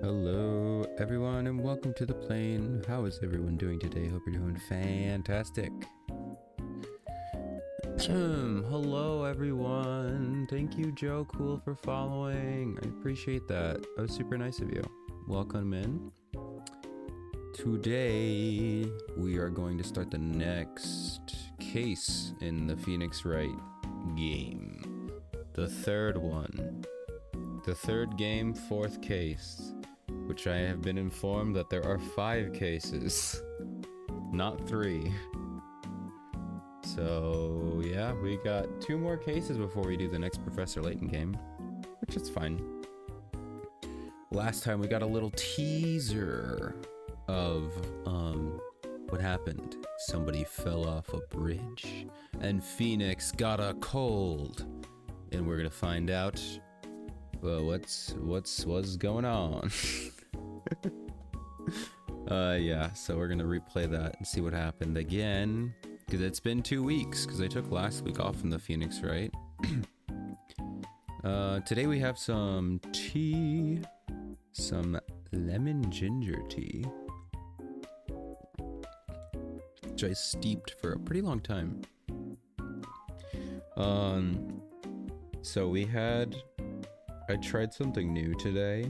Hello everyone and welcome to the plane. How is everyone doing today? Hope you're doing fantastic. Hello everyone. Thank you, Joe Cool, for following. I appreciate that. That was super nice of you. Welcome in. Today we are going to start the next case in the Phoenix Wright game. The third one. The third game, fourth case. Which I have been informed that there are 5 cases, not 3. So yeah, we got 2 more cases before we do the next Professor Layton game, which is fine. Last time we got a little teaser of what happened. Somebody fell off a bridge and Phoenix got a cold, and we're gonna find out what's going on. Yeah, so we're gonna replay that and see what happened again, because it's been 2 weeks, because I took last week off from the Phoenix, right? Today we have some tea, some lemon ginger tea, which I steeped for a pretty long time. So I tried something new today.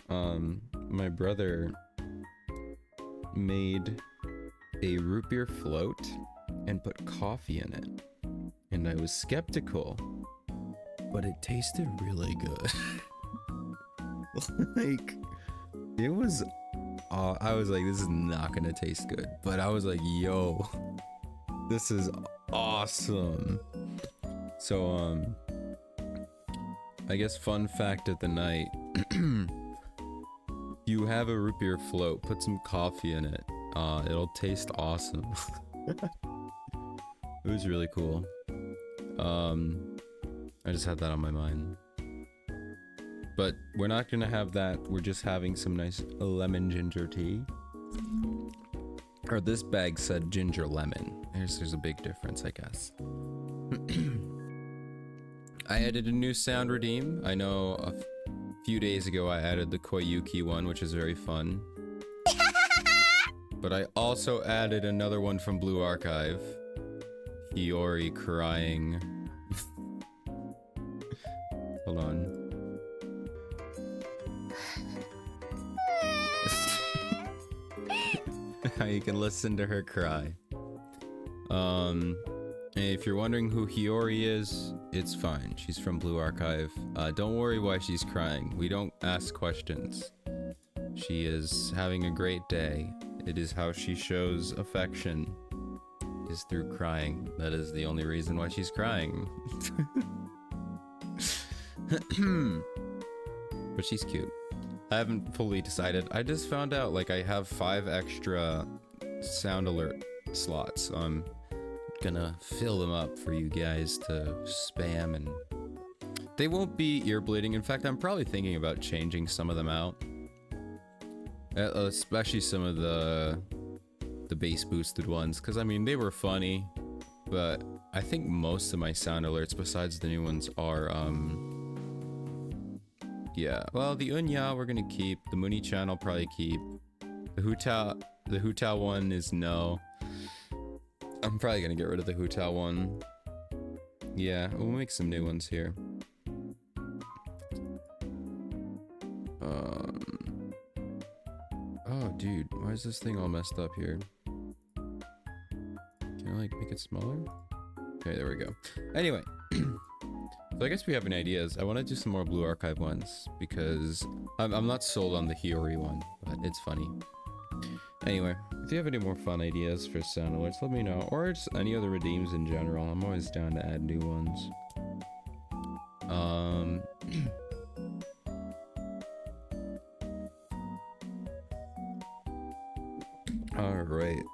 My brother made a root beer float and put coffee in it. And I was skeptical, but it tasted really good. Like, it was, I was like, this is not gonna taste good. But I was like, yo, this is awesome. So, I guess fun fact of the night. You have a root beer float, put some coffee in it. It'll taste awesome. It was really cool. I just had that on my mind. But we're not gonna have that. We're just having some nice lemon ginger tea. Or this bag said ginger lemon. There's a big difference, I guess. I added a new sound redeem. I know a few days ago I added the Koyuki one, which is very fun. But I also added another one from Blue Archive. Hiyori crying. Hold on. You can listen to her cry. If you're wondering who Hiyori is, it's fine. She's from Blue Archive. Don't worry why she's crying. We don't ask questions. She is having a great day. It is how she shows affection, is through crying. That is the only reason why she's crying. But she's cute. I haven't fully decided. I just found out, like, I have 5 extra sound alert slots. So I'm gonna fill them up for you guys to spam, and they won't be ear bleeding. In fact, I'm probably thinking about changing some of them out, especially some of the bass boosted ones, because I mean, they were funny, but I think most of my sound alerts besides the new ones are yeah, well, the Unya we're gonna keep, the Mooney channel probably keep, the Hutao one is no. I'm probably gonna get rid of the Hutao one. Yeah, we'll make some new ones here. Oh, dude, why is this thing all messed up here? Can I, like, make it smaller? Okay, there we go. Anyway, so I guess we have any ideas. I want to do some more Blue Archive ones, because I'm not sold on the Hiyori one, but it's funny. Anyway, if you have any more fun ideas for sound alerts, let me know. Or just any other redeems in general. I'm always down to add new ones. Alright.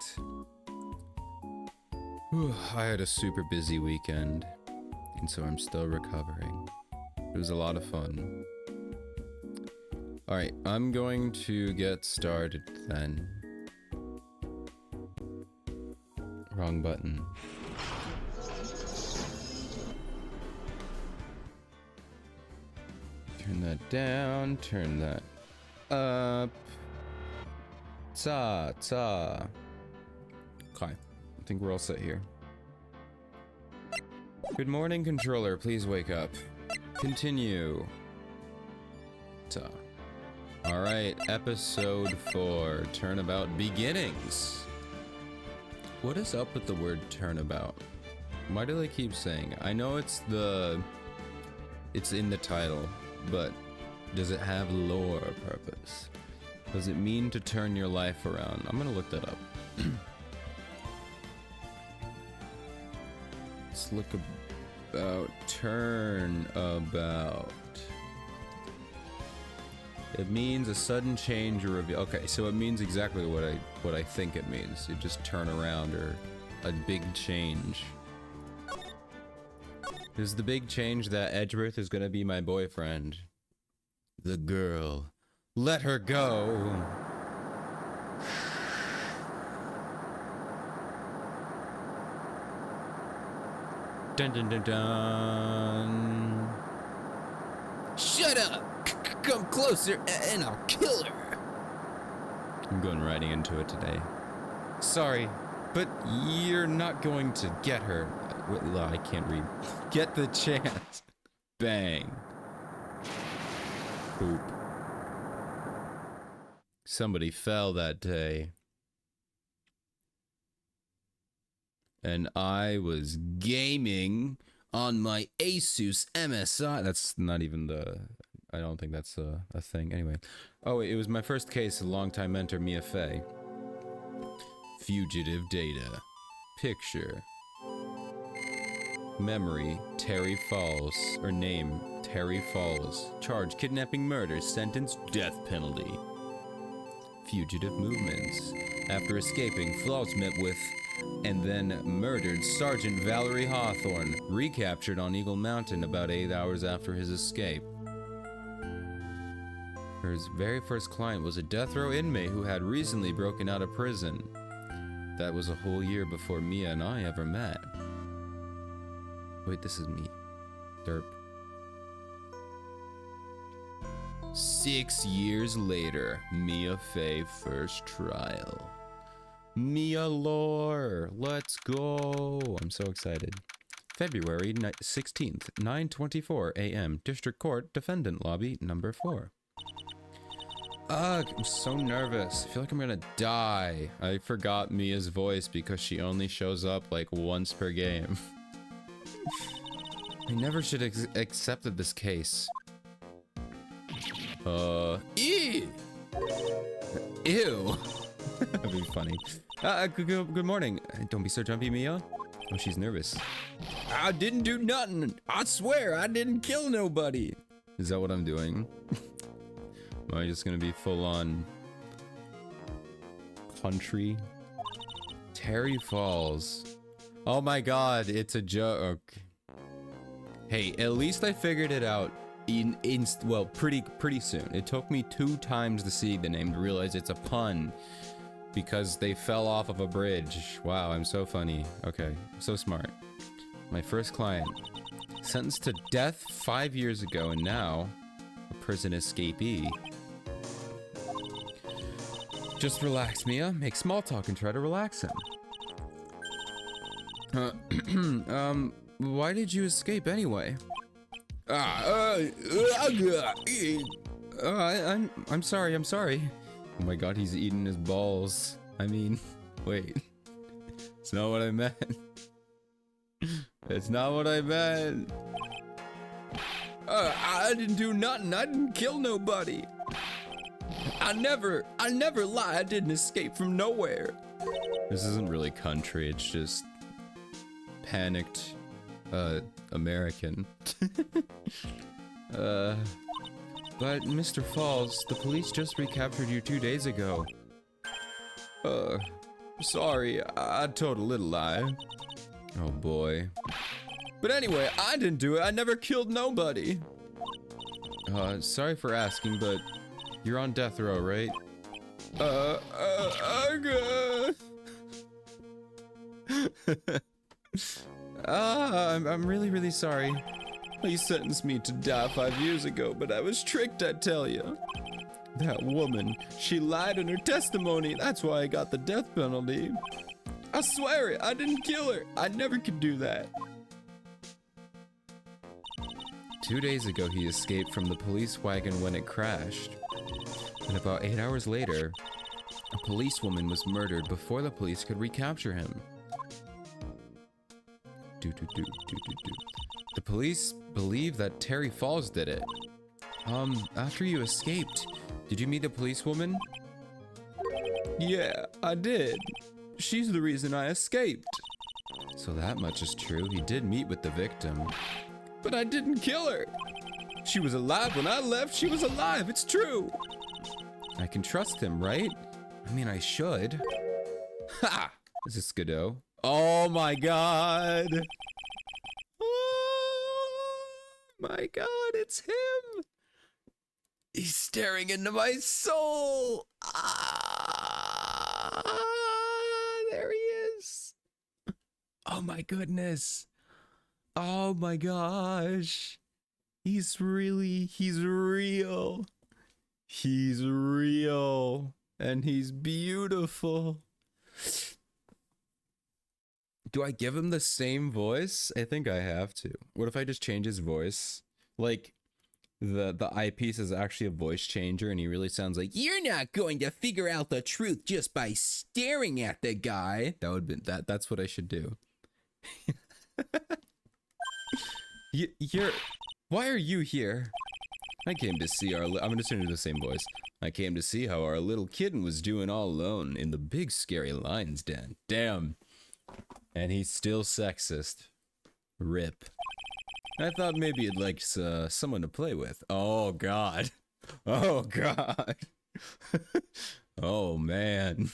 I had a super busy weekend, and so I'm still recovering. It was a lot of fun. Alright, I'm going to get started then. Wrong button. Turn that down, turn that up. Ta. Okay, I think we're all set here. Good morning, controller. Please wake up. Continue. Ta. All right, episode 4, Turnabout Beginnings. What is up with the word turnabout? Why do they keep saying it? I know it's in the title, but does it have lore purpose? Does it mean to turn your life around? I'm gonna look that up. Let's look about turnabout. It means a sudden change or reveal. Okay, so it means exactly what I think it means. You just turn around, or a big change. Is the big change that Edgeworth is gonna be my boyfriend? The girl. Let her go! Dun dun dun dun! Shut up! Come closer and I'll kill her! I'm going riding into it today. Sorry, but you're not going to get her. Well, I can't read. Get the chance. Bang. Poop. Somebody fell that day. And I was gaming on my Asus MSI. That's not even the... I don't think that's a thing. Anyway. Oh, it was my first case, a longtime mentor, Mia Fey. Fugitive data. Picture. Memory, Terry Falls. Or name, Terry Falls. Charge, kidnapping, murder. Sentence, death penalty. Fugitive movements. After escaping, Falls met with and then murdered Sergeant Valerie Hawthorne. Recaptured on Eagle Mountain about 8 hours after his escape. Her very first client was a death row inmate who had recently broken out of prison. That was a whole year before Mia and I ever met. Wait, this is me. Derp. 6 years later, Mia Fey first trial. Mia lore, let's go. I'm so excited. February 16th, 9:24 a.m. District Court, Defendant Lobby, number 4. Ugh, I'm so nervous. I feel like I'm gonna die. I forgot Mia's voice because she only shows up like once per game. I never should have accepted this case. Ew! That'd be funny. Good morning. Don't be so jumpy, Mia. Oh, she's nervous. I didn't do nothing. I swear, I didn't kill nobody. Is that what I'm doing? Am I just gonna be full on country? Terry Falls. Oh my god, it's a joke. Hey, at least I figured it out well, pretty soon. It took me 2 times to see the name to realize it's a pun because they fell off of a bridge. Wow, I'm so funny. Okay, so smart. My first client, sentenced to death 5 years ago, and now a prison escapee. Just relax, Mia. Make small talk and try to relax him. Why did you escape anyway? I'm sorry. Oh my god, he's eating his balls. I mean, wait. It's not what I meant. It's not what I meant. I didn't do nothing. I didn't kill nobody. I never lie. I didn't escape from nowhere. This isn't really country. It's just panicked American. But Mr. Falls, the police just recaptured you 2 days ago. Sorry, I told a little lie. Oh boy. But anyway, I didn't do it. I never killed nobody. Sorry for asking, but you're on death row, right? I'm really, really sorry. He sentenced me to die 5 years ago, but I was tricked, I tell you. That woman, she lied in her testimony. That's why I got the death penalty. I swear it, I didn't kill her. I never could do that. 2 days ago, he escaped from the police wagon when it crashed. And about 8 hours later, a policewoman was murdered before the police could recapture him. The police believe that Terry Falls did it. After you escaped, did you meet a policewoman? Yeah, I did. She's the reason I escaped. So that much is true. He did meet with the victim. But I didn't kill her. She was alive when I left. She was alive. It's true. I can trust him, right? I mean, I should. Ha! This is Godot. Oh my god. Oh my god, it's him. He's staring into my soul. Ah, there he is. Oh my goodness. Oh my gosh. He's real. He's real. And he's beautiful. Do I give him the same voice? I think I have to. What if I just change his voice? Like, the eyepiece is actually a voice changer and he really sounds like, "You're not going to figure out the truth just by staring at the guy." That would be, that's what I should do. Why are you here? I came to see I'm gonna turn to the same voice. I came to see how our little kitten was doing all alone in the big scary lion's den. Damn. And he's still sexist. Rip. I thought maybe you'd like someone to play with. Oh god. Oh god. Oh man.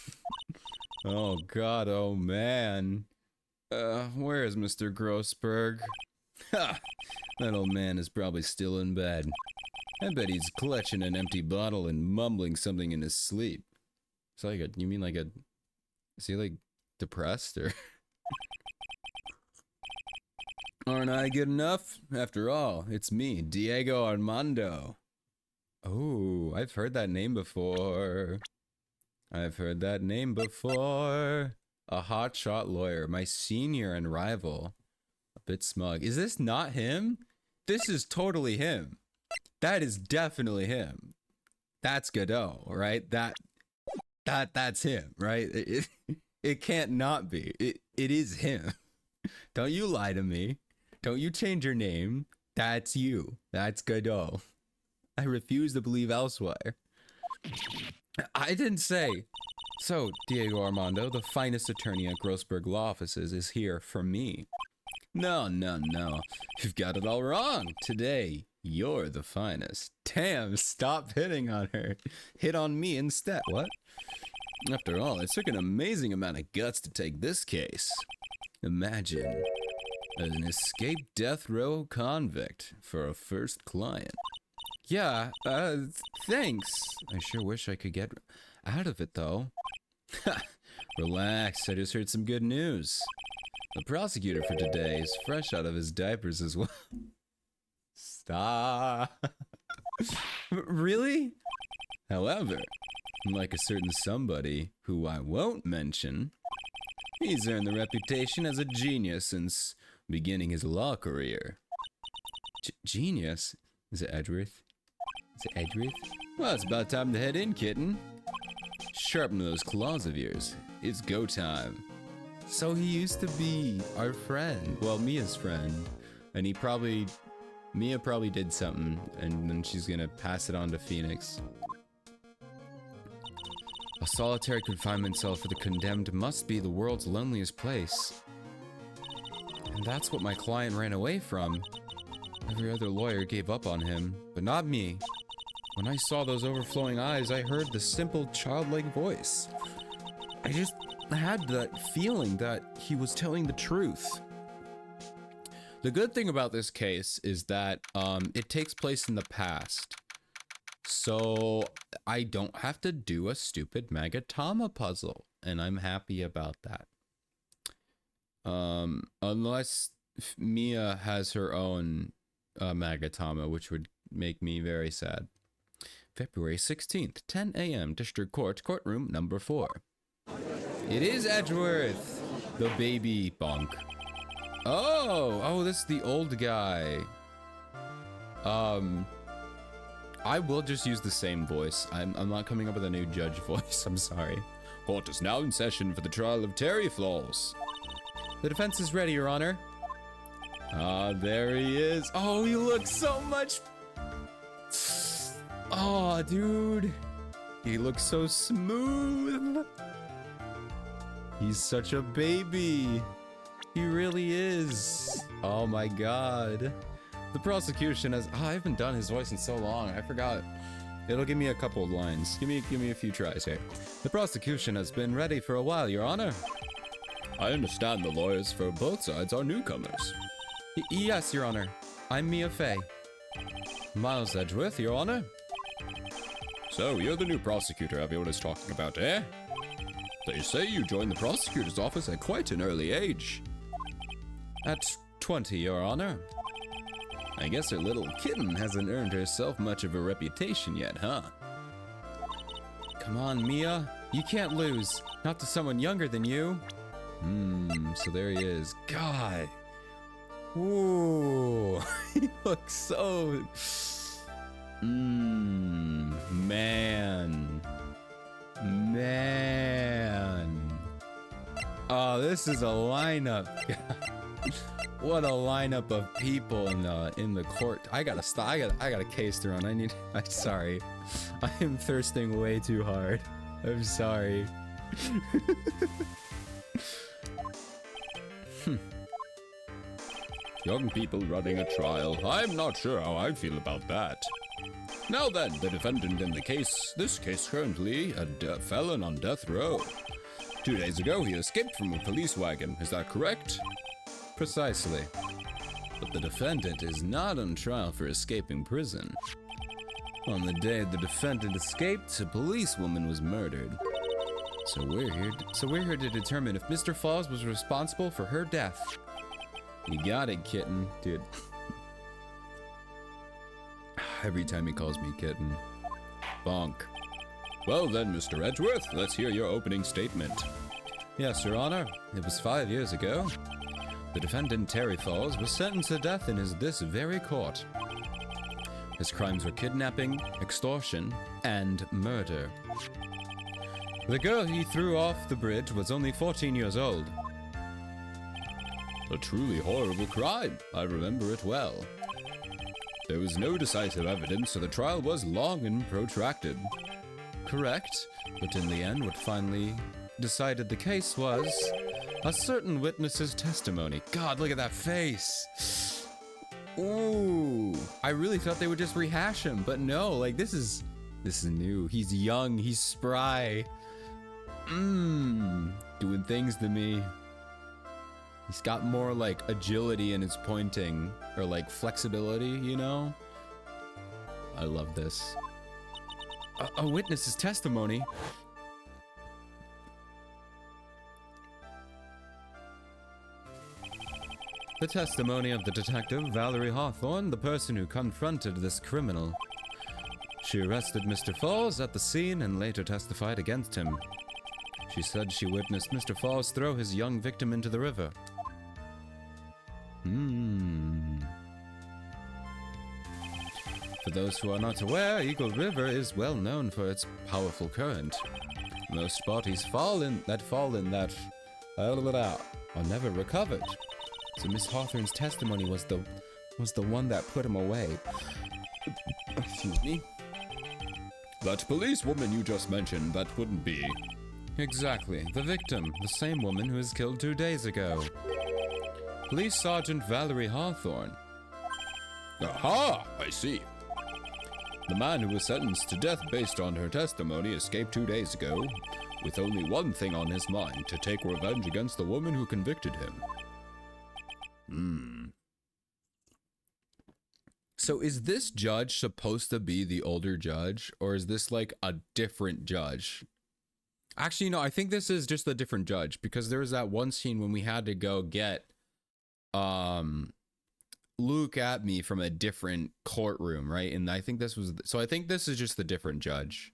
Oh god, oh man. Where is Mr. Grossberg? Ha! That old man is probably still in bed. I bet he's clutching an empty bottle and mumbling something in his sleep. It's like you mean like is he like depressed or? Aren't I good enough? After all, it's me, Diego Armando. Oh, I've heard that name before. A hotshot lawyer, my senior and rival. A bit smug. Is this not him? This is totally him. That is definitely him. That's Godot, right? That's him, right? It can't not be. It is him. Don't you lie to me. Don't you change your name. That's you. That's Godot. I refuse to believe elsewhere. I didn't say. So, Diego Armando, the finest attorney at Grossberg Law Offices, is here for me. No. You've got it all wrong. Today, you're the finest. Damn, stop hitting on her. Hit on me instead. What? After all, it took an amazing amount of guts to take this case. Imagine an escaped death row convict for a first client. Yeah, thanks. I sure wish I could get out of it, though. Relax, I just heard some good news. The prosecutor for today is fresh out of his diapers as well. Stop. Really? However, like a certain somebody who I won't mention, he's earned the reputation as a genius since beginning his law career. Genius? Is it Edgeworth? Well, it's about time to head in, kitten. Sharpen those claws of yours. It's go time. So he used to be our friend. Well, Mia's friend. And Mia probably did something, and then she's gonna pass it on to Phoenix. A solitary confinement cell for the condemned must be the world's loneliest place. And that's what my client ran away from. Every other lawyer gave up on him, but not me. When I saw those overflowing eyes, I heard the simple childlike voice. I just had that feeling that he was telling the truth. The good thing about this case is that it takes place in the past. So I don't have to do a stupid Magatama puzzle, and I'm happy about that. Unless Mia has her own Magatama, which would make me very sad. February 16th, 10 a.m. District Court, courtroom number 4. It is Edgeworth, the baby bonk. Oh, this is the old guy. I will just use the same voice. I'm not coming up with a new judge voice. I'm sorry. Court is now in session for the trial of Terry Flaws. The defense is ready, Your Honor. Ah, there he is. Oh, he looks so much. Oh, dude. He looks so smooth. He's such a baby. He really is. Oh my God. The prosecution has, I haven't done his voice in so long. I forgot. It'll give me a couple of lines. Give me a few tries here. The prosecution has been ready for a while, Your Honor. I understand the lawyers for both sides are newcomers. Yes, Your Honor. I'm Mia Fey. Miles Edgeworth, Your Honor. So, you're the new prosecutor everyone is talking about, eh? They say you joined the prosecutor's office at quite an early age. At 20, Your Honor. I guess her little kitten hasn't earned herself much of a reputation yet, huh? Come on, Mia. You can't lose. Not to someone younger than you. So there he is. God. Ooh. He looks so... Man. Oh, this is a lineup. What a lineup of people in the court. I got a case to run. I'm sorry. I am thirsting way too hard. I'm sorry. Young people running a trial. I'm not sure how I feel about that. Now then, the defendant in this case currently a felon on death row. 2 days ago, he escaped from a police wagon. Is that correct? Precisely. But the defendant is not on trial for escaping prison. On the day the defendant escaped, a policewoman was murdered. So we're here to determine if Mr. Falls was responsible for her death. You got it, kitten. Dude. Every time he calls me kitten. Bonk. Well then, Mr. Edgeworth, let's hear your opening statement. Yes, Your Honor. It was 5 years ago. The defendant, Terry Falls, was sentenced to death in this very court. His crimes were kidnapping, extortion, and murder. The girl he threw off the bridge was only 14 years old. A truly horrible crime. I remember it well. There was no decisive evidence, so the trial was long and protracted. Correct, but in the end, what finally decided the case was a certain witness's testimony. God, look at that face. Ooh, I really thought they would just rehash him, but no, like this is new. He's young, he's spry. Doing things to me. He's got more like agility in his pointing, or like flexibility, you know? I love this. A witness's testimony? The testimony of the detective, Valerie Hawthorne, the person who confronted this criminal. She arrested Mr. Falls at the scene and later testified against him. She said she witnessed Mr. Falls throw his young victim into the river. For those who are not aware, Eagle River is well known for its powerful current. Most bodies that fall in that are never recovered. So Miss Hawthorne's testimony was the one that put him away. Excuse me. That policewoman you just mentioned, that wouldn't be... Exactly. The victim, the same woman who was killed 2 days ago. Police Sergeant Valerie Hawthorne. Aha! I see. The man who was sentenced to death based on her testimony escaped 2 days ago, with only one thing on his mind, to take revenge against the woman who convicted him. So is this judge supposed to be the older judge, or is this like a different judge? Actually, no, I think this is just a different judge, because there was that one scene when we had to go get look at me from a different courtroom, right? And I think this was, so I think this is just the different judge,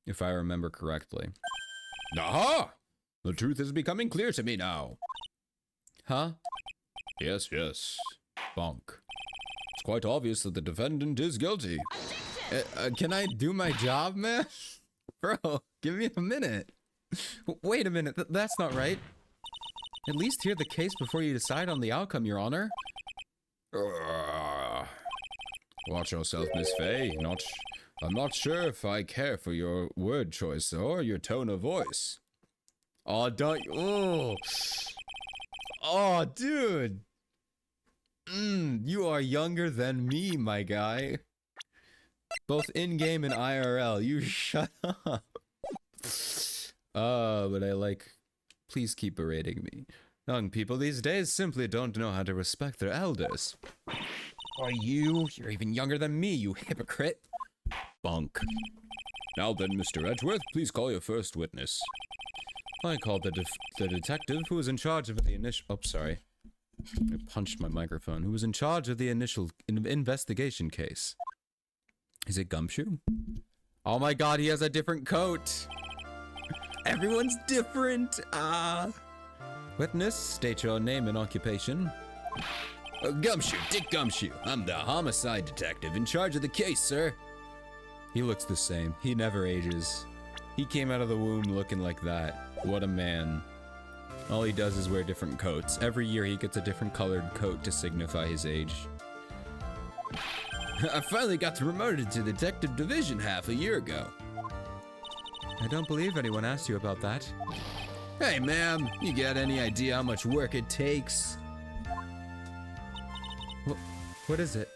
if I remember correctly. Aha! The truth is becoming clear to me now. Huh? Yes, yes. Bonk. It's quite obvious that the defendant is guilty. Can I do my job, man? Bro, give me a minute. Wait a minute, that's not right. At least hear the case before you decide on the outcome, Your Honor. Watch yourself, Miss Faye. I'm not sure if I care for your word choice or your tone of voice. Oh, don't. Oh, dude. You are younger than me, my guy. Both in-game and IRL. You shut up. But I like. Please keep berating me. Young people these days simply don't know how to respect their elders. Are you? You're even younger than me, you hypocrite. Bonk. Now then, Mr. Edgeworth, please call your first witness. I called the detective who was in charge of the initial... Oh, sorry. I punched my microphone. Who was in charge of the initial investigation case. Is it Gumshoe? Oh my god, he has a different coat. Everyone's different. Witness, state your name and occupation. Gumshoe, Dick Gumshoe. I'm the homicide detective in charge of the case, sir. He looks the same. He never ages. He came out of the womb looking like that. What a man. All he does is wear different coats. Every year he gets a different colored coat to signify his age. I finally got promoted to detective division half a year ago. I don't believe anyone asked you about that. Hey, ma'am, you got any idea how much work it takes? What is it?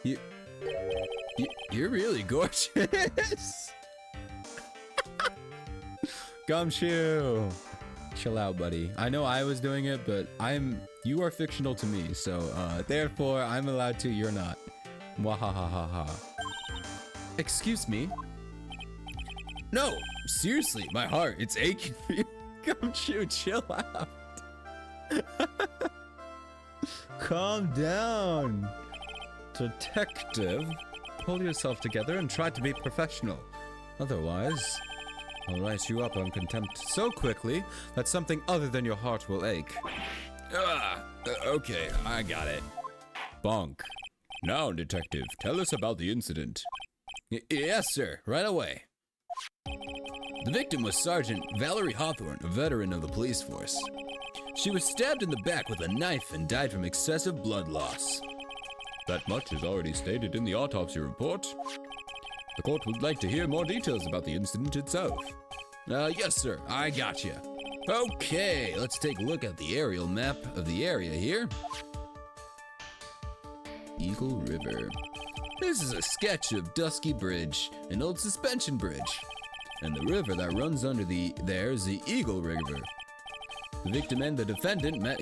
You're really gorgeous. Gumshoe. Chill out, buddy. I know I was doing it, but you are fictional to me, so therefore I'm allowed to, you're not. Wahahaha. Excuse me? No, seriously, my heart, it's aching for you. Gumshoe, chill out. Calm down. Detective, pull yourself together and try to be professional. Otherwise, I'll write you up on contempt so quickly that something other than your heart will ache. Okay, I got it. Bonk. Now, detective, tell us about the incident. Yes, sir, right away. The victim was Sergeant Valerie Hawthorne, a veteran of the police force. She was stabbed in the back with a knife and died from excessive blood loss. That much is already stated in the autopsy report. The court would like to hear more details about the incident itself. Yes, sir, I gotcha. Okay, let's take a look at the aerial map of the area here. Eagle River. This is a sketch of Dusky Bridge, an old suspension bridge. And the river that runs under there is the Eagle River. The victim and the defendant met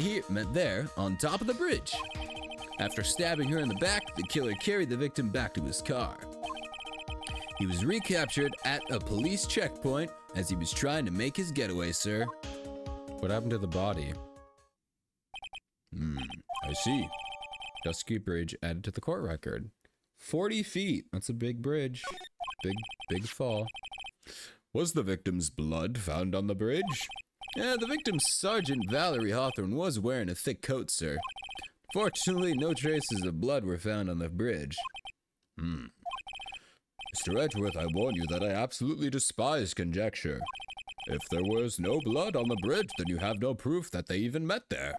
there on top of the bridge. After stabbing her in the back, the killer carried the victim back to his car. He was recaptured at a police checkpoint as he was trying to make his getaway, sir. What happened to the body? I see. Dusky Bridge added to the court record. 40 feet. That's a big bridge. Big fall. Was the victim's blood found on the bridge? Yeah, the victim's Sergeant Valerie Hawthorne was wearing a thick coat, sir. Fortunately, no traces of blood were found on the bridge. Mr. Edgeworth, I warn you that I absolutely despise conjecture. If there was no blood on the bridge, then you have no proof that they even met there.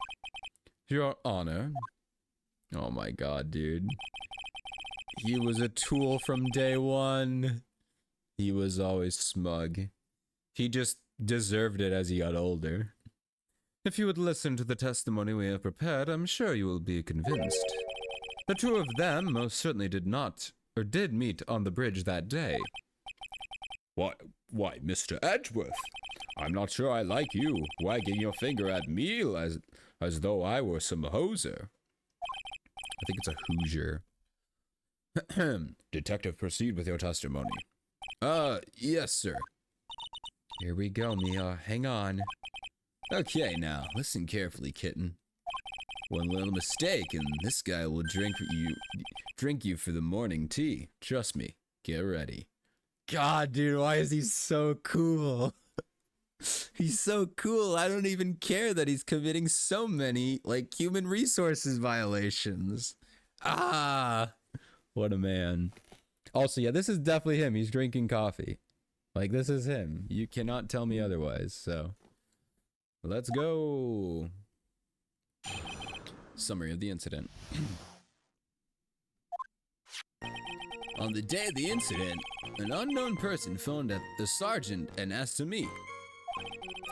Your Honor. Oh my god, dude. He was a tool from day one. He was always smug. He just deserved it as he got older. If you would listen to the testimony we have prepared, I'm sure you will be convinced. The two of them most certainly did meet on the bridge that day. Why, Mr. Edgeworth? I'm not sure I like you wagging your finger at me as though I were some hoser. I think it's a Hoosier. Detective, proceed with your testimony. Yes, sir. Here we go, Mia. Hang on. Okay, now, listen carefully, kitten. One little mistake, and this guy will drink you for the morning tea. Trust me. Get ready. God, dude, why is he so cool? He's so cool. I don't even care that he's committing so many, like, human resources violations. Ah, what a man. Also, yeah, this is definitely him. He's drinking coffee. Like, this is him. You cannot tell me otherwise, so. Let's go. Summary of the incident. On the day of the incident, an unknown person phoned at the sergeant and asked to meet.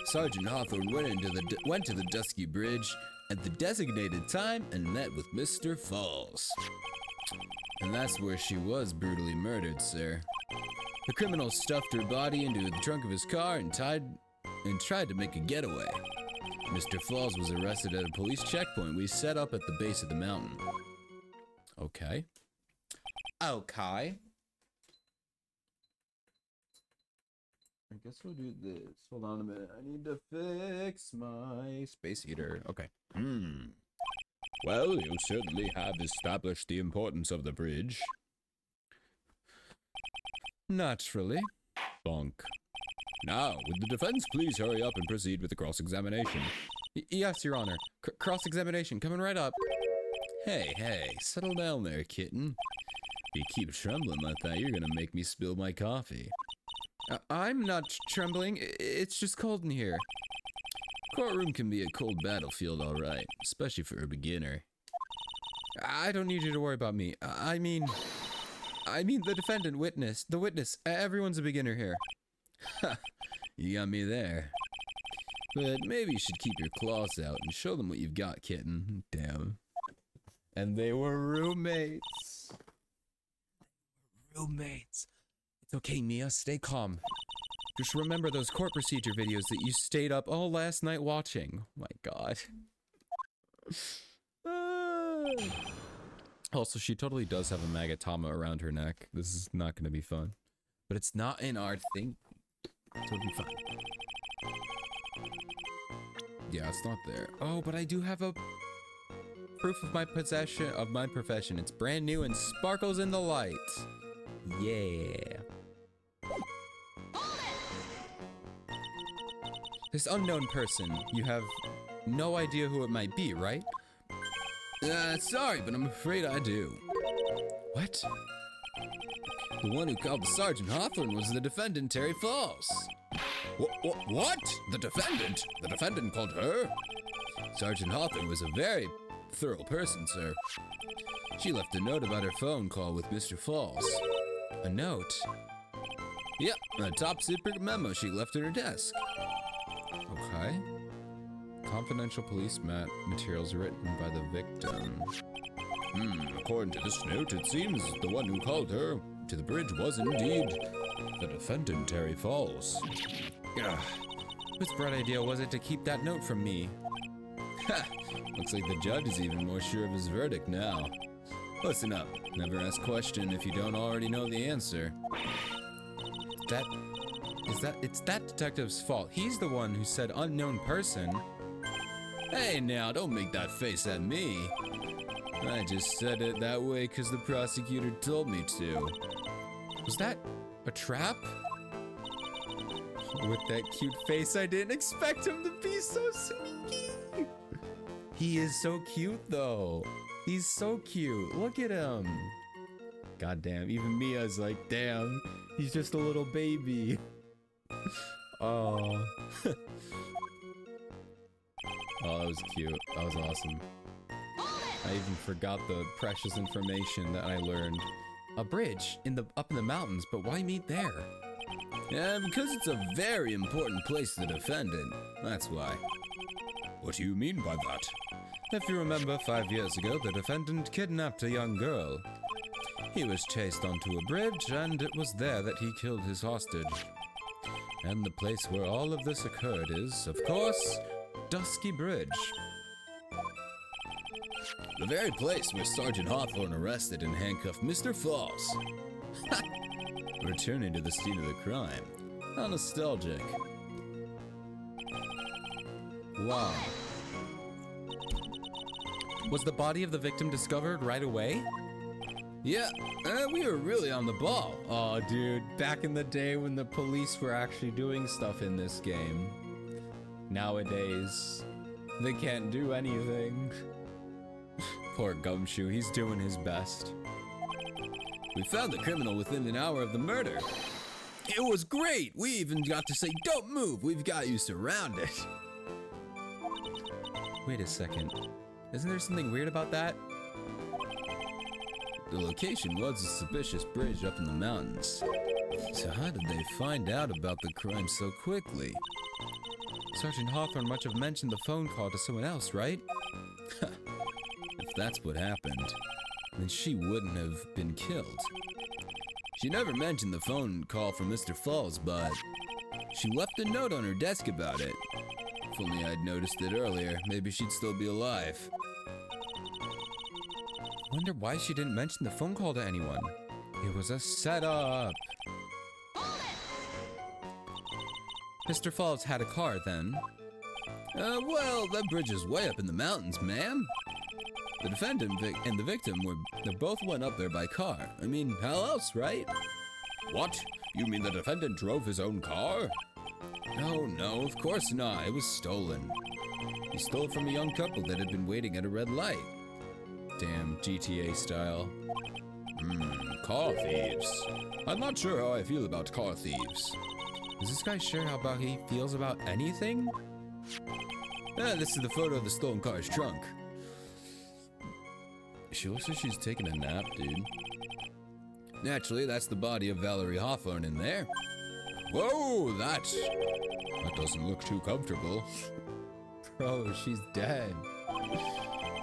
Sergeant Hawthorne went to the Dusky Bridge at the designated time and met with Mr. Falls. And that's where she was brutally murdered, sir. The criminal stuffed her body into the trunk of his car and tried to make a getaway. Mr. Falls was arrested at a police checkpoint we set up at the base of the mountain. Okay. Okay. I guess we'll do this. Hold on a minute. I need to fix my space heater. Okay. Well, you certainly have established the importance of the bridge. Naturally. Bonk. Now, would the defense please hurry up and proceed with the cross-examination? Yes, Your Honor. Cross-examination, coming right up. Hey, settle down there, kitten. If you keep trembling like that, you're gonna make me spill my coffee. I'm not trembling. It's just cold in here. Courtroom can be a cold battlefield, all right, especially for a beginner. I don't need you to worry about me. I mean the defendant, the witness. Everyone's a beginner here. Ha, you got me there. But maybe you should keep your claws out and show them what you've got, kitten. Damn. And they were roommates. It's okay, Mia. Stay calm. Just remember those court procedure videos that you stayed up all last night watching. Oh my god. Also, she totally does have a magatama around her neck. This is not going to be fun. But it's not in our thing. So it'll be fun. Yeah, it's not there. Oh, but I do have a proof of my possession, of my profession. It's brand new and sparkles in the light. Yeah. This unknown person, you have no idea who it might be, right? Sorry, but I'm afraid I do. What? The one who called the Sergeant Hawthorne was the defendant, Terry Falls. What? The defendant? The defendant called her? Sergeant Hawthorne was a very thorough person, sir. She left a note about her phone call with Mr. Falls. A note? Yep, a top secret memo she left on her desk. Okay. Confidential police materials written by the victim. According to this note, it seems the one who called her to the bridge was indeed the defendant, Terry Falls. Whose bright idea was it to keep that note from me? Ha! Looks like the judge is even more sure of his verdict now. Listen up. Never ask question if you don't already know the answer. It's that detective's fault. He's the one who said unknown person. Hey now, don't make that face at me. I just said it that way because the prosecutor told me to. Was that a trap? With that cute face, I didn't expect him to be so sneaky. He is so cute though. He's so cute. Look at him. God damn, even Mia's like, damn, he's just a little baby. Oh. Oh, that was cute. That was awesome. I even forgot the precious information that I learned. A bridge up in the mountains, but why meet there? Yeah, because it's a very important place to defend in. That's why. What do you mean by that? If you remember, 5 years ago, the defendant kidnapped a young girl. He was chased onto a bridge, and it was there that he killed his hostage. And the place where all of this occurred is, of course, Dusky Bridge. The very place where Sergeant Hawthorne arrested and handcuffed Mr. Falls. Returning to the scene of the crime. How nostalgic. Wow. Was the body of the victim discovered right away? Yeah, we were really on the ball. Oh, dude, back in the day when the police were actually doing stuff in this game. Nowadays, they can't do anything. Poor Gumshoe, he's doing his best. We found the criminal within an hour of the murder. It was great! We even got to say, don't move, we've got you surrounded. Wait a second. Isn't there something weird about that? The location was a suspicious bridge up in the mountains. So how did they find out about the crime so quickly? Sergeant Hawthorne must have mentioned the phone call to someone else, right? If that's what happened, then she wouldn't have been killed. She never mentioned the phone call from Mr. Falls, but she left a note on her desk about it. If only I'd noticed it earlier, maybe she'd still be alive. Wonder why she didn't mention the phone call to anyone. It was a setup. Mr. Falls had a car then. Well, that bridge is way up in the mountains, ma'am. The defendant and the victim they both went up there by car. I mean, how else, right? What? You mean the defendant drove his own car? No, of course not. It was stolen. He stole it from a young couple that had been waiting at a red light. Damn, GTA style. Car thieves. I'm not sure how I feel about car thieves. Is this guy sure how he feels about anything? This is the photo of the stolen car's trunk. She looks like she's taking a nap, dude. Naturally, that's the body of Valerie Hawthorne in there. Whoa, that doesn't look too comfortable. Bro, she's dead.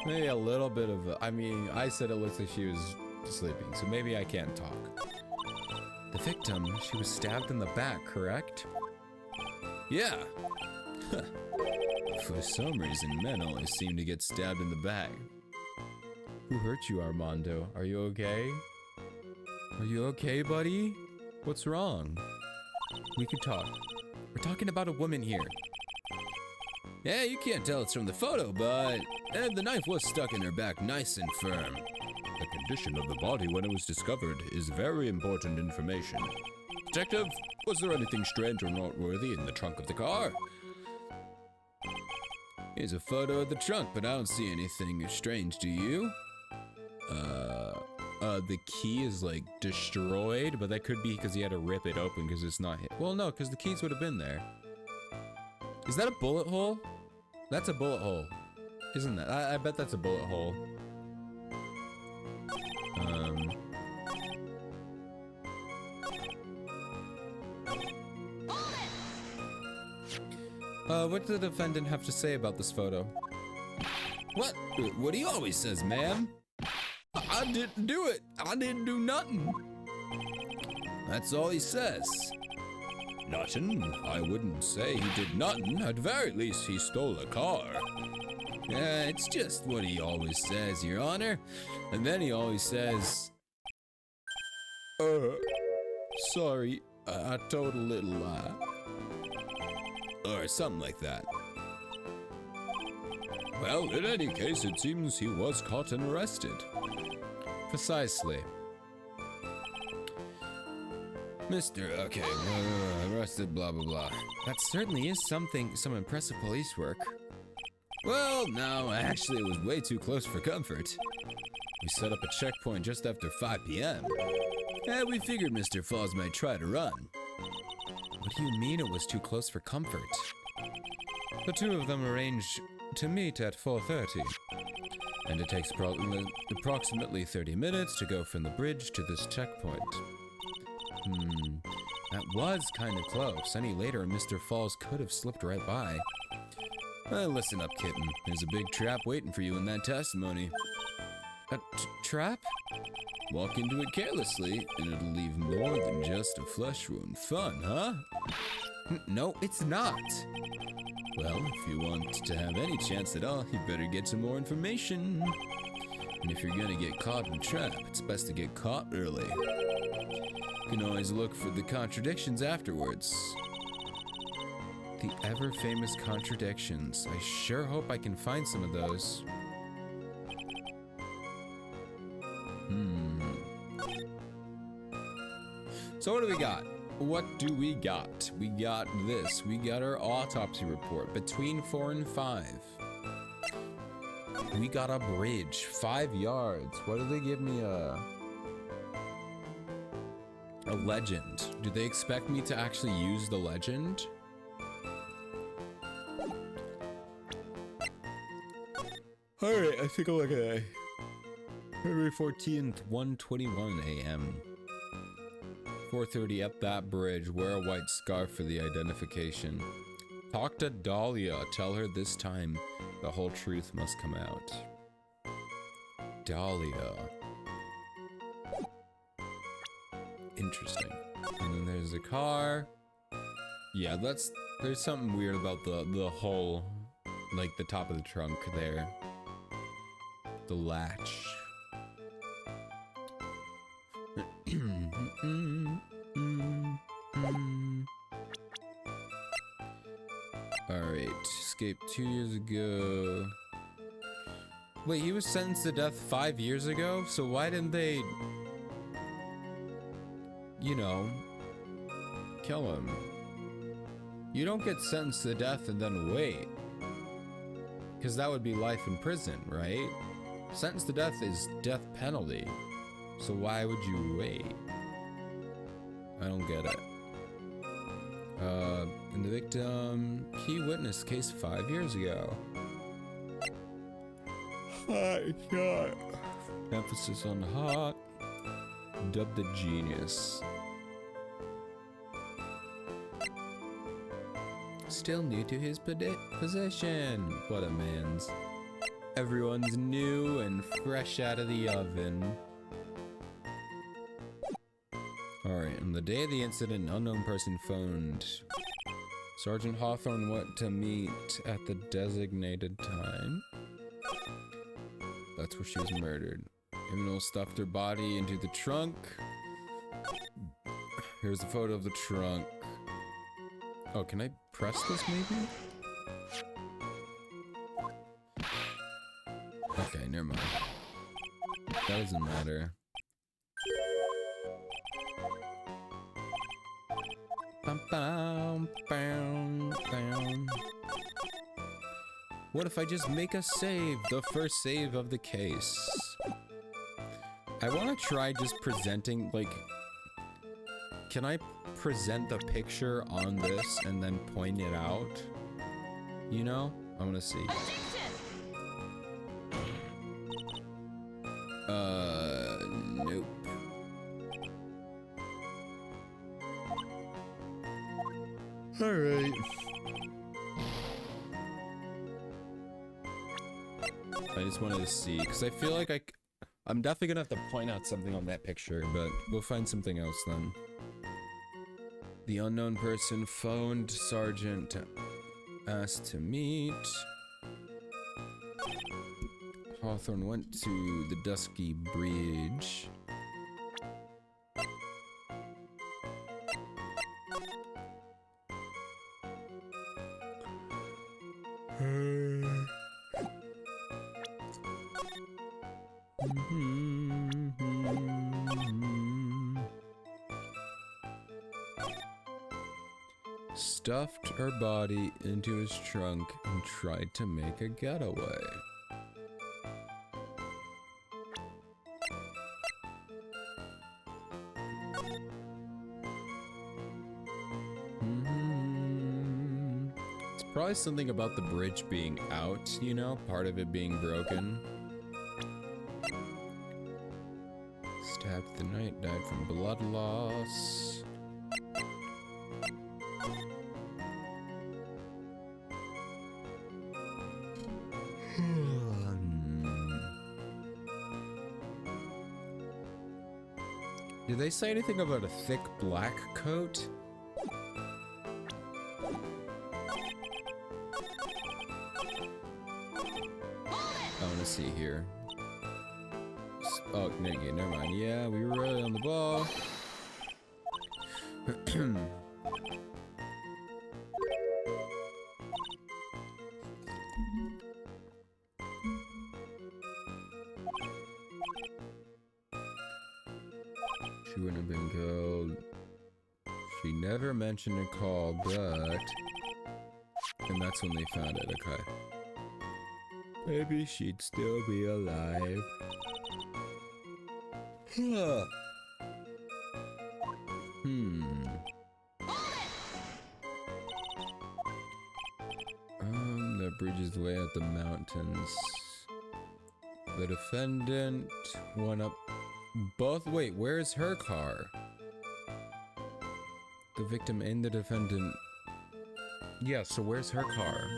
Maybe a little bit of I mean, I said it looks like she was sleeping, so maybe I can't talk. The victim, she was stabbed in the back, correct? Yeah. For some reason, men always seem to get stabbed in the back. Who hurt you, Armando? Are you okay? Are you okay, buddy? What's wrong? We could talk. We're talking about a woman here. Yeah, you can't tell it's from the photo, but the knife was stuck in her back nice and firm. The condition of the body when it was discovered is very important information. Detective, was there anything strange or noteworthy in the trunk of the car? Here's a photo of the trunk, but I don't see anything strange, do you? The key is like destroyed, but that could be because he had to rip it open because it's not hit. Well, no, because the keys would have been there. Is that a bullet hole? That's a bullet hole. Isn't that? I bet that's a bullet hole. What did the defendant have to say about this photo? What he always says, ma'am. I didn't do it. I didn't do nothing. That's all he says. Nothing? I wouldn't say he did nothing. At very least, he stole a car. It's just what he always says, Your Honor. And then he always says, sorry, I told a little lie. Or something like that. Well, in any case, it seems he was caught and arrested. Precisely. Arrested, blah, blah, blah. That certainly is some impressive police work. Well, no, actually it was way too close for comfort. We set up a checkpoint just after 5 p.m. We figured Mr. Falls might try to run. What do you mean it was too close for comfort? The two of them arranged to meet at 4:30. And it takes approximately 30 minutes to go from the bridge to this checkpoint. That was kind of close. Any later, Mr. Falls could have slipped right by. Listen up, kitten. There's a big trap waiting for you in that testimony. A trap? Walk into it carelessly, and it'll leave more than just a flesh wound. Fun, huh? No, it's not. Well, if you want to have any chance at all, you better get some more information. And if you're gonna get caught in a trap, it's best to get caught early. You can always look for the contradictions afterwards. The ever-famous contradictions. I sure hope I can find some of those. So what do we got? What do we got? We got this. We got our autopsy report. Between 4 and 5. We got a bridge. 5 yards. What do they give me a legend? Do they expect me to actually use the legend? Alright, I think I'll look at it. February 14th, 1:21 a.m. 4:30 at that bridge. Wear a white scarf for the identification. Talk to Dahlia. Tell her this time the whole truth must come out. Dahlia. Interesting. And then there's a car. Yeah, there's something weird about the whole, like the top of the trunk there. The latch. Alright, escaped 2 years ago. Wait, he was sentenced to death 5 years ago? So why didn't they, you know, kill him? You don't get sentenced to death and then wait. Because that would be life in prison, right? Sentence to death is death penalty. So why would you wait? I don't get it. And the victim, key witness case 5 years ago. Hot shot. Emphasis on hot. Dubbed the genius. Still new to his position. What a man's. Everyone's new and fresh out of the oven. Alright, on the day of the incident, an unknown person phoned. Sergeant Hawthorne went to meet at the designated time. That's where she was murdered. Criminal stuffed her body into the trunk. Here's a photo of the trunk. Oh, can I press this maybe? Okay, never mind. That doesn't matter. Bum, bum, bum, bum. What if I just make a save? The first save of the case. I want to try just presenting, like... Can I present the picture on this and then point it out? You know? I want to see. Nope. Alright. I just wanted to see, because I feel like I'm definitely gonna have to point out something on that picture, but we'll find something else then. The unknown person phoned Sergeant, asked to meet. Hawthorne went to the dusky bridge. Stuffed her body into his trunk and tried to make a getaway. It's probably something about the bridge being out, you know, part of it being broken. Stabbed the night, died from blood loss. Did they say anything about a thick black coat? I want to see here. Oh, never mind. Yeah, we were really on the ball. She wouldn't have been killed. She never mentioned a call, but... And that's when they found it, okay. Maybe she'd still be alive. That bridge is way at the mountains. The defendant went up both. Wait, where's her car? The victim and the defendant. Yeah, so where's her car?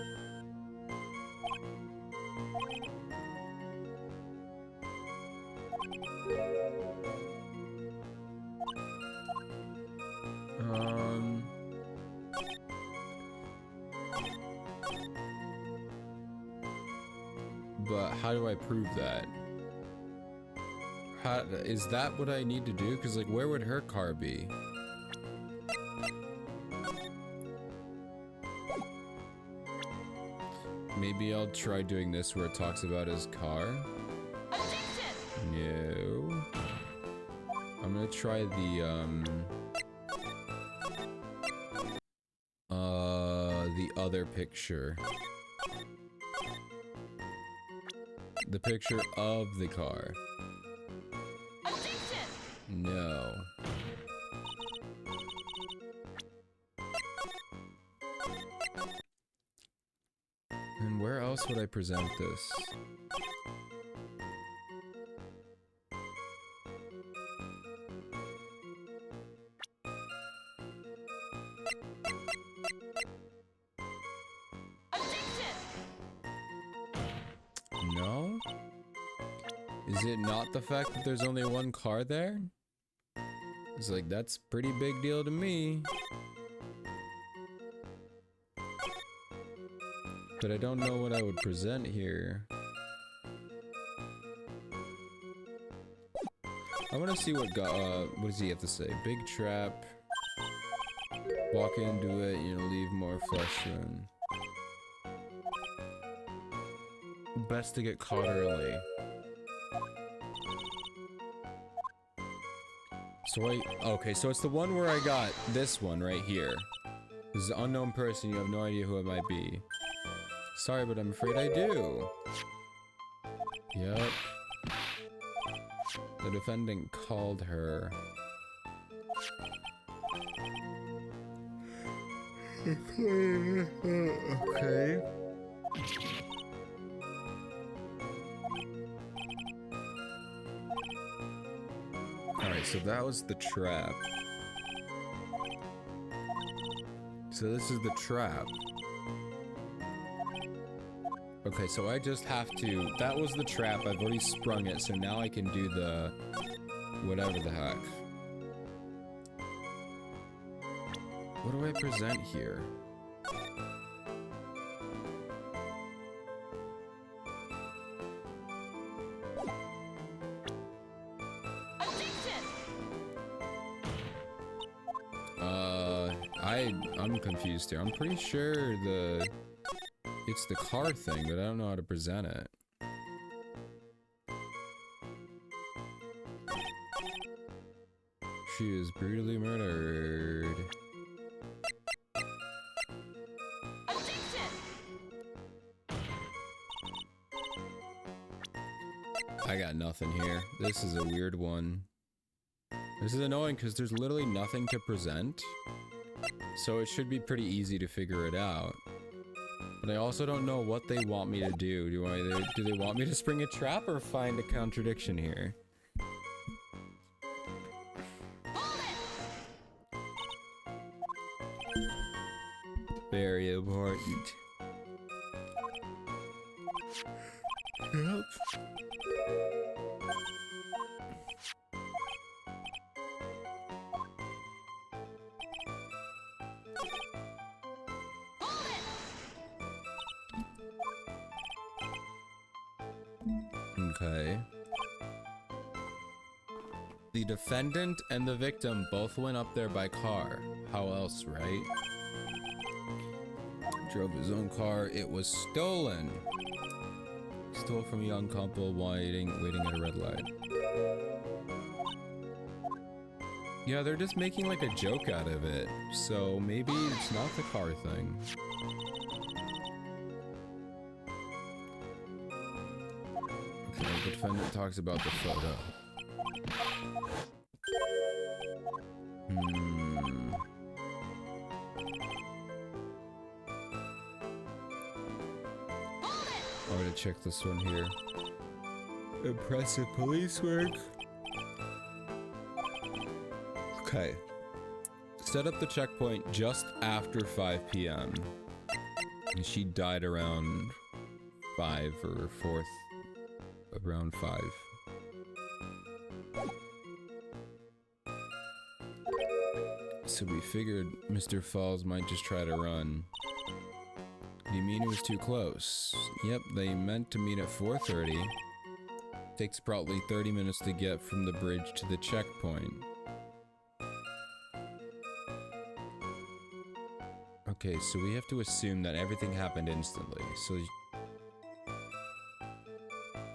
But how do I prove that? How, is that what I need to do? Because, like, where would her car be? Maybe I'll try doing this where it talks about his car. No. I'm gonna try the other picture. The picture of the car. No. And where else would I present this? No? Is it not the fact that there's only one car there? It's like, that's a pretty big deal to me. But I don't know what I would present here. I want to see what does he have to say? Big trap. Walk into it, you know, leave more flesh in. Best to get caught early. So okay, so it's the one where I got this one right here. This is an unknown person, you have no idea who it might be. Sorry, but I'm afraid I do. Yep. The defendant called her. Okay. Alright, so that was the trap. So this is the trap. Okay, so I just have to... That was the trap, I've already sprung it, so now I can do the... whatever the heck. What do I present here? I'm confused here. I'm pretty sure it's the car thing, but I don't know how to present it. She is brutally murdered. I got nothing here. This is a weird one. This is annoying because there's literally nothing to present. So it should be pretty easy to figure it out. But I also don't know what they want me to do. Do they want me to spring a trap or find a contradiction here? Very important. Yep. Okay. The defendant and the victim both went up there by car. How else, right? Drove his own car. It was stolen. Stole from a young couple waiting at a red light. Yeah, they're just making like a joke out of it. So maybe it's not the car thing. Okay, the defendant talks about the photo. I'm gonna check this one here. Impressive police work. Okay. Set up the checkpoint just after 5 p.m. And she died around 5 or 4th. Around 5. So we figured Mr. Falls might just try to run. Do you mean it was too close? Yep, they meant to meet at 4:30. Takes probably 30 minutes to get from the bridge to the checkpoint. Okay, so we have to assume that everything happened instantly. So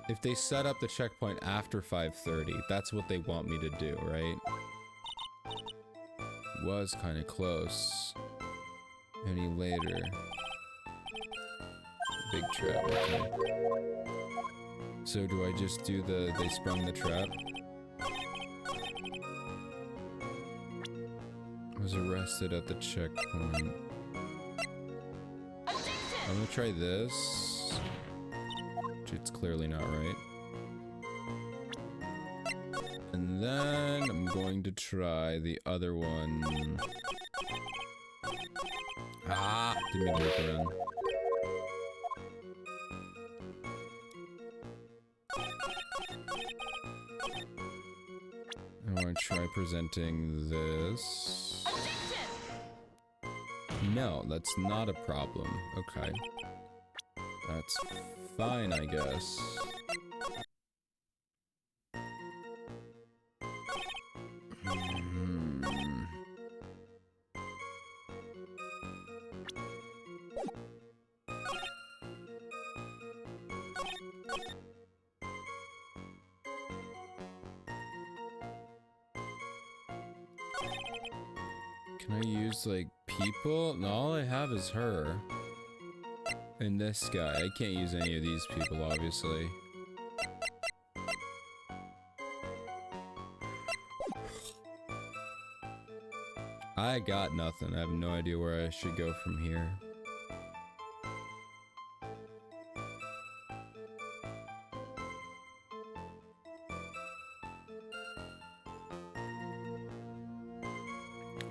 if they set up the checkpoint after 5:30, that's what they want me to do, right? Was kind of close. Any later? Big trap, okay. So do I just do the, they sprung the trap? Was arrested at the checkpoint. I'm gonna try this. It's clearly not right. And then I'm going to try the other one. Ah! Didn't mean to look around. I want to try presenting this. No, that's not a problem. Okay. That's fine, I guess. Can I use, like, people? No, all I have is her. And this guy. I can't use any of these people, obviously. I got nothing. I have no idea where I should go from here.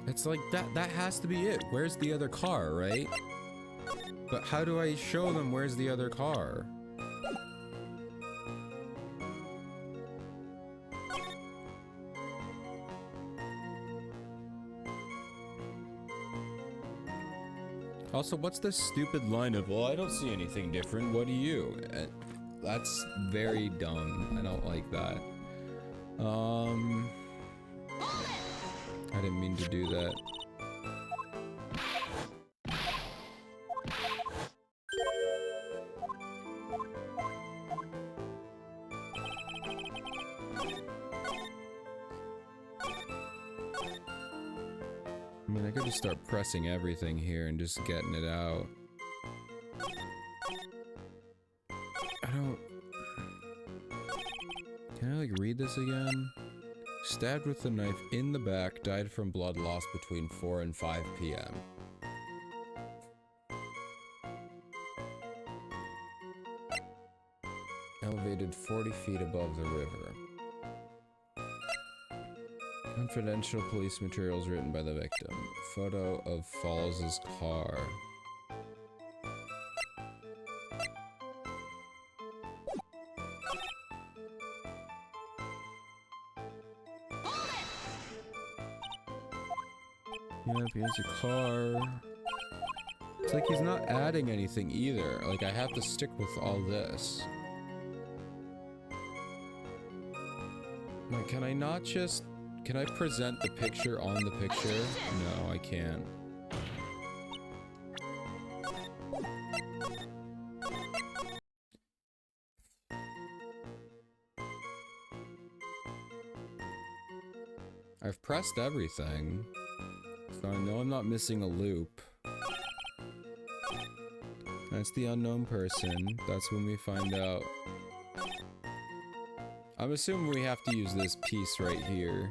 It's like, that has to be it. Where's the other car, right? But how do I show them where's the other car? Also, what's this stupid line of, well, I don't see anything different, what do you? That's very dumb. I don't like that. I didn't mean to do that. I mean, I could just start pressing everything here and just getting it out. I don't... Can I, like, read this again? Stabbed with a knife in the back, died from blood loss between 4 and 5 p.m. Elevated 40 feet above the river. Confidential police materials written by the victim. Photo of Falls' car. Yep, here's a car. It's like he's not adding anything either. Like, I have to stick with all this. Like, can I not just... Can I present the picture on the picture? No, I can't. I've pressed everything. So I know I'm not missing a loop. That's the unknown person. That's when we find out. I'm assuming we have to use this piece right here.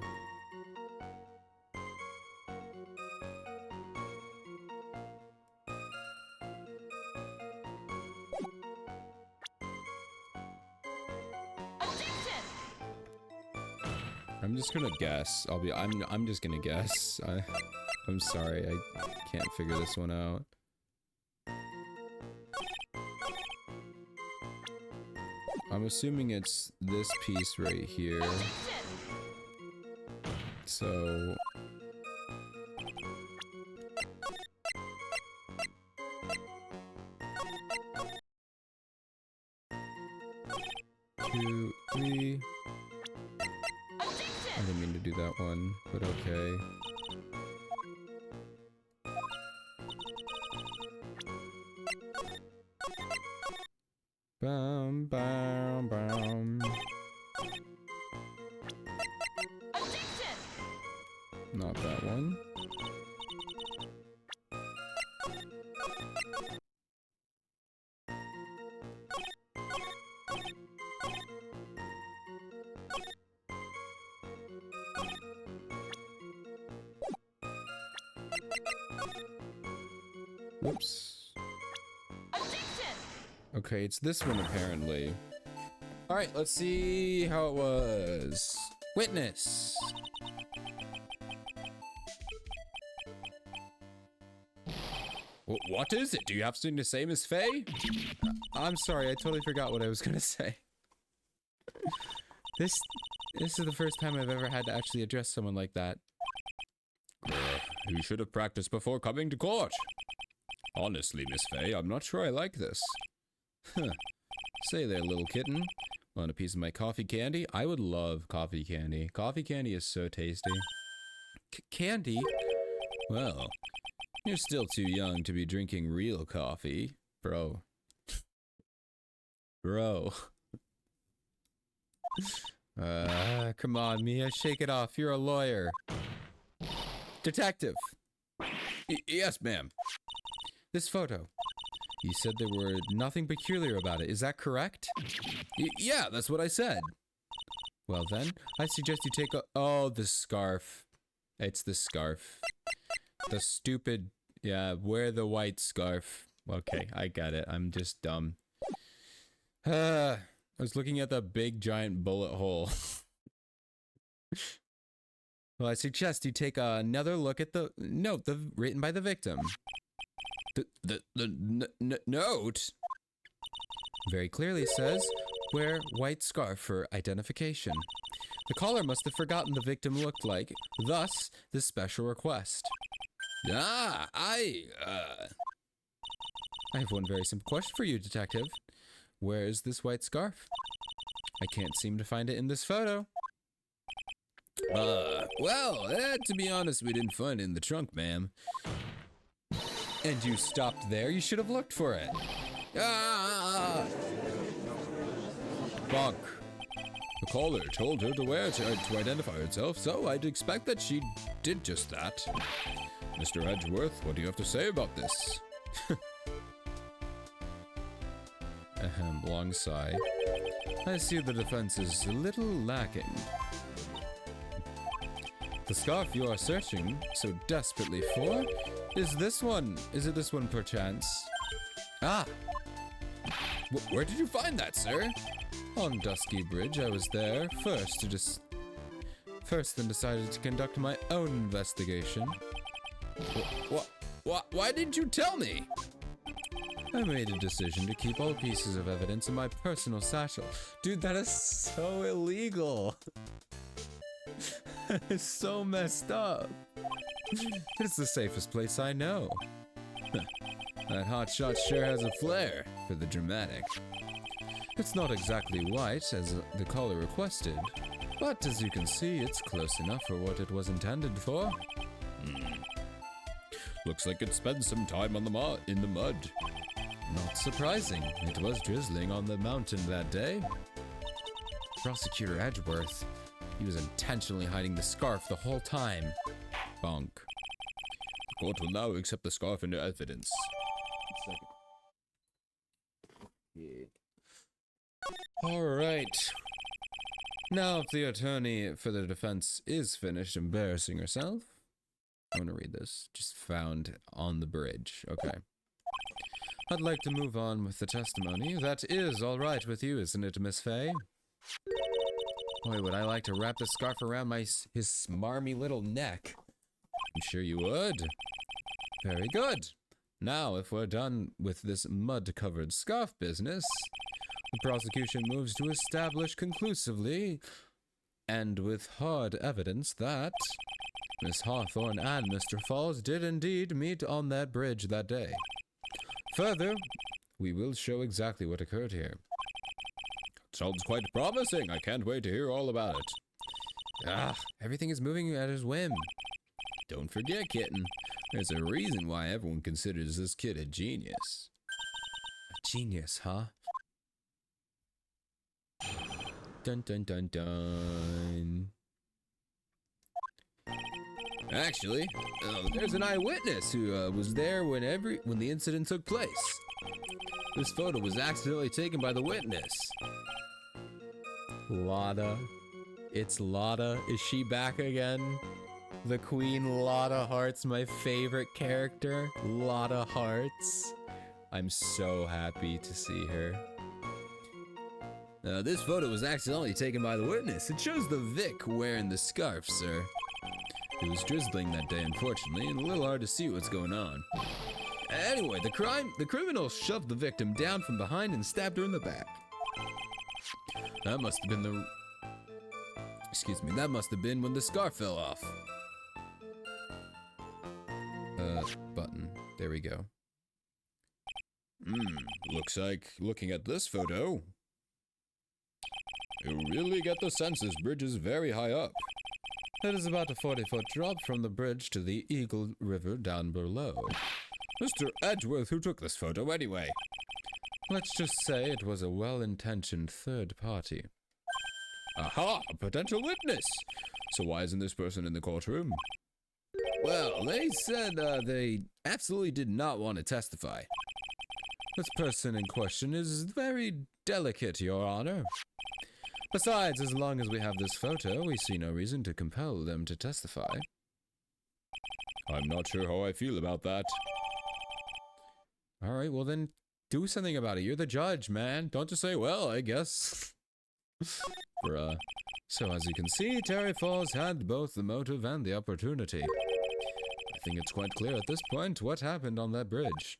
I'm just gonna guess. I'm just gonna guess. I'm sorry, I can't figure this one out. I'm assuming it's this piece right here. So... Two, three... I didn't mean to do that one, but okay. Bam, bam, bam. Not that one. Whoops. Okay, it's this one apparently. Alright, let's see how it was. Witness. What is it? Do you have something to say, Miss Faye? I'm sorry, I totally forgot what I was gonna say. This is the first time I've ever had to actually address someone like that. You should have practiced before coming to court. Honestly, Miss Faye, I'm not sure I like this. Huh. Say there, little kitten. Want a piece of my coffee candy? I would love coffee candy. Coffee candy is so tasty. Candy? Well, you're still too young to be drinking real coffee, bro. Bro. Come on, Mia, shake it off. You're a lawyer. Detective. Yes, ma'am. This photo. You said there were nothing peculiar about it. Is that correct? Yeah, that's what I said. Well then, I suggest you take a— oh, the scarf. It's the scarf. The stupid— yeah, wear the white scarf. Okay, I got it. I'm just dumb. I was looking at the big giant bullet hole. Well, I suggest you take another look at the note written by the victim. The note very clearly says, wear white scarf for identification. The caller must have forgotten the victim looked like, thus the special request. I have one very simple question for you, detective. Where is this white scarf? I can't seem to find it in this photo. Well, to be honest, we didn't find it in the trunk, ma'am. And you stopped there? You should have looked for it. Bonk. The caller told her to wear it to identify herself, so I'd expect that she did just that. Mr. Edgeworth, what do you have to say about this? Ahem, long sigh. I see the defense is a little lacking. The scarf you are searching so desperately for is this one. Is it this one perchance? Ah! Where did you find that, sir? On Dusky Bridge, I was there first then decided to conduct my own investigation. Why didn't you tell me? I made a decision to keep all pieces of evidence in my personal satchel. Dude, that is so illegal. It's so messed up. It's the safest place I know. That hotshot sure has a flair for the dramatic. It's not exactly white, as the caller requested, but as you can see, it's close enough for what it was intended for. Looks like it spent some time on in the mud. Not surprising. It was drizzling on the mountain that day. Prosecutor Edgeworth, He was intentionally hiding the scarf the whole time. Bonk. The court will now accept the scarf into evidence. Yeah. Alright. Now, if the attorney for the defense is finished embarrassing herself. I'm gonna read this. Just found on the bridge. Okay. I'd like to move on with the testimony. That is alright with you, isn't it, Miss Faye? Boy, would I like to wrap the scarf around his smarmy little neck. I'm sure you would. Very good. Now, if we're done with this mud-covered scarf business, the prosecution moves to establish conclusively, and with hard evidence, that Miss Hawthorne and Mr. Falls did indeed meet on that bridge that day. Further, we will show exactly what occurred here. Sounds quite promising. I can't wait to hear all about it. Everything is moving at his whim. Don't forget, kitten. There's a reason why everyone considers this kid a genius. A genius, huh? Dun dun dun dun. Actually, there's an eyewitness who was there when the incident took place. This photo was accidentally taken by the witness. Lotta. It's Lotta. Is she back again? The Queen Lotta Hearts, my favorite character. Lotta Hearts. I'm so happy to see her. This photo was accidentally taken by the witness. It shows the Vic wearing the scarf, sir. It was drizzling that day, unfortunately, and a little hard to see what's going on. Anyway, the criminal shoved the victim down from behind and stabbed her in the back. That must have been that must have been when the scarf fell off. Button. There we go. Looks like, looking at this photo, you really get the sense this bridge is very high up. It is about a 40-foot drop from the bridge to the Eagle River down below. Mr. Edgeworth, who took this photo anyway? Let's just say it was a well-intentioned third party. Aha! A potential witness! So why isn't this person in the courtroom? Well, they said they absolutely did not want to testify. This person in question is very delicate, Your Honor. Besides, as long as we have this photo, we see no reason to compel them to testify. I'm not sure how I feel about that. Alright, well then, do something about it. You're the judge, man. Don't just say, well, I guess. Bruh. So as you can see, Terry Falls had both the motive and the opportunity. I think it's quite clear at this point what happened on that bridge.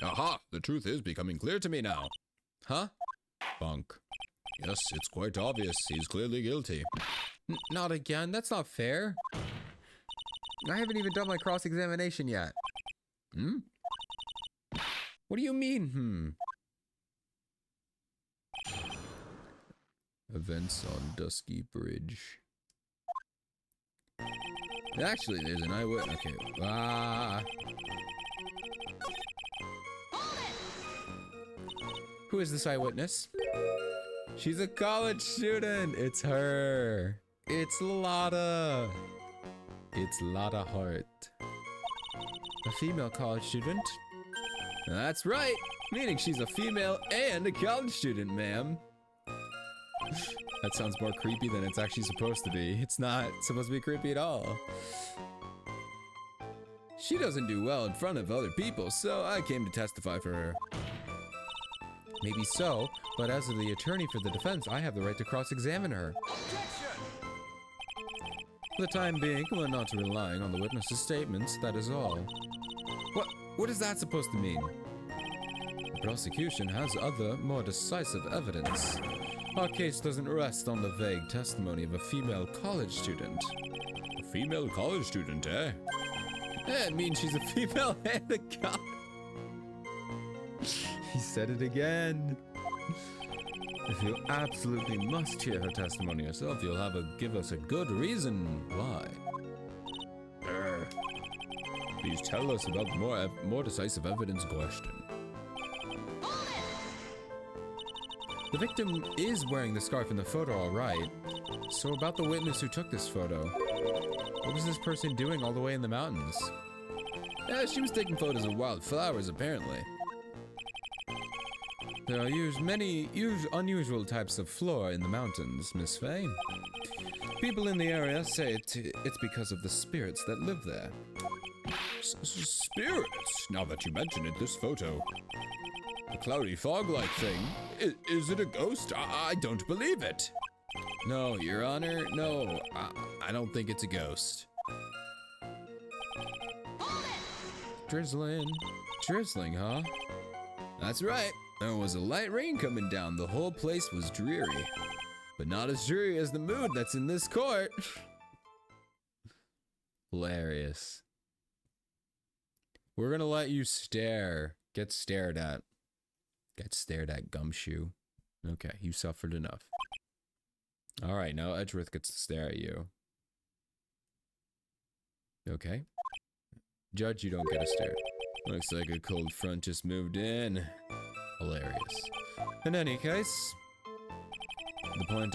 Aha! The truth is becoming clear to me now. Huh? Bonk. Yes, it's quite obvious. He's clearly guilty. Not again. That's not fair. I haven't even done my cross-examination yet. What do you mean, Events on Dusky Bridge. Actually, there's an eyewitness. Okay. Who is this eyewitness? She's a college student. It's her. It's Lotta. It's Lotta Hart. A female college student? That's right. Meaning she's a female and a college student, ma'am. That sounds more creepy than it's actually supposed to be. It's not supposed to be creepy at all. She doesn't do well in front of other people, so I came to testify for her. Maybe so, but as the attorney for the defense, I have the right to cross-examine her. For the time being, we're not relying on the witness's statements, that is all. What is that supposed to mean? The prosecution has other, more decisive evidence. Our case doesn't rest on the vague testimony of a female college student. A female college student, eh? Yeah, it means she's a female and a college. He said it again. If you absolutely must hear her testimony yourself, you'll have to give us a good reason why. Please tell us about the more decisive evidence question. The victim is wearing the scarf in the photo, all right. So about the witness who took this photo. What was this person doing all the way in the mountains? Yeah, she was taking photos of wildflowers, apparently. There are many unusual types of flora in the mountains, Miss Faye. People in the area say it's because of the spirits that live there. Spirits? Now that you mention it, this photo. A cloudy fog-like thing. Is it a ghost? I don't believe it. No, Your Honor, no. I don't think it's a ghost. Drizzling. Drizzling, huh? That's right. There was a light rain coming down. The whole place was dreary. But not as dreary as the mood that's in this court. Hilarious. We're gonna let you stare. Get stared at. Get stared at, Gumshoe. Okay, you suffered enough. Alright, now Edgeworth gets to stare at you. Okay. Judge, you don't get a stare. Looks like a cold front just moved in. Hilarious. In any case, the point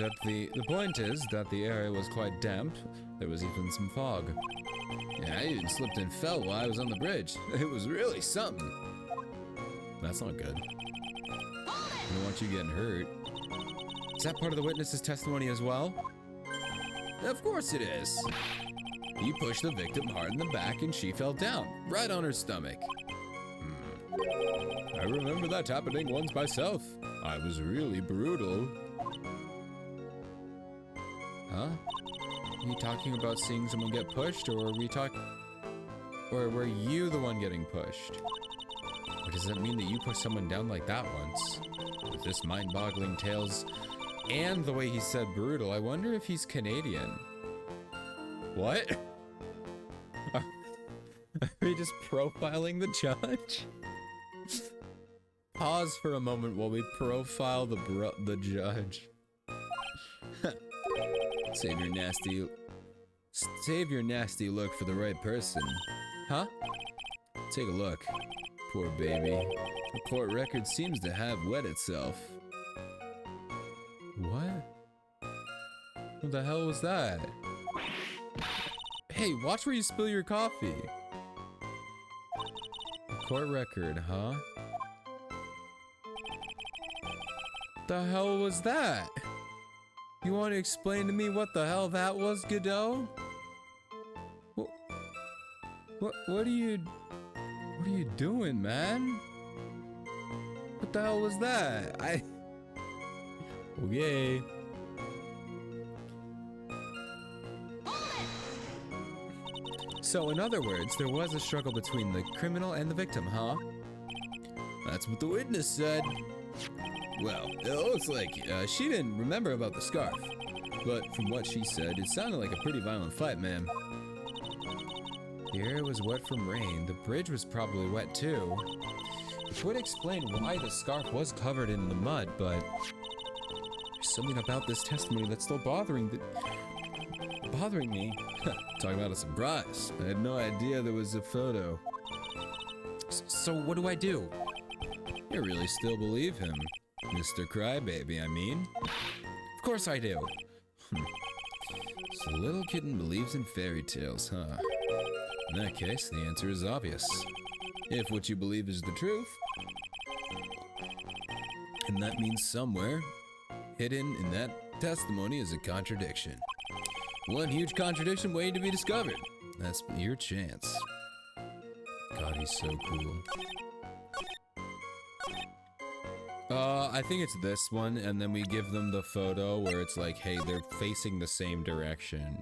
is that the area was quite damp. There was even some fog. Yeah, I even slipped and fell while I was on the bridge. It was really something. That's not good. I don't want you getting hurt. Is that part of the witness's testimony as well? Of course it is. He pushed the victim hard in the back and she fell down, right on her stomach. I remember that happening once myself. I was really brutal. Huh? Are you talking about seeing someone get pushed, or or were you the one getting pushed? Or does that mean that you pushed someone down like that once? With this mind-boggling tales and the way he said brutal, I wonder if he's Canadian. What? Are we just profiling the judge? Pause for a moment while we profile the judge. Save your nasty look for the right person. Huh? Take a look. Poor baby. The court record seems to have wet itself. What? What the hell was that? Hey, watch where you spill your coffee. Court record, huh? The hell was that? You want to explain to me what the hell that was, Godot? What are you doing, man? What the hell was that? Okay. So in other words, there was a struggle between the criminal and the victim, huh? That's what the witness said. Well, it looks like she didn't remember about the scarf. But from what she said, it sounded like a pretty violent fight, ma'am. The area was wet from rain. The bridge was probably wet too. Which would explain why the scarf was covered in the mud, but there's something about this testimony that's still bothering me. Talking about a surprise. I had no idea there was a photo. So what do I do? You really still believe him? Mr. Crybaby, I mean. Of course I do. So the little kitten believes in fairy tales, huh? In that case, the answer is obvious. If what you believe is the truth, and that means somewhere hidden in that testimony is a contradiction. One huge contradiction waiting to be discovered. That's your chance. God, he's so cool. I think it's this one, and then we give them the photo where it's like, hey, they're facing the same direction.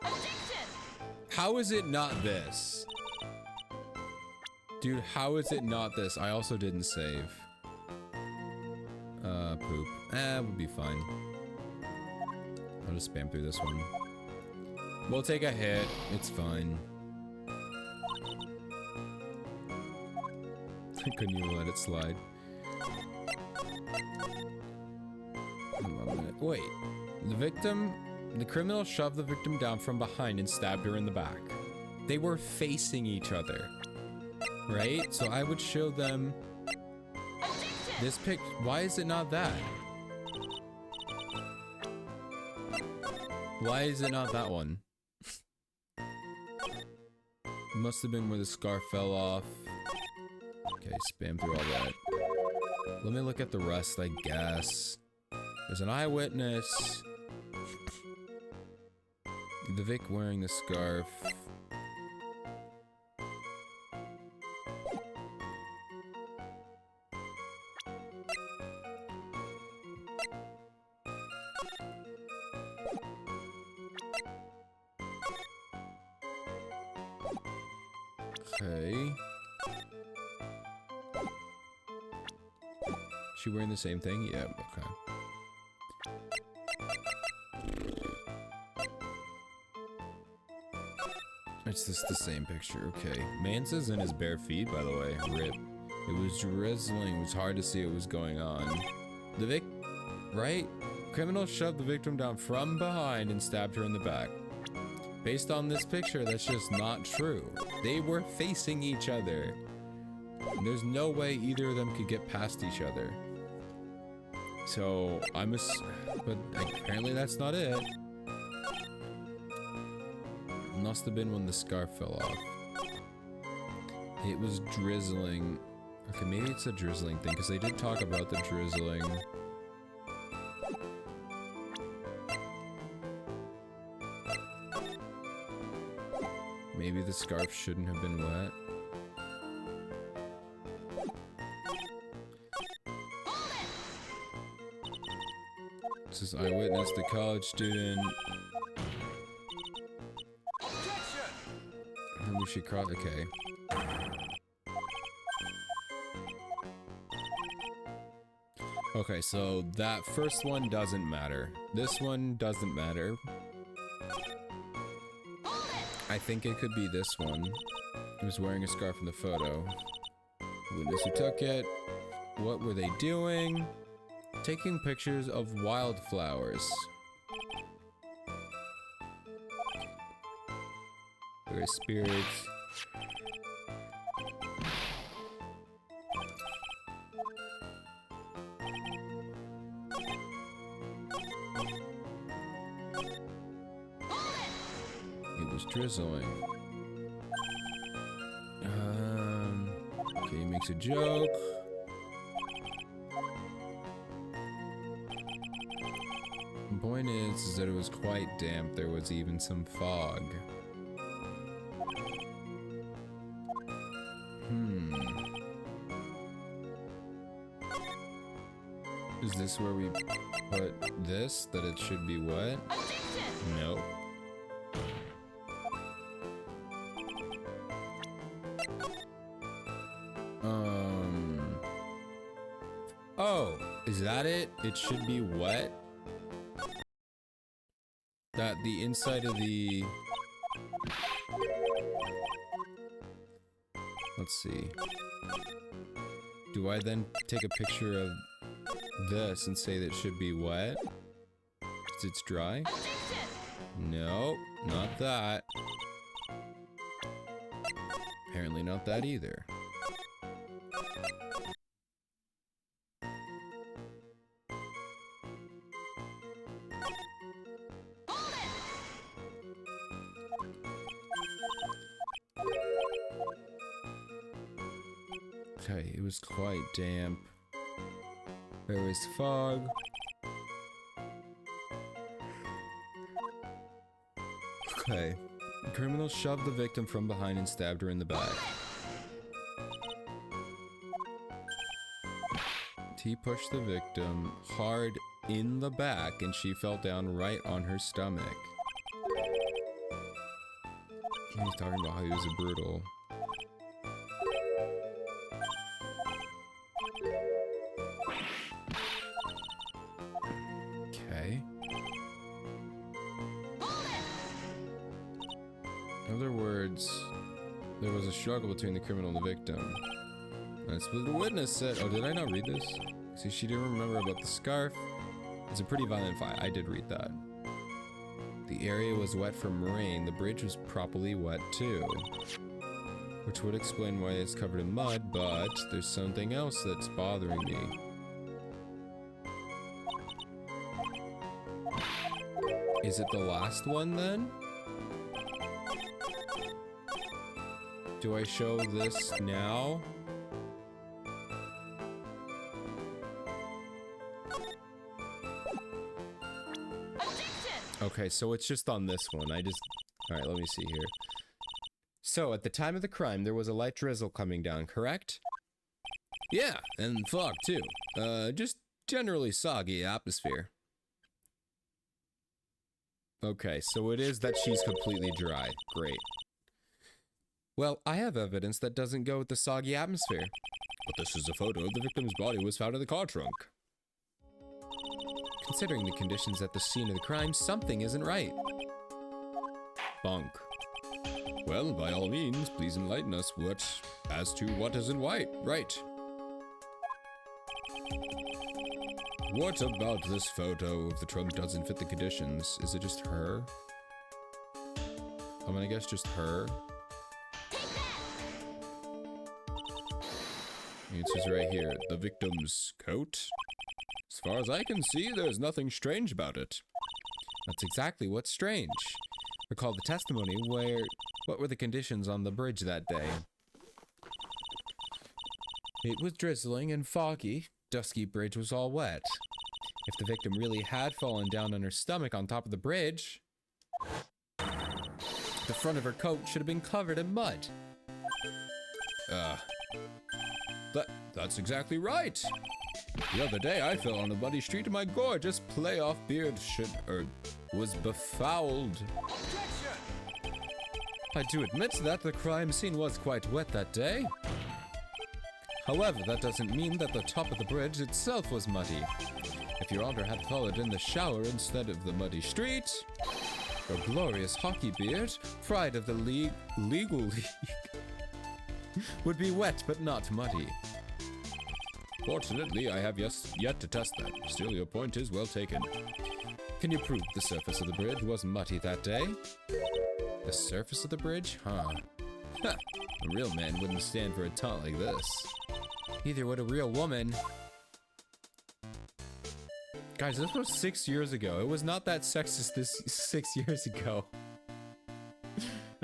Objection! How is it not this? Dude, how is it not this? I also didn't save. Poop. We'll be fine. I'll just spam through this one. We'll take a hit. It's fine. Couldn't you let it slide? Wait. The criminal shoved the victim down from behind and stabbed her in the back. They were facing each other. Right? So I would show them This pic. Why is it not that? Why is it not that one? Must have been where the scarf fell off. Okay, spam through all that. Let me look at the rest, I guess. There's an eyewitness. The Vic wearing the scarf. Okay. She wearing the same thing? Yeah, okay. It's just the same picture, okay. Mansa's in his bare feet, by the way. Rip. It was drizzling, it was hard to see what was going on. The right? Criminal shoved the victim down from behind and stabbed her in the back. Based on this picture, that's just not true. They were facing each other. And there's no way either of them could get past each other. So, but apparently that's not it. Must have been when the scarf fell off. It was drizzling. Okay, maybe it's a drizzling thing, because they did talk about the drizzling. Maybe the scarf shouldn't have been wet. This is eyewitness, the college student. And we should cross. Okay. Okay, so that first one doesn't matter. This one doesn't matter. I think it could be this one. He was wearing a scarf in the photo. Witness who took it. What were they doing? Taking pictures of wildflowers. There are spirits. It was drizzling. Okay, he makes a joke. The point is that it was quite damp. There was even some fog. Is this where we put this? That it should be wet? Nope. Oh, is that it? It should be wet? That the inside of the... Let's see. Do I then take a picture of this and say that it should be wet? Because it's dry? Nope, not that. Apparently not that either. Okay, it was quite damp. There was fog. Okay. The criminal shoved the victim from behind and stabbed her in the back. He pushed the victim hard in the back and she fell down right on her stomach. He's talking about how he was a brutal. Okay. In other words, there was a struggle between the criminal and the victim. That's what the witness said. Oh, did I not read this? See, she didn't remember about the scarf. It's a pretty violent fight. I did read that. The area was wet from rain. The bridge was probably wet too. Which would explain why it's covered in mud, but there's something else that's bothering me. Is it the last one then? Do I show this now? Okay, so it's just on this one. Alright, let me see here. So, at the time of the crime, there was a light drizzle coming down, correct? Yeah, and fog too. Just generally soggy atmosphere. Okay, so it is that she's completely dry. Great. Well, I have evidence that doesn't go with the soggy atmosphere. But this is a photo of the victim's body was found in the car trunk. Considering the conditions at the scene of the crime, something isn't right. Bonk. Well, by all means, please enlighten us as to what isn't right. What about this photo of the trunk doesn't fit the conditions? Is it just her? I'm gonna guess just her. The answer's right here. The victim's coat? As far as I can see, there's nothing strange about it. That's exactly what's strange. Recall the testimony what were the conditions on the bridge that day? It was drizzling and foggy. Dusky bridge was all wet. If the victim really had fallen down on her stomach on top of the bridge, the front of her coat should have been covered in mud. That's exactly right. The other day I fell on a muddy street and my gorgeous playoff beard was befouled. I do admit that the crime scene was quite wet that day. However, that doesn't mean that the top of the bridge itself was muddy. If Your Honor had fallen in the shower instead of the muddy street, your glorious hockey beard, pride of the legal league, would be wet but not muddy. Fortunately, I have yet to test that. Still, your point is well taken. Can you prove the surface of the bridge was muddy that day? The surface of the bridge? Huh. Ha! A real man wouldn't stand for a taunt like this. Neither would a real woman. Guys, this was 6 years ago. It was not that sexist this 6 years ago.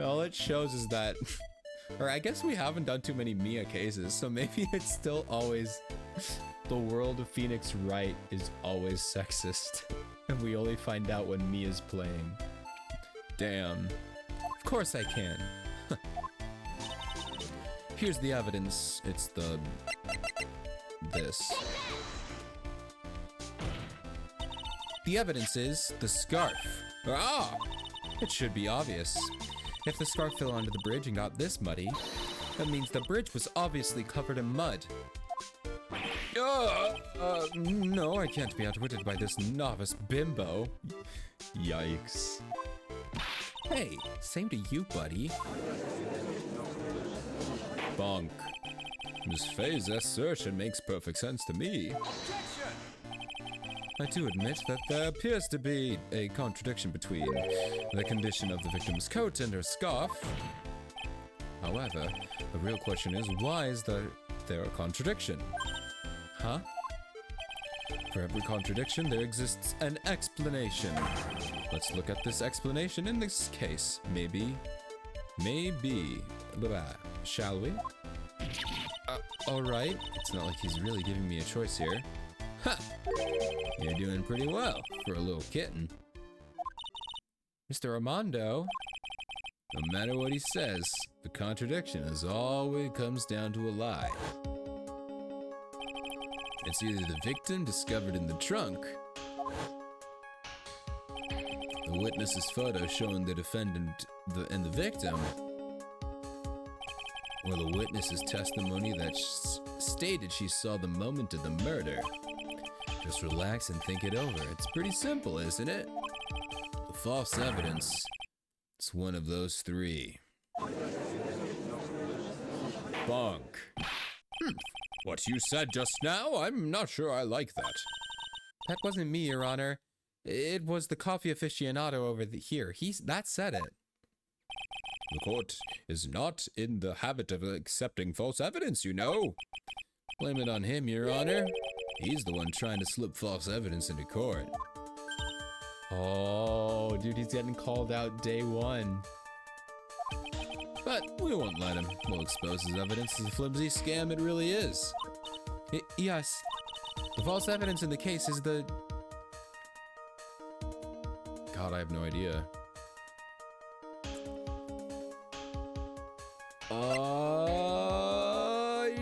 All it shows is that... Or I guess we haven't done too many Mia cases, so maybe it's still always... The world of Phoenix Wright is always sexist. And we only find out when Mia's playing. Damn. Of course I can. Here's the evidence. It's this. The evidence is the scarf. Ah! It should be obvious. If the scarf fell onto the bridge and got this muddy, that means the bridge was obviously covered in mud. No, I can't be outwitted by this novice bimbo. Yikes. Hey, same to you, buddy. Bonk. Miss Faye's assertion makes perfect sense to me. I do admit that there appears to be a contradiction between the condition of the victim's coat and her scarf. However, the real question is, why is there a contradiction? Huh? For every contradiction, there exists an explanation. Let's look at this explanation in this case. Maybe. Shall we? Alright. It's not like he's really giving me a choice here. Ha! You're doing pretty well for a little kitten. Mr. Armando. No matter what he says, the contradiction is always comes down to a lie. It's either the victim discovered in the trunk, the witness's photo showing the defendant and the victim, or the witness's testimony that stated she saw the moment of the murder. Just relax and think it over. It's pretty simple, isn't it? The false evidence. It's one of those three. Bonk. What you said just now, I'm not sure I like that. That wasn't me, Your Honor. It was the coffee aficionado over here. That said it. The court is not in the habit of accepting false evidence, you know. Blame it on him, Your Honor. He's the one trying to slip false evidence into court. Oh, dude, he's getting called out day one. But we won't let him. We'll expose his evidence as a flimsy scam it really is. Yes. The false evidence in the case is the... God, I have no idea. I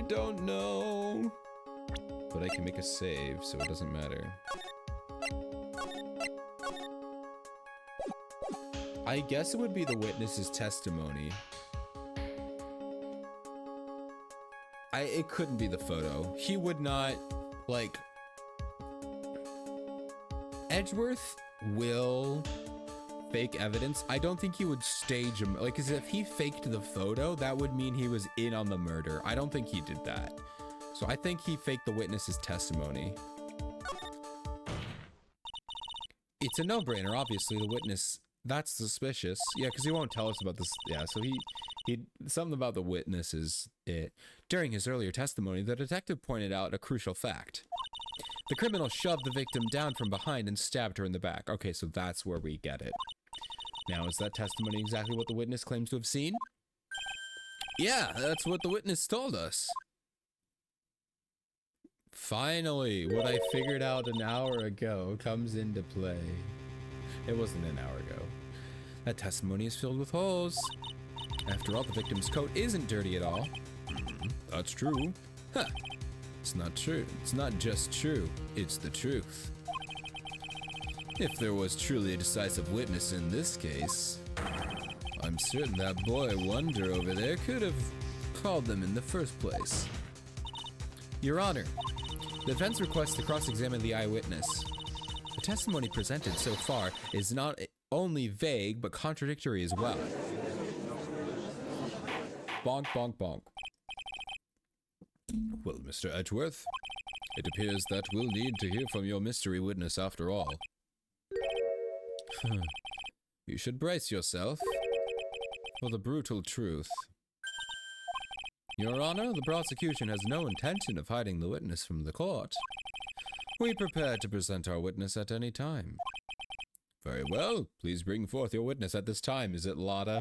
don't know. But I can make a save, so it doesn't matter. I guess it would be the witness's testimony. It couldn't be the photo. He would not, like... Edgeworth will fake evidence. I don't think he would stage him. Like, cause if he faked the photo, that would mean he was in on the murder. I don't think he did that. So I think he faked the witness's testimony. It's a no-brainer, obviously. The witness, that's suspicious. Yeah, because he won't tell us about this. Yeah, so he something about the witness is it. During his earlier testimony, the detective pointed out a crucial fact. The criminal shoved the victim down from behind and stabbed her in the back. Okay, so that's where we get it. Now, is that testimony exactly what the witness claims to have seen? Yeah, that's what the witness told us. Finally, what I figured out an hour ago comes into play. It wasn't an hour ago. That testimony is filled with holes. After all, the victim's coat isn't dirty at all. That's true. Huh. It's not true. It's not just true. It's the truth. If there was truly a decisive witness in this case, I'm certain that boy Wonder over there could have called them in the first place. Your Honor, the defense requests to cross-examine the eyewitness. The testimony presented so far is not only vague, but contradictory as well. Bonk, bonk, bonk. Well, Mr. Edgeworth, it appears that we'll need to hear from your mystery witness after all. You should brace yourself for the brutal truth. Your Honor, the prosecution has no intention of hiding the witness from the court. We prepare to present our witness at any time. Very well. Please bring forth your witness at this time. Is it Lotta?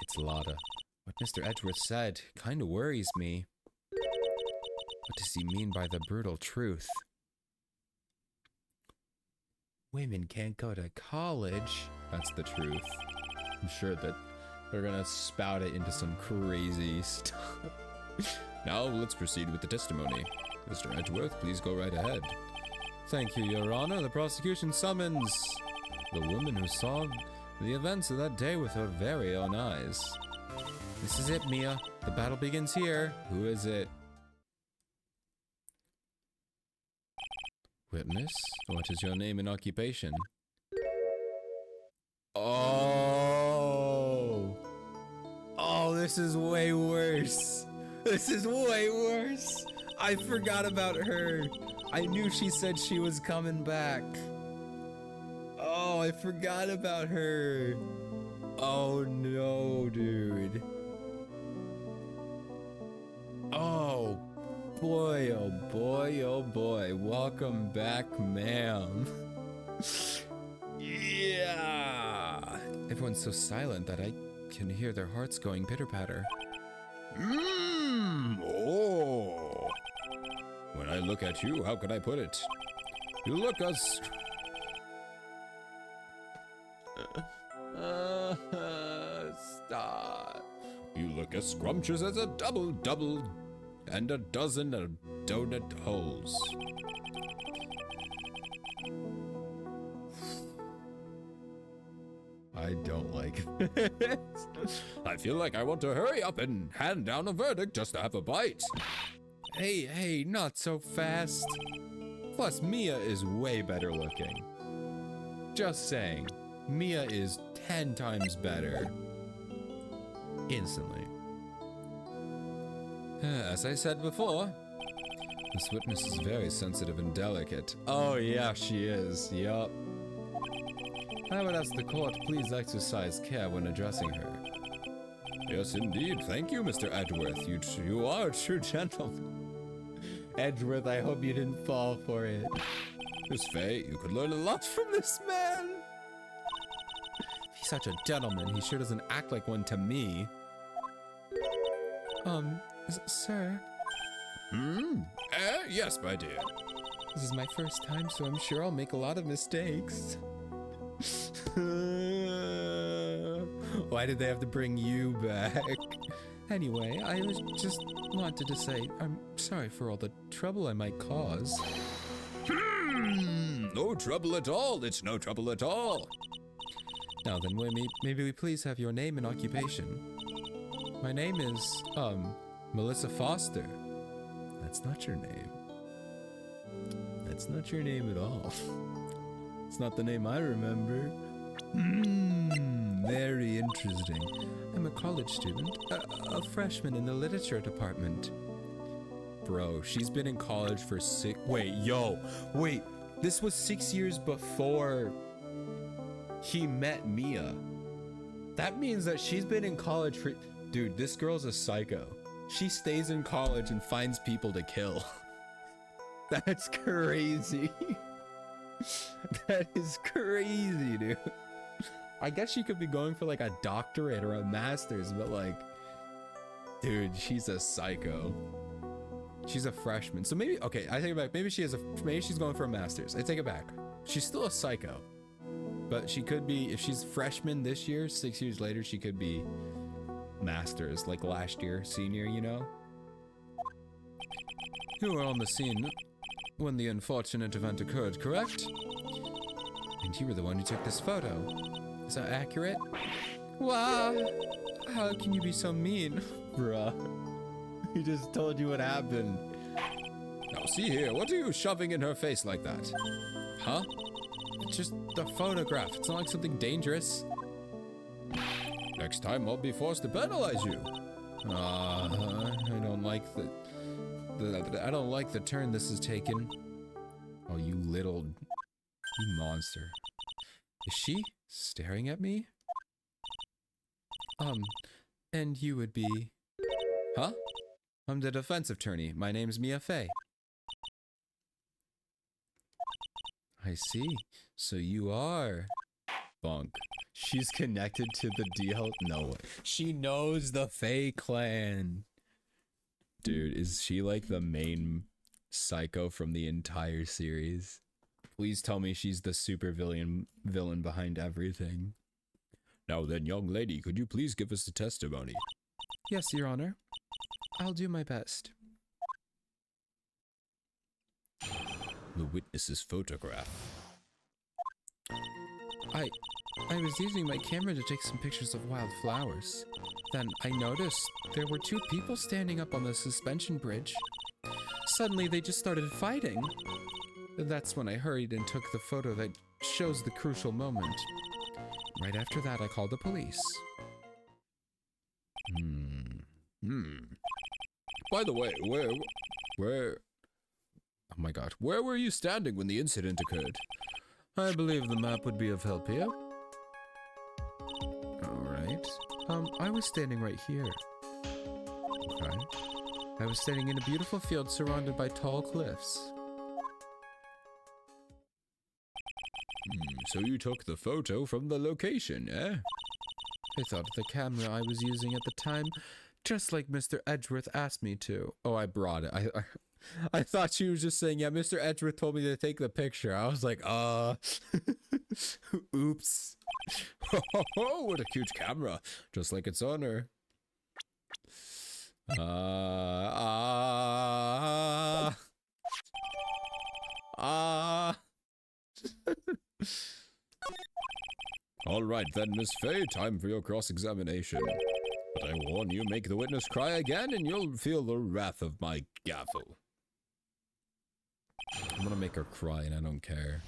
It's Lotta. What Mr. Edgeworth said kind of worries me. What does he mean by the brutal truth? Women can't go to college. That's the truth. I'm sure that they're gonna spout it into some crazy stuff. Now let's proceed with the testimony. Mr. Edgeworth, please go right ahead. Thank you, Your Honor. The prosecution summons the woman who saw the events of that day with her very own eyes. This is it, Mia. The battle begins here. Who is it? Witness? What is your name and occupation? Oh! Oh, this is way worse. This is way worse. I forgot about her. I knew she said she was coming back. Oh, I forgot about her. Oh no, dude. Oh boy, oh boy, oh boy. Welcome back, ma'am. Yeah. Everyone's so silent that I can hear their hearts going pitter-patter. Oh. When I look at you, how can I put it? You look as... Stop. You look as scrumptious as a double-double and a dozen of donut holes. I don't like this. I feel like I want to hurry up and hand down a verdict just to have a bite. Hey, not so fast. Plus, Mia is way better looking. Just saying, Mia is 10 times better. Instantly. As I said before, this witness is very sensitive and delicate. Oh yeah, she is, yup. I would ask the court please exercise care when addressing her. Yes, indeed. Thank you, Mr. Edgeworth. You are a true gentleman. Edgeworth, I hope you didn't fall for it. Miss Faye, you could learn a lot from this man. He's such a gentleman. He sure doesn't act like one to me. Sir? Yes, my dear. This is my first time, so I'm sure I'll make a lot of mistakes. Why did they have to bring you back? Anyway, I just wanted to say I'm sorry for all the trouble I might cause. No trouble at all. It's no trouble at all. Now then, maybe we please have your name and occupation. My name is, Melissa Foster. That's not your name. That's not your name at all. It's not the name I remember. Very interesting. I'm a college student, a freshman in the literature department. Bro, she's been in college for wait, this was 6 years before he met Mia. That means that she's been in college for... Dude, this girl's a psycho. She stays in college and finds people to kill. That's crazy. That is crazy, dude. I guess she could be going for like a doctorate or a master's, but like, dude, she's a psycho. She's a freshman. So maybe, okay, I take it back. Maybe she's going for a master's. I take it back. She's still a psycho. But she could be, if she's freshman this year, 6 years later, she could be masters, like last year, senior, you know? You were on the scene when the unfortunate event occurred, correct? And you were the one who took this photo. Is that accurate? Wow! How can you be so mean? Bruh. He just told you what happened. Now see here, what are you shoving in her face like that? Huh? It's just the photograph. It's not like something dangerous. Next time I'll be forced to penalize you. I don't like I don't like the turn this has taken. Oh, you monster. Is she staring at me? And you would be... Huh? I'm the defense attorney. My name's Mia Faye. I see. So you are... Bunk. She's connected to the DL? No way. She knows the Faye clan. Dude, is she like the main psycho from the entire series? Please tell me she's the super villain behind everything. Now then, young lady, could you please give us a testimony? Yes, Your Honor. I'll do my best. The witness's photograph. I was using my camera to take some pictures of wild flowers. Then I noticed there were two people standing up on the suspension bridge. Suddenly they just started fighting. That's when I hurried and took the photo that shows the crucial moment. Right after that, I called the police. By the way, where... Oh my god, where were you standing when the incident occurred? I believe the map would be of help here. Alright. I was standing right here. Okay. I was standing in a beautiful field surrounded by tall cliffs. So you took the photo from the location, eh? I thought of the camera I was using at the time, just like Mr. Edgeworth asked me to. Oh, I brought it. I thought she was just saying, yeah, Mr. Edgeworth told me to take the picture. I was like, oops. Oh, what a cute camera. Just like its owner. All right then, Miss Faye, time for your cross-examination. But I warn you, make the witness cry again and you'll feel the wrath of my gavel. I'm gonna make her cry and I don't care.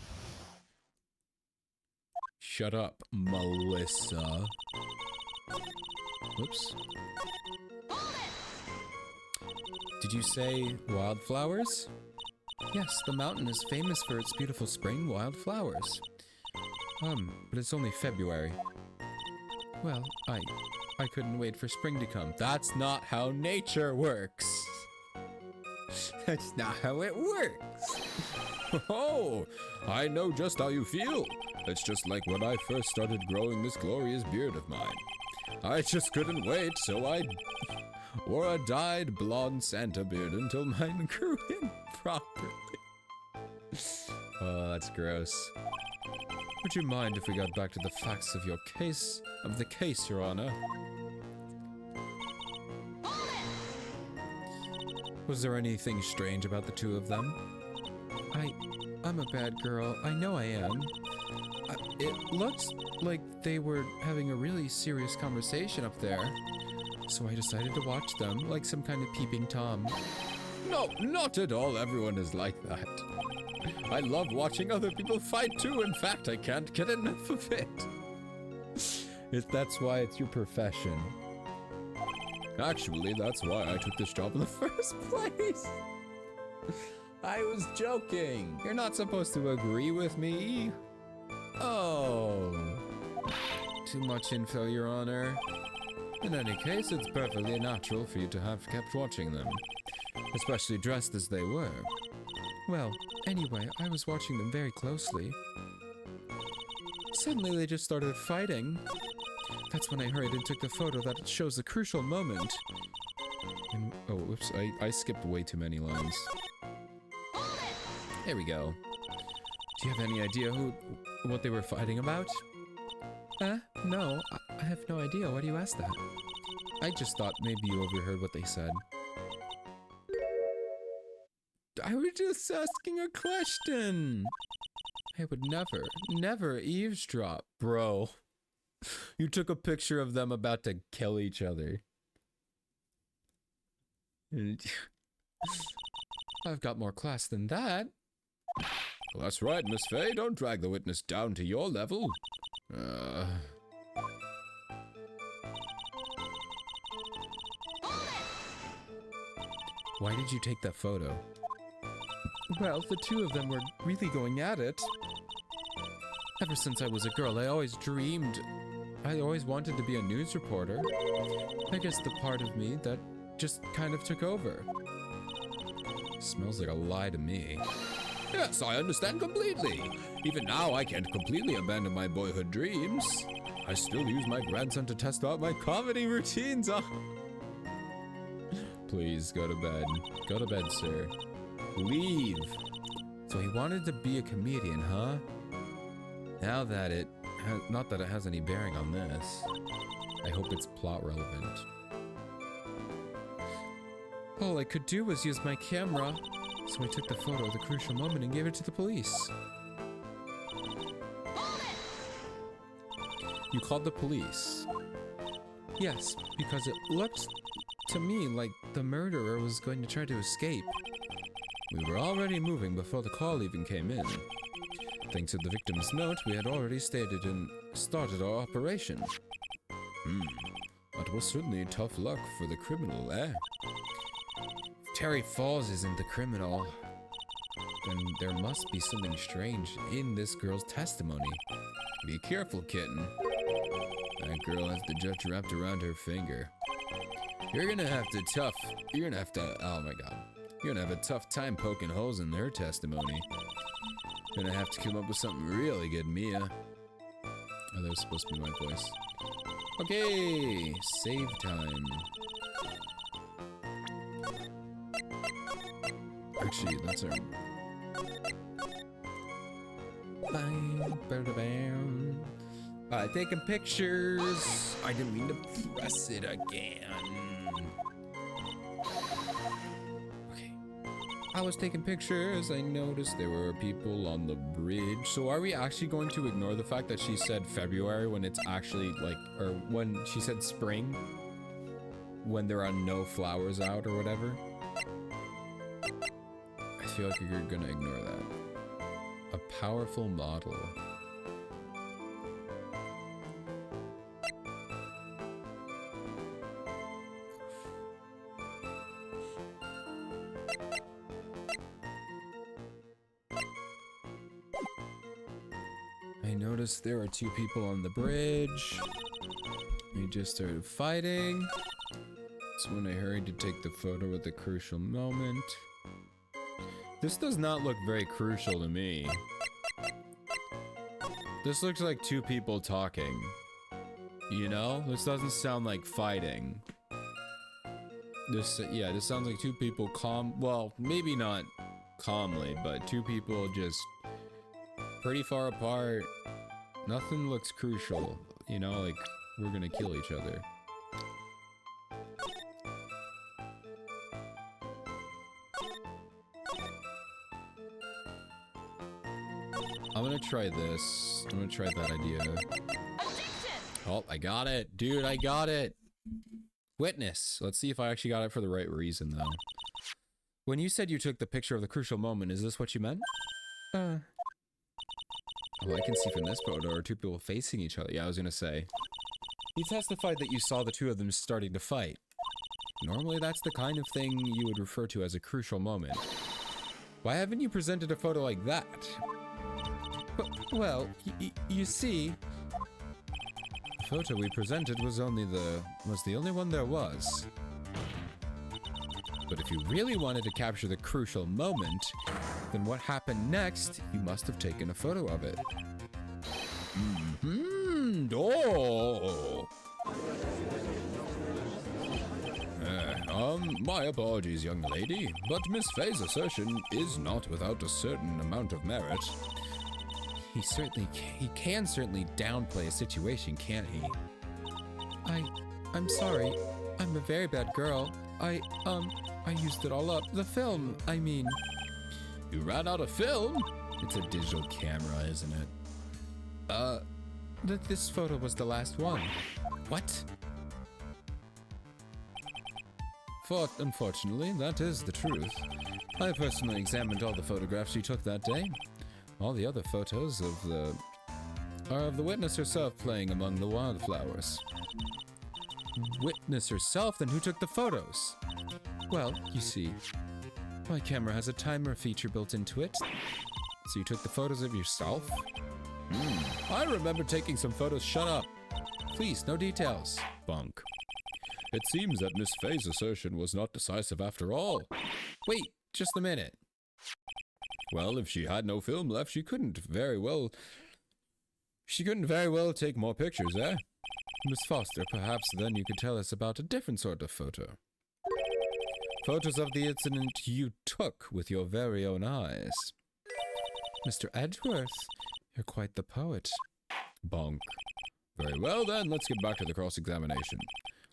Shut up, Melissa. Whoops. Did you say wildflowers? Yes, the mountain is famous for its beautiful spring wildflowers. But it's only February. Well, I couldn't wait for spring to come. That's not how nature works. That's not how it works. Oh, I know just how you feel. It's just like when I first started growing this glorious beard of mine. I just couldn't wait, so I wore a dyed blonde Santa beard until mine grew in properly. Oh, that's gross. Would you mind if we got back to the facts of the case, Your Honor? Was there anything strange about the two of them? I'm a bad girl. I know I am. It looks like they were having a really serious conversation up there. So I decided to watch them, like some kind of peeping Tom. No, not at all. Everyone is like that. I love watching other people fight too. In fact, I can't get enough of it. That's why it's your profession. Actually, that's why I took this job in the first place. I was joking. You're not supposed to agree with me. Oh. Too much info, Your Honor. In any case, it's perfectly natural for you to have kept watching them. Especially dressed as they were. Well, anyway, I was watching them very closely. Suddenly they just started fighting. That's when I hurried and took the photo that shows the crucial moment. And, oh, whoops, I skipped way too many lines. There we go. Do you have any idea what they were fighting about? No, I have no idea. Why do you ask that? I just thought maybe you overheard what they said. I was just asking a question. I would never eavesdrop, bro. You took a picture of them about to kill each other. I've got more class than that. Well, that's right, Miss Faye. Don't drag the witness down to your level. Why did you take that photo? Well, the two of them were really going at it. Ever since I was a girl, I always wanted to be a news reporter. I guess the part of me that just kind of took over. Smells like a lie to me. Yes, I understand completely. Even now, I can't completely abandon my boyhood dreams. I still use my grandson to test out my comedy routines. Please, go to bed. Go to bed, sir. Leave. So he wanted to be a comedian, huh? Now that not that it has any bearing on this. I hope it's plot relevant. All I could do was use my camera. So I took the photo of the crucial moment and gave it to the police. You called the police? Yes, because it looked to me like the murderer was going to try to escape. We were already moving before the call even came in. Thanks to the victim's note, we had already started our operation. That was certainly tough luck for the criminal, eh? If Terry Falls isn't the criminal, then there must be something strange in this girl's testimony. Be careful, kitten. That girl has the judge wrapped around her finger. You're gonna have to, oh my god. You're gonna have a tough time poking holes in her testimony. You're gonna have to come up with something really good, Mia. Oh, that was supposed to be my voice. Okay, save time. Actually, that's our... Taking pictures. I didn't mean to press it again. Okay. I was taking pictures. I noticed there were people on the bridge. So are we actually going to ignore the fact that she said February when it's actually like, or when she said spring? When there are no flowers out or whatever? I feel like you're gonna ignore that. A powerful model. I noticed there are two people on the bridge. They just started fighting. That's when I hurried to take the photo at the crucial moment. This does not look very crucial to me. This looks like two people talking. You know? This doesn't sound like fighting. This sounds like two people well, maybe not calmly, but two people just pretty far apart. Nothing looks crucial. You know, like, we're gonna kill each other. I'm gonna try this. I'm gonna try that idea. Oh, I got it. Dude, I got it. Witness. Let's see if I actually got it for the right reason, though. When you said you took the picture of the crucial moment, is this what you meant? Oh, I can see from this photo are two people facing each other. Yeah, I was gonna say. You testified that you saw the two of them starting to fight. Normally, that's the kind of thing you would refer to as a crucial moment. Why haven't you presented a photo like that? Well, you see, the photo we presented was the only one there was. But if you really wanted to capture the crucial moment, then what happened next, you must have taken a photo of it. Oh. My apologies, young lady, but Miss Faye's assertion is not without a certain amount of merit. He can certainly downplay a situation, can't he? I'm sorry. I'm a very bad girl. I used it all up. The film, I mean. You ran out of film? It's a digital camera, isn't it? This photo was the last one. What? Unfortunately, that is the truth. I personally examined all the photographs you took that day. All the other photos are of the witness herself playing among the wildflowers. Witness herself? Then who took the photos? Well, you see, my camera has a timer feature built into it. So you took the photos of yourself? I remember taking some photos. Shut up. Please, no details. Bunk. It seems that Miss Faye's assertion was not decisive after all. Wait, just a minute. Well, if she had no film left, she couldn't very well take more pictures, eh? Miss Foster, perhaps then you could tell us about a different sort of photo. Photos of the incident you took with your very own eyes. Mr. Edgeworth, you're quite the poet. Bonk. Very well then, let's get back to the cross-examination.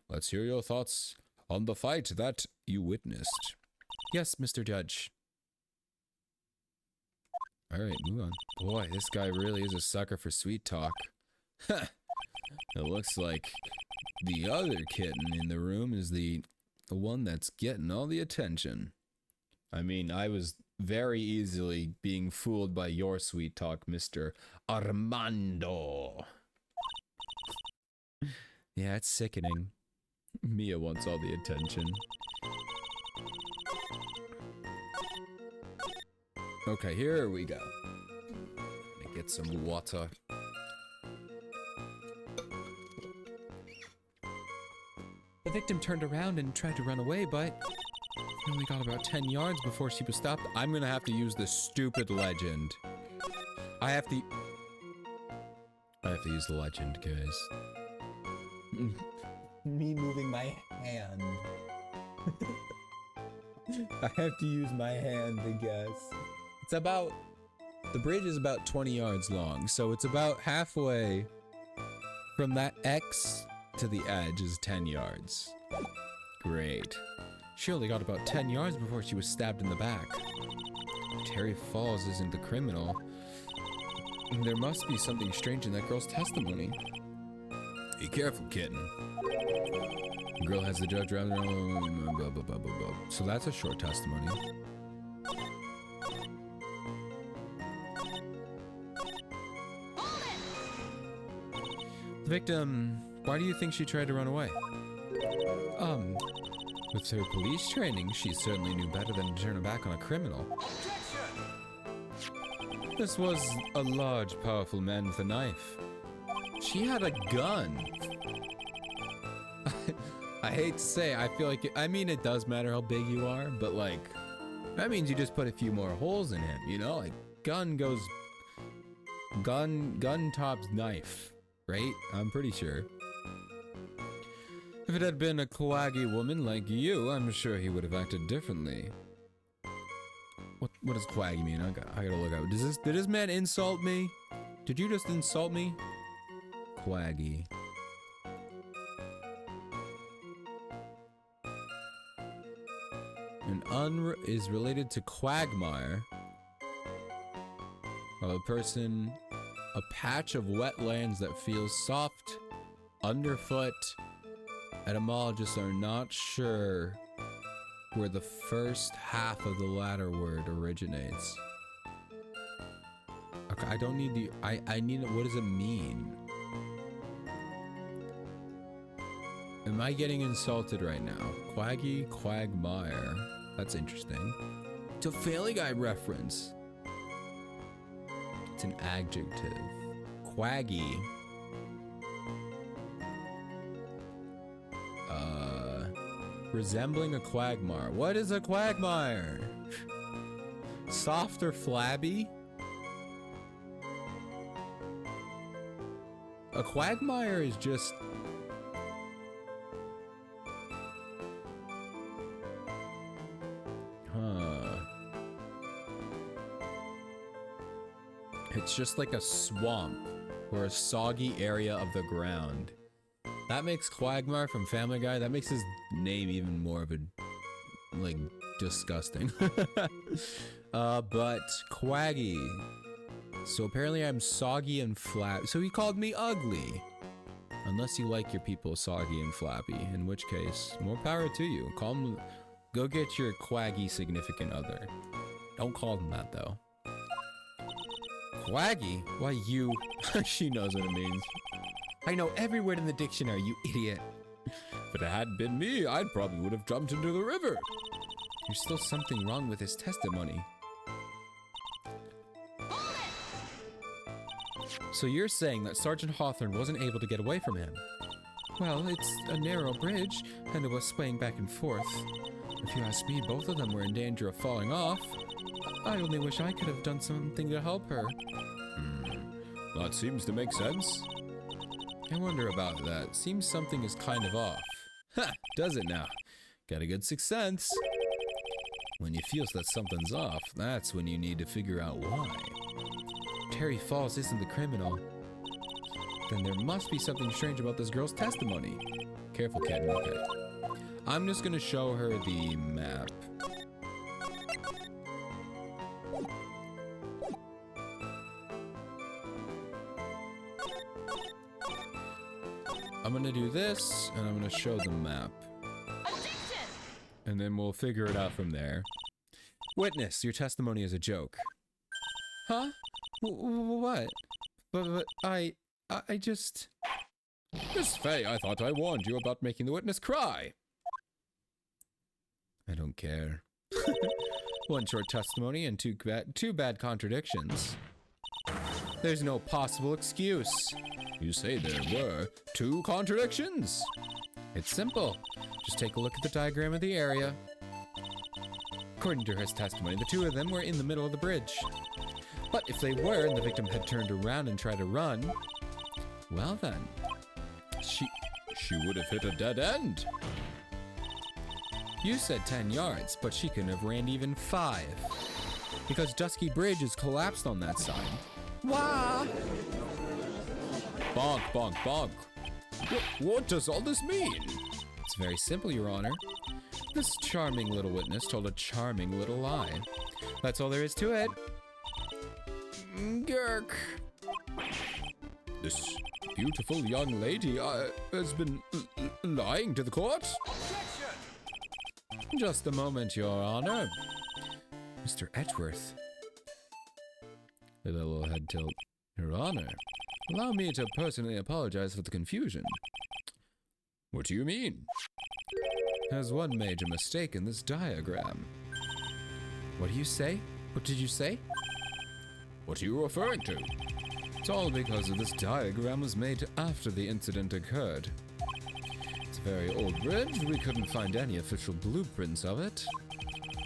Let's hear your thoughts on the fight that you witnessed. Yes, Mr. Judge. Alright, move on. Boy, this guy really is a sucker for sweet talk. Ha! It looks like the other kitten in the room is the one that's getting all the attention. I mean, I was very easily being fooled by your sweet talk, Mr. Armando. Yeah, it's sickening. Mia wants all the attention. Okay, here we go. Let me get some water. The victim turned around and tried to run away, but he only got about 10 yards before she was stopped. I'm gonna have to use this stupid legend. I have to use the legend, guys. Me moving my hand. I have to use my hand to guess. It's about... The bridge is about 20 yards long, so it's about halfway from that X to the edge is 10 yards. Great. She only got about 10 yards before she was stabbed in the back. Terry Falls isn't the criminal. There must be something strange in that girl's testimony. Be careful, kitten. The girl has the judge around. So that's a short testimony. The victim, why do you think she tried to run away? With her police training, she certainly knew better than to turn her back on a criminal. This was a large, powerful man with a knife. She had a gun. I hate to say, I feel like, I mean, it does matter how big you are, but like, That means you just put a few more holes in him, you know? Like, gun tops knife, right? I'm pretty sure. If it had been a Quaggy woman like you, I'm sure he would have acted differently. What does Quaggy mean? I gotta look up. Did this man insult me? Did you just insult me? Quaggy. An is related to quagmire. A patch of wetlands that feels soft underfoot. Etymologists are not sure where the first half of the latter word originates. Okay, I don't need the... I need... What does it mean? Am I getting insulted right now? Quaggy, quagmire. That's interesting. It's a Family Guy reference. It's an adjective. Quaggy. Resembling a quagmire. What is a quagmire? Soft or flabby? A quagmire is just... It's just like a swamp or a soggy area of the ground. That makes Quagmire from Family Guy, that makes his name even more of a, like, disgusting. But Quaggy. So apparently I'm soggy and flat. So he called me ugly. Unless you like your people soggy and flappy, in which case, more power to you. Call him, go get your Quaggy significant other. Don't call them that though. Quaggy? Why you? She knows what it means. I know every word in the dictionary, you idiot. If it hadn't been me, I probably would have jumped into the river. There's still something wrong with his testimony. So you're saying that Sergeant Hawthorne wasn't able to get away from him? Well, it's a narrow bridge, and it was swaying back and forth. If you ask me, both of them were in danger of falling off. I only wish I could have done something to help her. That seems to make sense. I wonder about that. Seems something is kind of off. Ha! Does it now? Got a good sixth sense. When you feel that something's off, that's when you need to figure out why. Terry Falls isn't the criminal. Then there must be something strange about this girl's testimony. Careful, kid. Okay. I'm just gonna show her the map. I'm gonna do this, and I'm gonna show the map. And then we'll figure it out from there. Witness, your testimony is a joke. Huh? What? But I just... Miss Faye, I thought I warned you about making the witness cry. I don't care. One short testimony and two bad contradictions. There's no possible excuse. You say there were 2 contradictions? It's simple. Just take a look at the diagram of the area. According to her testimony, the 2 of them were in the middle of the bridge. But if they were, and the victim had turned around and tried to run, well then, she would have hit a dead end. You said 10 yards, but she couldn't have ran even 5. Because Dusky Bridge is collapsed on that side. Wah! Bonk, bonk, bonk. What does all this mean? It's very simple, Your Honor. This charming little witness told a charming little lie. That's all there is to it. Gurk. This beautiful young lady has been lying to the court. Objection! Just a moment, Your Honor. Mr. Edgeworth. With a little head tilt. Your Honor, allow me to personally apologize for the confusion. What do you mean? There's one major mistake in this diagram. What do you say? What did you say? What are you referring to? It's all because of this diagram was made after the incident occurred. It's a very old bridge. We couldn't find any official blueprints of it.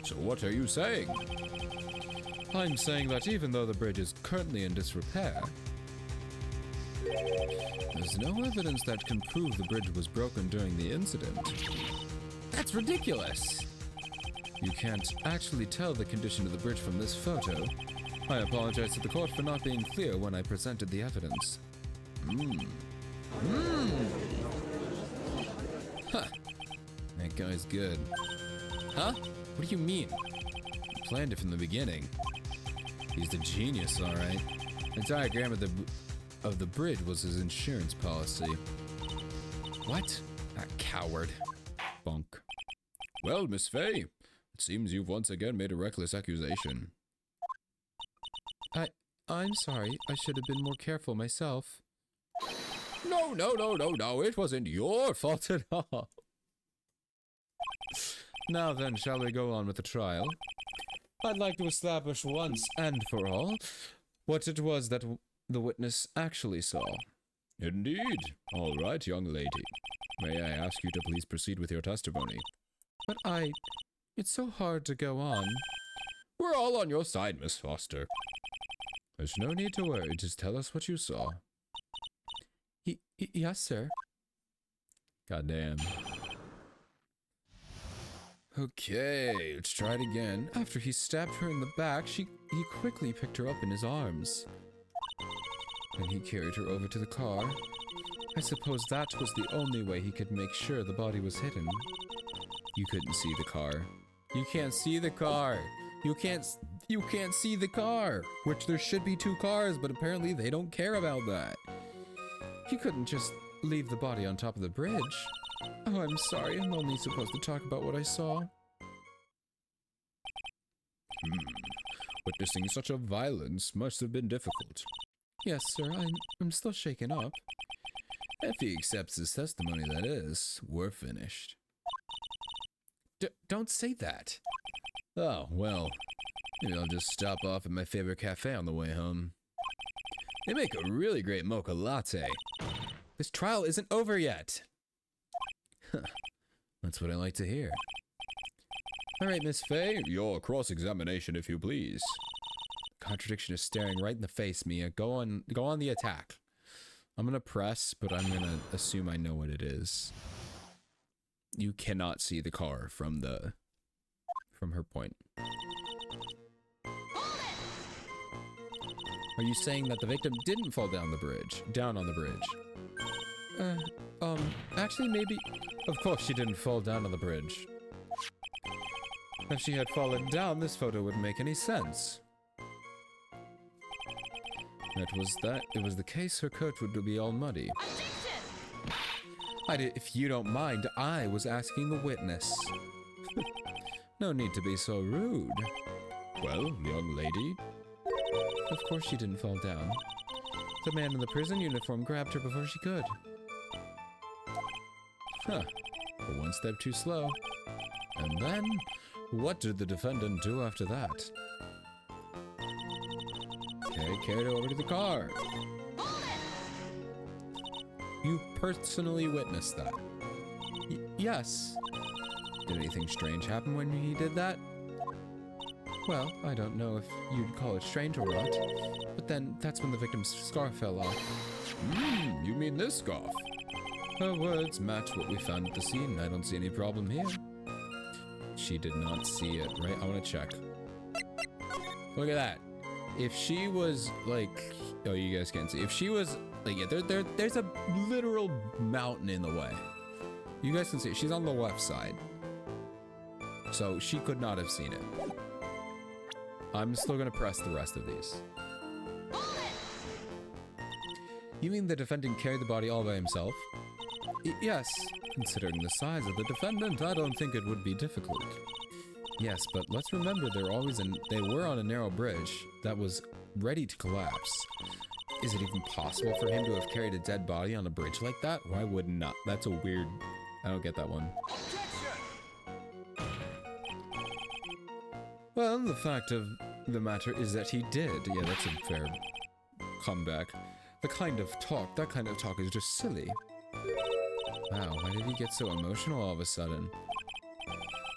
So what are you saying? I'm saying that even though the bridge is currently in disrepair, there's no evidence that can prove the bridge was broken during the incident. That's ridiculous! You can't actually tell the condition of the bridge from this photo. I apologize to the court for not being clear when I presented the evidence. Huh. That guy's good. Huh? What do you mean? I planned it from the beginning. He's the genius, alright. The diagram of the bridge was his insurance policy. What? That coward. Bunk. Well, Miss Faye, it seems you've once again made a reckless accusation. I'm sorry. I should have been more careful myself. No, it wasn't your fault at all. Now then, shall we go on with the trial? I'd like to establish once and for all what it was that the witness actually saw. Indeed. All right, young lady. May I ask you to please proceed with your testimony? But it's so hard to go on. We're all on your side, Miss Foster. There's no need to worry. Just tell us what you saw. Yes, sir. Goddamn. Okay, let's try it again. After he stabbed her in the back, he quickly picked her up in his arms. Then he carried her over to the car. I suppose that was the only way he could make sure the body was hidden. You couldn't see the car. You can't see the car. You can't see the car. Which there should be two cars, but apparently they don't care about that. You couldn't just leave the body on top of the bridge. Oh, I'm sorry. I'm only supposed to talk about what I saw. Witnessing such a violence must have been difficult. Yes, sir. I'm still shaken up. If he accepts his testimony, that is, we're finished. Don't say that. Oh, well. Maybe I'll just stop off at my favorite cafe on the way home. They make a really great mocha latte. This trial isn't over yet. That's what I like to hear. Alright, Miss Faye, your cross-examination if you please. Contradiction is staring right in the face, Mia. Go on the attack. I'm gonna press, but I'm gonna assume I know what it is. You cannot see the car from her point. Are you saying that the victim didn't fall down on the bridge? Actually maybe... Of course she didn't fall down on the bridge. If she had fallen down, this photo wouldn't make any sense. It was the case, her coat would be all muddy. If you don't mind, I was asking the witness. No need to be so rude. Well, young lady. Of course she didn't fall down. The man in the prison uniform grabbed her before she could. Huh. But one step too slow. And then, what did the defendant do after that? Okay, carried her over to the car. You personally witnessed that? Yes. Did anything strange happen when he did that? Well, I don't know if you'd call it strange or not, but then that's when the victim's scarf fell off. You mean this scarf? Her words match what we found at the scene. I don't see any problem here. She did not see it, right? I want to check. Look at that. If she was like... Oh, you guys can't see. If she was... Like, yeah, there's a literal mountain in the way. You guys can see it. She's on the left side. So she could not have seen it. I'm still gonna press the rest of these. You mean the defendant carried the body all by himself? Yes. Considering the size of the defendant, I don't think it would be difficult. Yes, but let's remember they were on a narrow bridge that was ready to collapse. Is it even possible for him to have carried a dead body on a bridge like that? Why would not? That's a weird... I don't get that one. Well, the fact of the matter is that he did. Yeah, that's a fair comeback. That kind of talk is just silly. Wow, why did he get so emotional all of a sudden?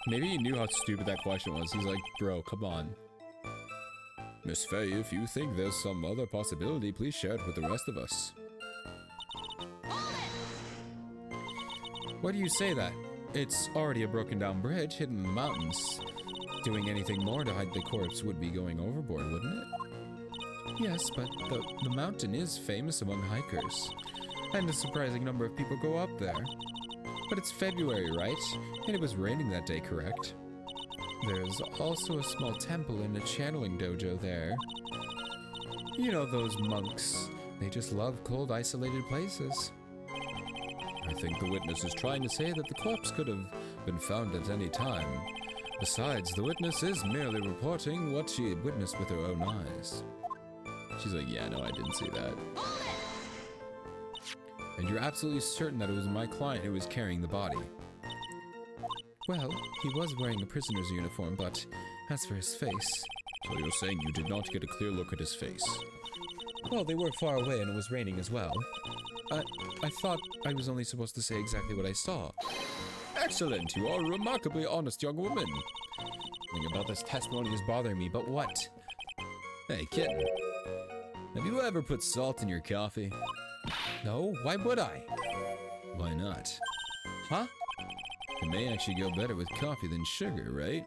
Maybe he knew how stupid that question was. He's like, bro, come on. Miss Faye, if you think there's some other possibility, please share it with the rest of us. Why do you say that? It's already a broken down bridge hidden in the mountains. Doing anything more to hide the corpse would be going overboard, wouldn't it? Yes, but the mountain is famous among hikers. And a surprising number of people go up there. But it's February, right? And it was raining that day, correct? There's also a small temple and a channeling dojo there. You know those monks. They just love cold, isolated places. I think the witness is trying to say that the corpse could have been found at any time. Besides, the witness is merely reporting what she witnessed with her own eyes. She's like, yeah, no, I didn't see that. And you're absolutely certain that it was my client who was carrying the body? Well, he was wearing a prisoner's uniform, but as for his face... So you're saying you did not get a clear look at his face? Well, they were far away and it was raining as well. I thought I was only supposed to say exactly what I saw. Excellent! You are a remarkably honest young woman. Nothing about this testimony is bothering me, but what? Hey, kitten. Have you ever put salt in your coffee? No, why would I? Why not? Huh? It may actually go better with coffee than sugar, right?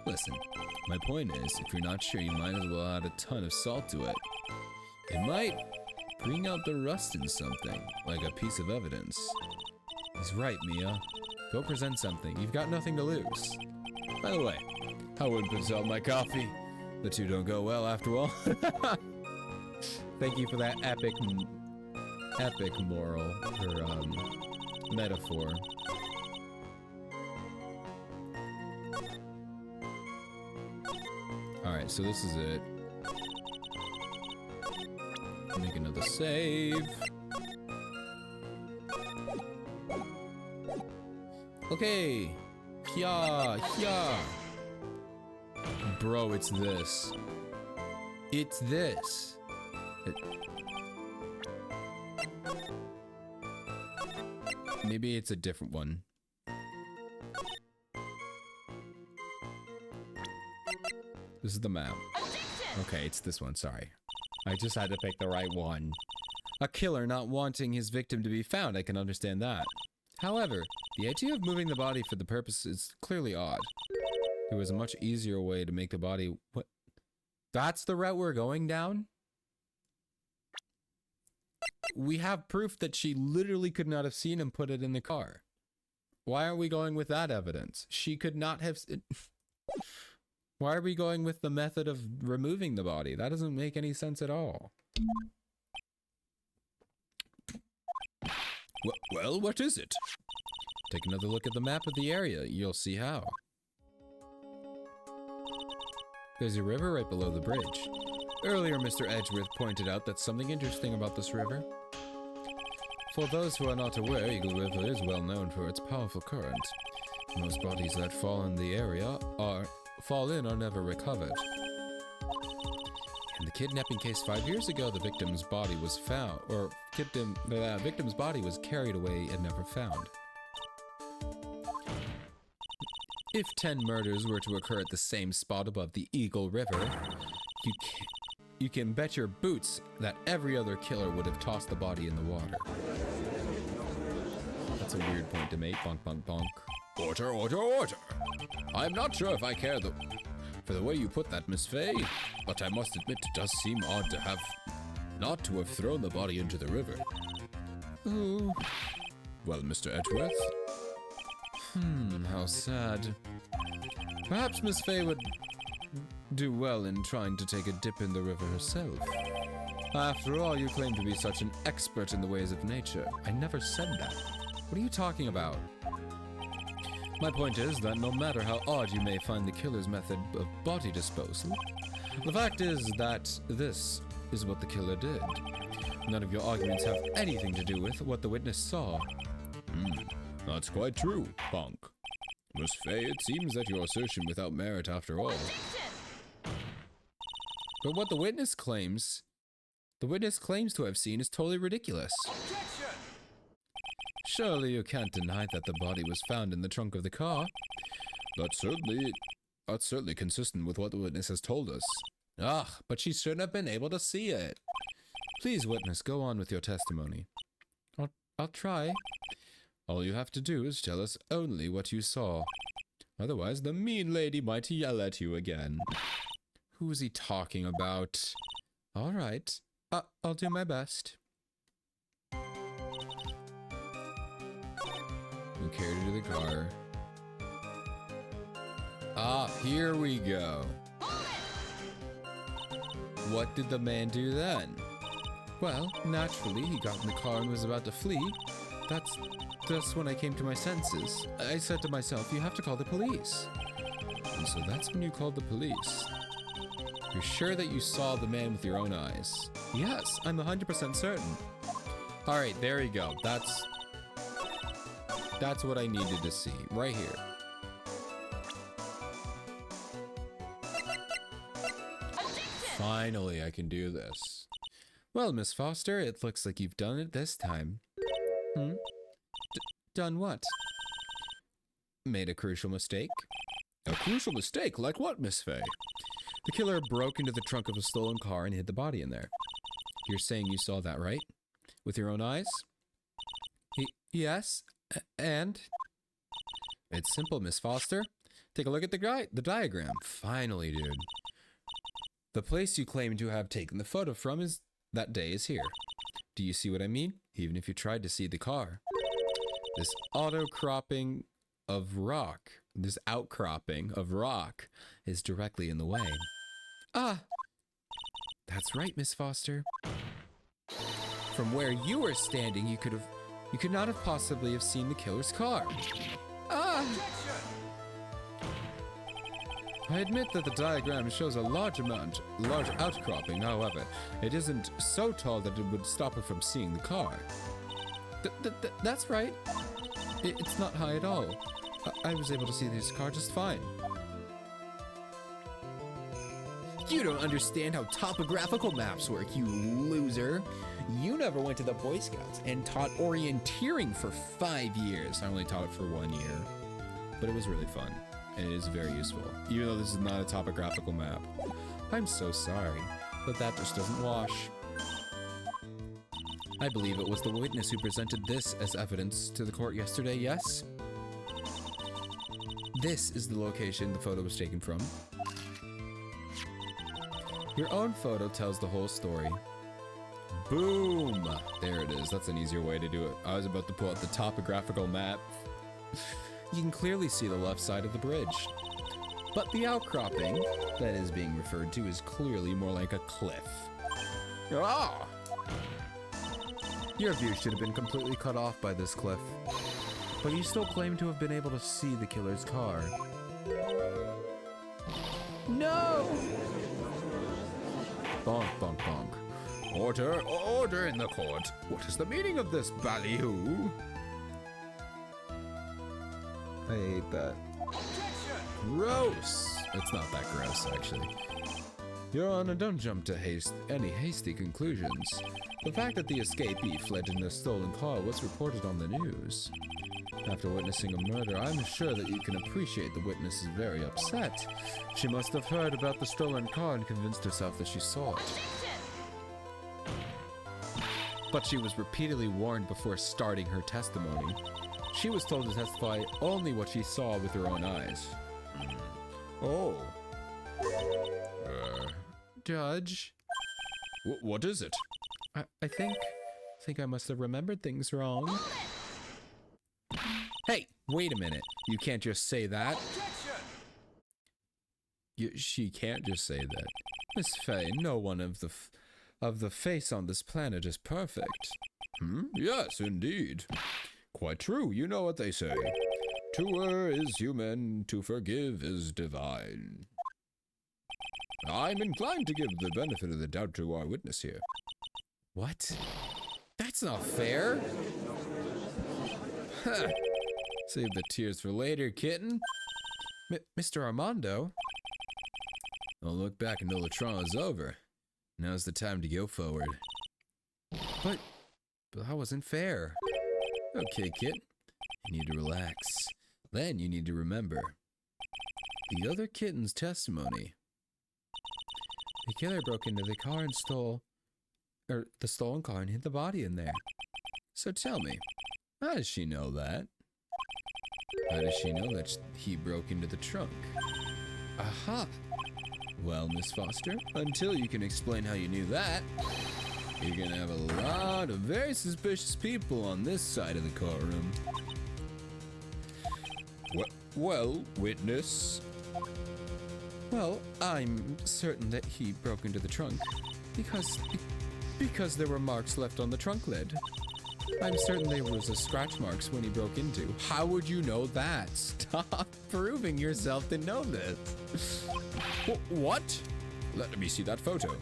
Listen, my point is, if you're not sure, you might as well add a ton of salt to it. It might bring out the rust in something, like a piece of evidence. He's right, Mia. Go present something. You've got nothing to lose. By the way, I wouldn't put salt in my coffee. The two don't go well, after all. Thank you for that epic moral, or, metaphor. Alright, so this is it. Make another save. Okay. Yeah. Bro, it's this. It's this. Maybe it's a different one. This is the map. Okay, it's this one, sorry. I just had to pick the right one. A killer not wanting his victim to be found, I can understand that. However, the idea of moving the body for the purpose is clearly odd. There was a much easier way to make the body... What? That's the route we're going down? We have proof that she literally could not have seen him put it in the car. Why are we going with that evidence? She could not have... Why are we going with the method of removing the body? That doesn't make any sense at all. Well, what is it? Take another look at the map of the area. You'll see how. There's a river right below the bridge. Earlier, Mr. Edgeworth pointed out that something interesting about this river. For those who are not aware, Eagle River is well known for its powerful current. Most bodies that fall in the area are never recovered. In the kidnapping case 5 years ago, the victim's body was found, or the victim's body was carried away and never found. If 10 murders were to occur at the same spot above the Eagle River, you can bet your boots that every other killer would have tossed the body in the water. That's a weird point to make. Bonk, bonk, bonk. Order. I'm not sure if I care for the way you put that, Miss Faye, but I must admit it does seem odd to have not to have thrown the body into the river. Oh. Well, Mr. Edgeworth? How sad. Perhaps Miss Faye would do well in trying to take a dip in the river herself. After all, you claim to be such an expert in the ways of nature. I never said that. What are you talking about? My point is that no matter how odd you may find the killer's method of body disposal, the fact is that this is what the killer did. None of your arguments have anything to do with what the witness saw. That's quite true, Bonk. Miss Faye, it seems that your assertion without merit after all. But what the witness claims to have seen is totally ridiculous. Objection! Surely you can't deny that the body was found in the trunk of the car. That's certainly consistent with what the witness has told us. Ah, but she shouldn't have been able to see it. Please, witness, go on with your testimony. I'll try. All you have to do is tell us only what you saw. Otherwise, the mean lady might yell at you again. Who is he talking about? All right, I'll do my best. We carried her to the car. Ah, here we go. What did the man do then? Well, naturally, he got in the car and was about to flee. That's when I came to my senses. I said to myself, you have to call the police. And so that's when you called the police. You're sure that you saw the man with your own eyes? Yes, I'm 100% certain. Alright, there you go. That's what I needed to see. Right here. Finally, I can do this. Well, Miss Foster, it looks like you've done it this time. Done what? Made a crucial mistake. A crucial mistake? Like what, Miss Faye? The killer broke into the trunk of a stolen car and hid the body in there. You're saying you saw that, right? With your own eyes? Yes, and? It's simple, Miss Foster. Take a look at the diagram. Finally, dude. The place you claim to have taken the photo from that day is here. Do you see what I mean? Even if you tried to see the car. This outcropping of rock is directly in the way. Ah! That's right, Miss Foster. From where you were standing, you could not have possibly have seen the killer's car. Ah! I admit that the diagram shows a large outcropping, however, it isn't so tall that it would stop her from seeing the car. That's right. It's not high at all. I was able to see this car just fine. You don't understand how topographical maps work, you loser. You never went to the Boy Scouts and taught orienteering for 5 years. I only taught it for 1 year, but it was really fun. And it is very useful, even though this is not a topographical map. I'm so sorry, but that just doesn't wash. I believe it was the witness who presented this as evidence to the court yesterday, yes? This is the location the photo was taken from. Your own photo tells the whole story. Boom! There it is. That's an easier way to do it. I was about to pull out the topographical map. You can clearly see the left side of the bridge. But the outcropping that is being referred to is clearly more like a cliff. Ah! Your view should have been completely cut off by this cliff. But you still claim to have been able to see the killer's car. No! Bonk, bonk, bonk. Order in the court. What is the meaning of this ballyhoo? I hate that. Gross! It's not that gross, actually. Your Honor, don't jump to any hasty conclusions. The fact that the escapee fled in a stolen car was reported on the news. After witnessing a murder, I'm sure that you can appreciate the witness is very upset. She must have heard about the stolen car and convinced herself that she saw it. But she was repeatedly warned before starting her testimony. She was told to testify only what she saw with her own eyes. Oh. Judge? What is it? I think I must have remembered things wrong. Hey, wait a minute. You can't just say that. She can't just say that. Miss Faye, no one of the face on this planet is perfect. Yes, indeed. Quite true. You know what they say. To err is human, to forgive is divine. I'm inclined to give the benefit of the doubt to our witness here. What? That's not fair. Huh. Save the tears for later, kitten. Mr. Armando? Don't look back until the trial is over. Now's the time to go forward. But that wasn't fair. Okay, Kit. You need to relax. Then you need to remember the other kitten's testimony. The killer broke into the car and the stolen car and hid the body in there. So tell me, how does she know that? How does she know that he broke into the trunk? Aha! Well, Miss Foster, until you can explain how you knew that, you're gonna have a lot of very suspicious people on this side of the courtroom. Well, witness. Well, I'm certain that he broke into the trunk because there were marks left on the trunk lid. I'm certain there was a scratch marks when he broke into. How would you know that? Stop proving yourself to know this. What? Let me see that photo.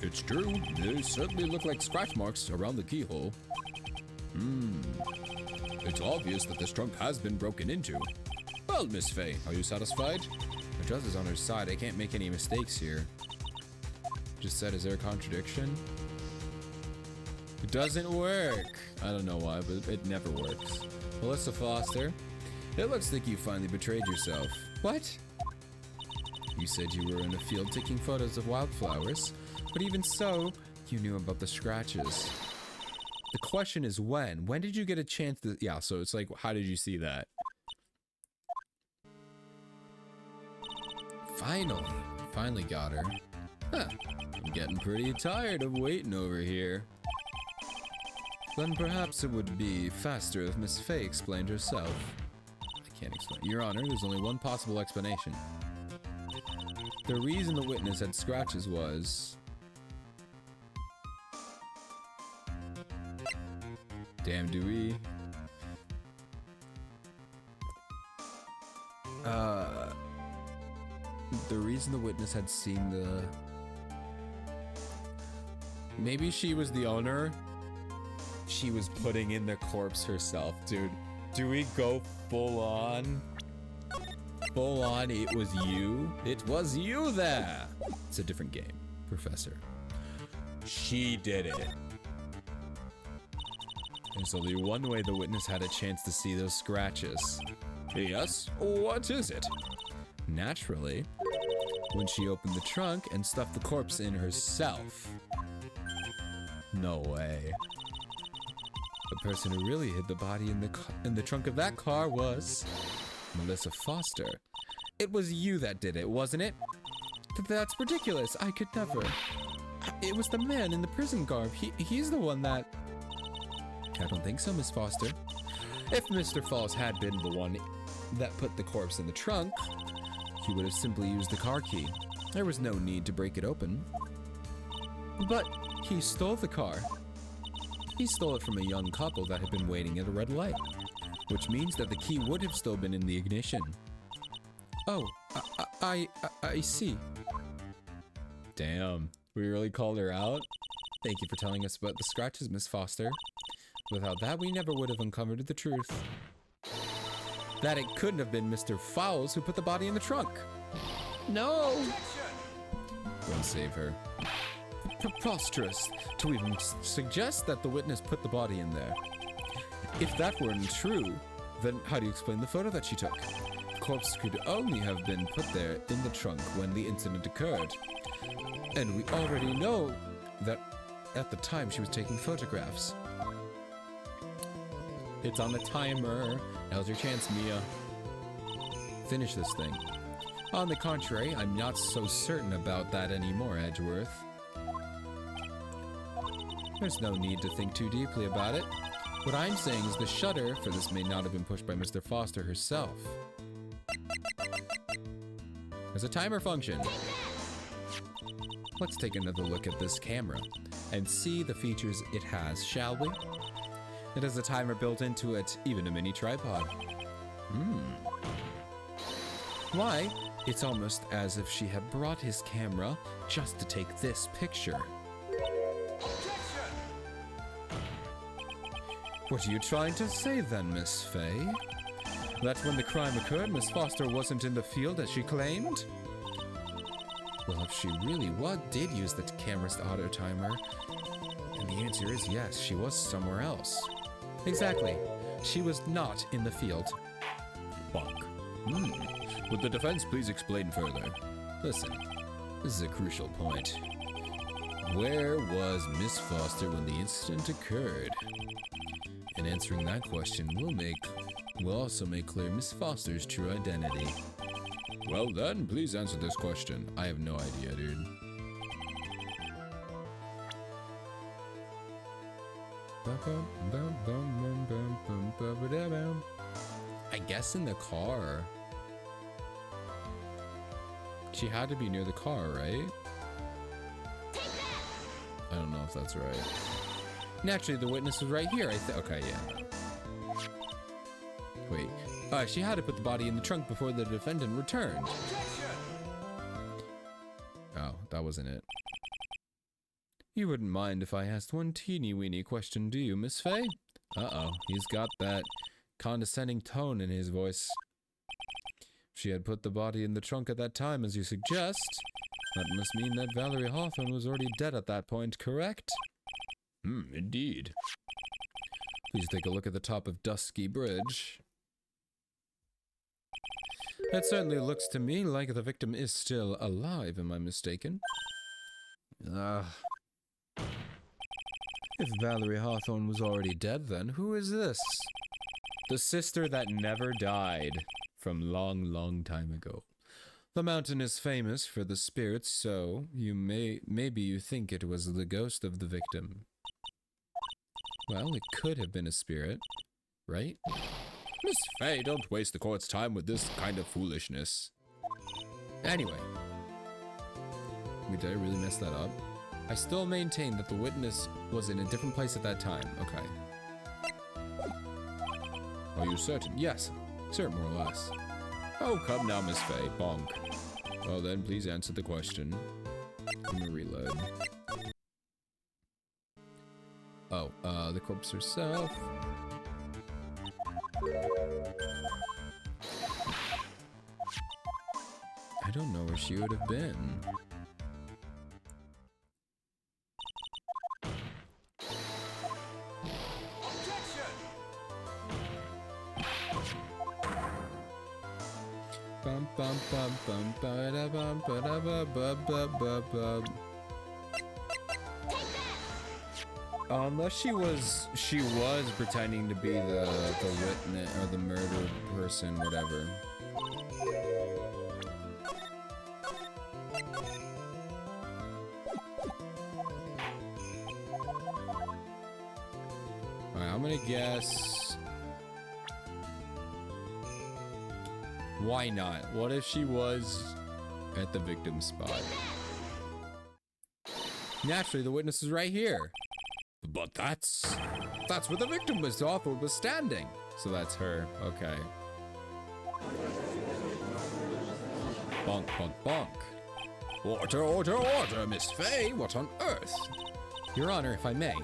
It's true. They certainly look like scratch marks around the keyhole. It's obvious that this trunk has been broken into. Well, Miss Faye, are you satisfied? The judge is on her side. I can't make any mistakes here. Just said, is there a contradiction? It doesn't work. I don't know why, but it never works. Melissa Foster, it looks like you finally betrayed yourself. What? You said you were in the field taking photos of wildflowers, but even so, you knew about the scratches. The question is when? When did you get a chance to... Yeah, so it's like, how did you see that? Finally got her. Huh, I'm getting pretty tired of waiting over here. Then perhaps it would be faster if Miss Faye explained herself. I can't explain. Your Honor, there's only one possible explanation. The reason the witness had scratches was... Damn, do we? The reason the witness had seen the... Maybe she was the owner. She was putting in the corpse herself, dude. Do we go full on? Full on, it was you? It was you there! It's a different game, Professor. She did it. There's only one way the witness had a chance to see those scratches. Yes? What is it? Naturally, when she opened the trunk and stuffed the corpse in herself. No way. The person who really hid the body in the trunk of that car was Melissa Foster. It was you that did it, wasn't it? That's ridiculous. I could never. It was the man in the prison garb. He's the one that... I don't think so, Miss Foster. If Mr. Falls had been the one that put the corpse in the trunk, he would have simply used the car key. There was no need to break it open. But he stole the car. He stole it from a young couple that had been waiting at a red light, which means that the key would have still been in the ignition. Oh, I see. Damn, we really called her out? Thank you for telling us about the scratches, Miss Foster. Without that, we never would have uncovered the truth. That it couldn't have been Mr. Fowles who put the body in the trunk. No! Don't save her. Preposterous to even suggest that the witness put the body in there. If that weren't true, then how do you explain the photo that she took? The corpse could only have been put there in the trunk when the incident occurred. And we already know that at the time she was taking photographs. It's on the timer. Now's your chance, Mia. Finish this thing. On the contrary, I'm not so certain about that anymore, Edgeworth. There's no need to think too deeply about it. What I'm saying is the shutter for this may not have been pushed by Mr. Foster herself. There's a timer function. Let's take another look at this camera and see the features it has, shall we? It has a timer built into it, even a mini tripod. Why, it's almost as if she had brought his camera just to take this picture. What are you trying to say then, Miss Faye? That when the crime occurred, Miss Foster wasn't in the field as she claimed? Well, if she really did use the camera's auto timer, And the answer is yes, she was somewhere else. Exactly. She was not in the field. Bonk. Would the defense please explain further? Listen, this is a crucial point. Where was Miss Foster when the incident occurred? In answering that question, we'll also make clear Miss Foster's true identity. Well then, please answer this question. I have no idea, dude. I guess in the car. She had to be near the car, right? I don't know if that's right. Naturally, the witness was right here. Okay, yeah. Wait. She had to put the body in the trunk before the defendant returned. Oh, that wasn't it. You wouldn't mind if I asked one teeny-weeny question, do you, Miss Faye? Uh-oh, he's got that condescending tone in his voice. If she had put the body in the trunk at that time, as you suggest, that must mean that Valerie Hawthorne was already dead at that point, correct? Indeed. Please take a look at the top of Dusky Bridge. It certainly looks to me like the victim is still alive, am I mistaken? If Valerie Hawthorne was already dead, then who is this? The sister that never died from long time ago. The mountain is famous for the spirits, so maybe you think it was the ghost of the victim. Well, it could have been a spirit, right? Miss Faye, don't waste the court's time with this kind of foolishness. Anyway. Wait, did I really mess that up? I still maintain that the witness was in a different place at that time. Okay. Are you certain? Yes. Certain, more or less. Oh, come now, Miss Faye. Bonk. Well then, please answer the question. I'm gonna reload. Oh, the corpse herself. I don't know where she would have been. Bum bum bum bum ba da bum ba da ba ba ba ba ba. Unless she was pretending to be the witness or the murder person, whatever. Alright, I'm gonna guess. Why not? What if she was at the victim's spot? Naturally, the witness is right here. But that's where the victim was. Hawthorne was standing. So that's her. Okay. Bonk, bonk, bonk. Order, order, order, Miss Faye. What on earth? Your Honor, if I may.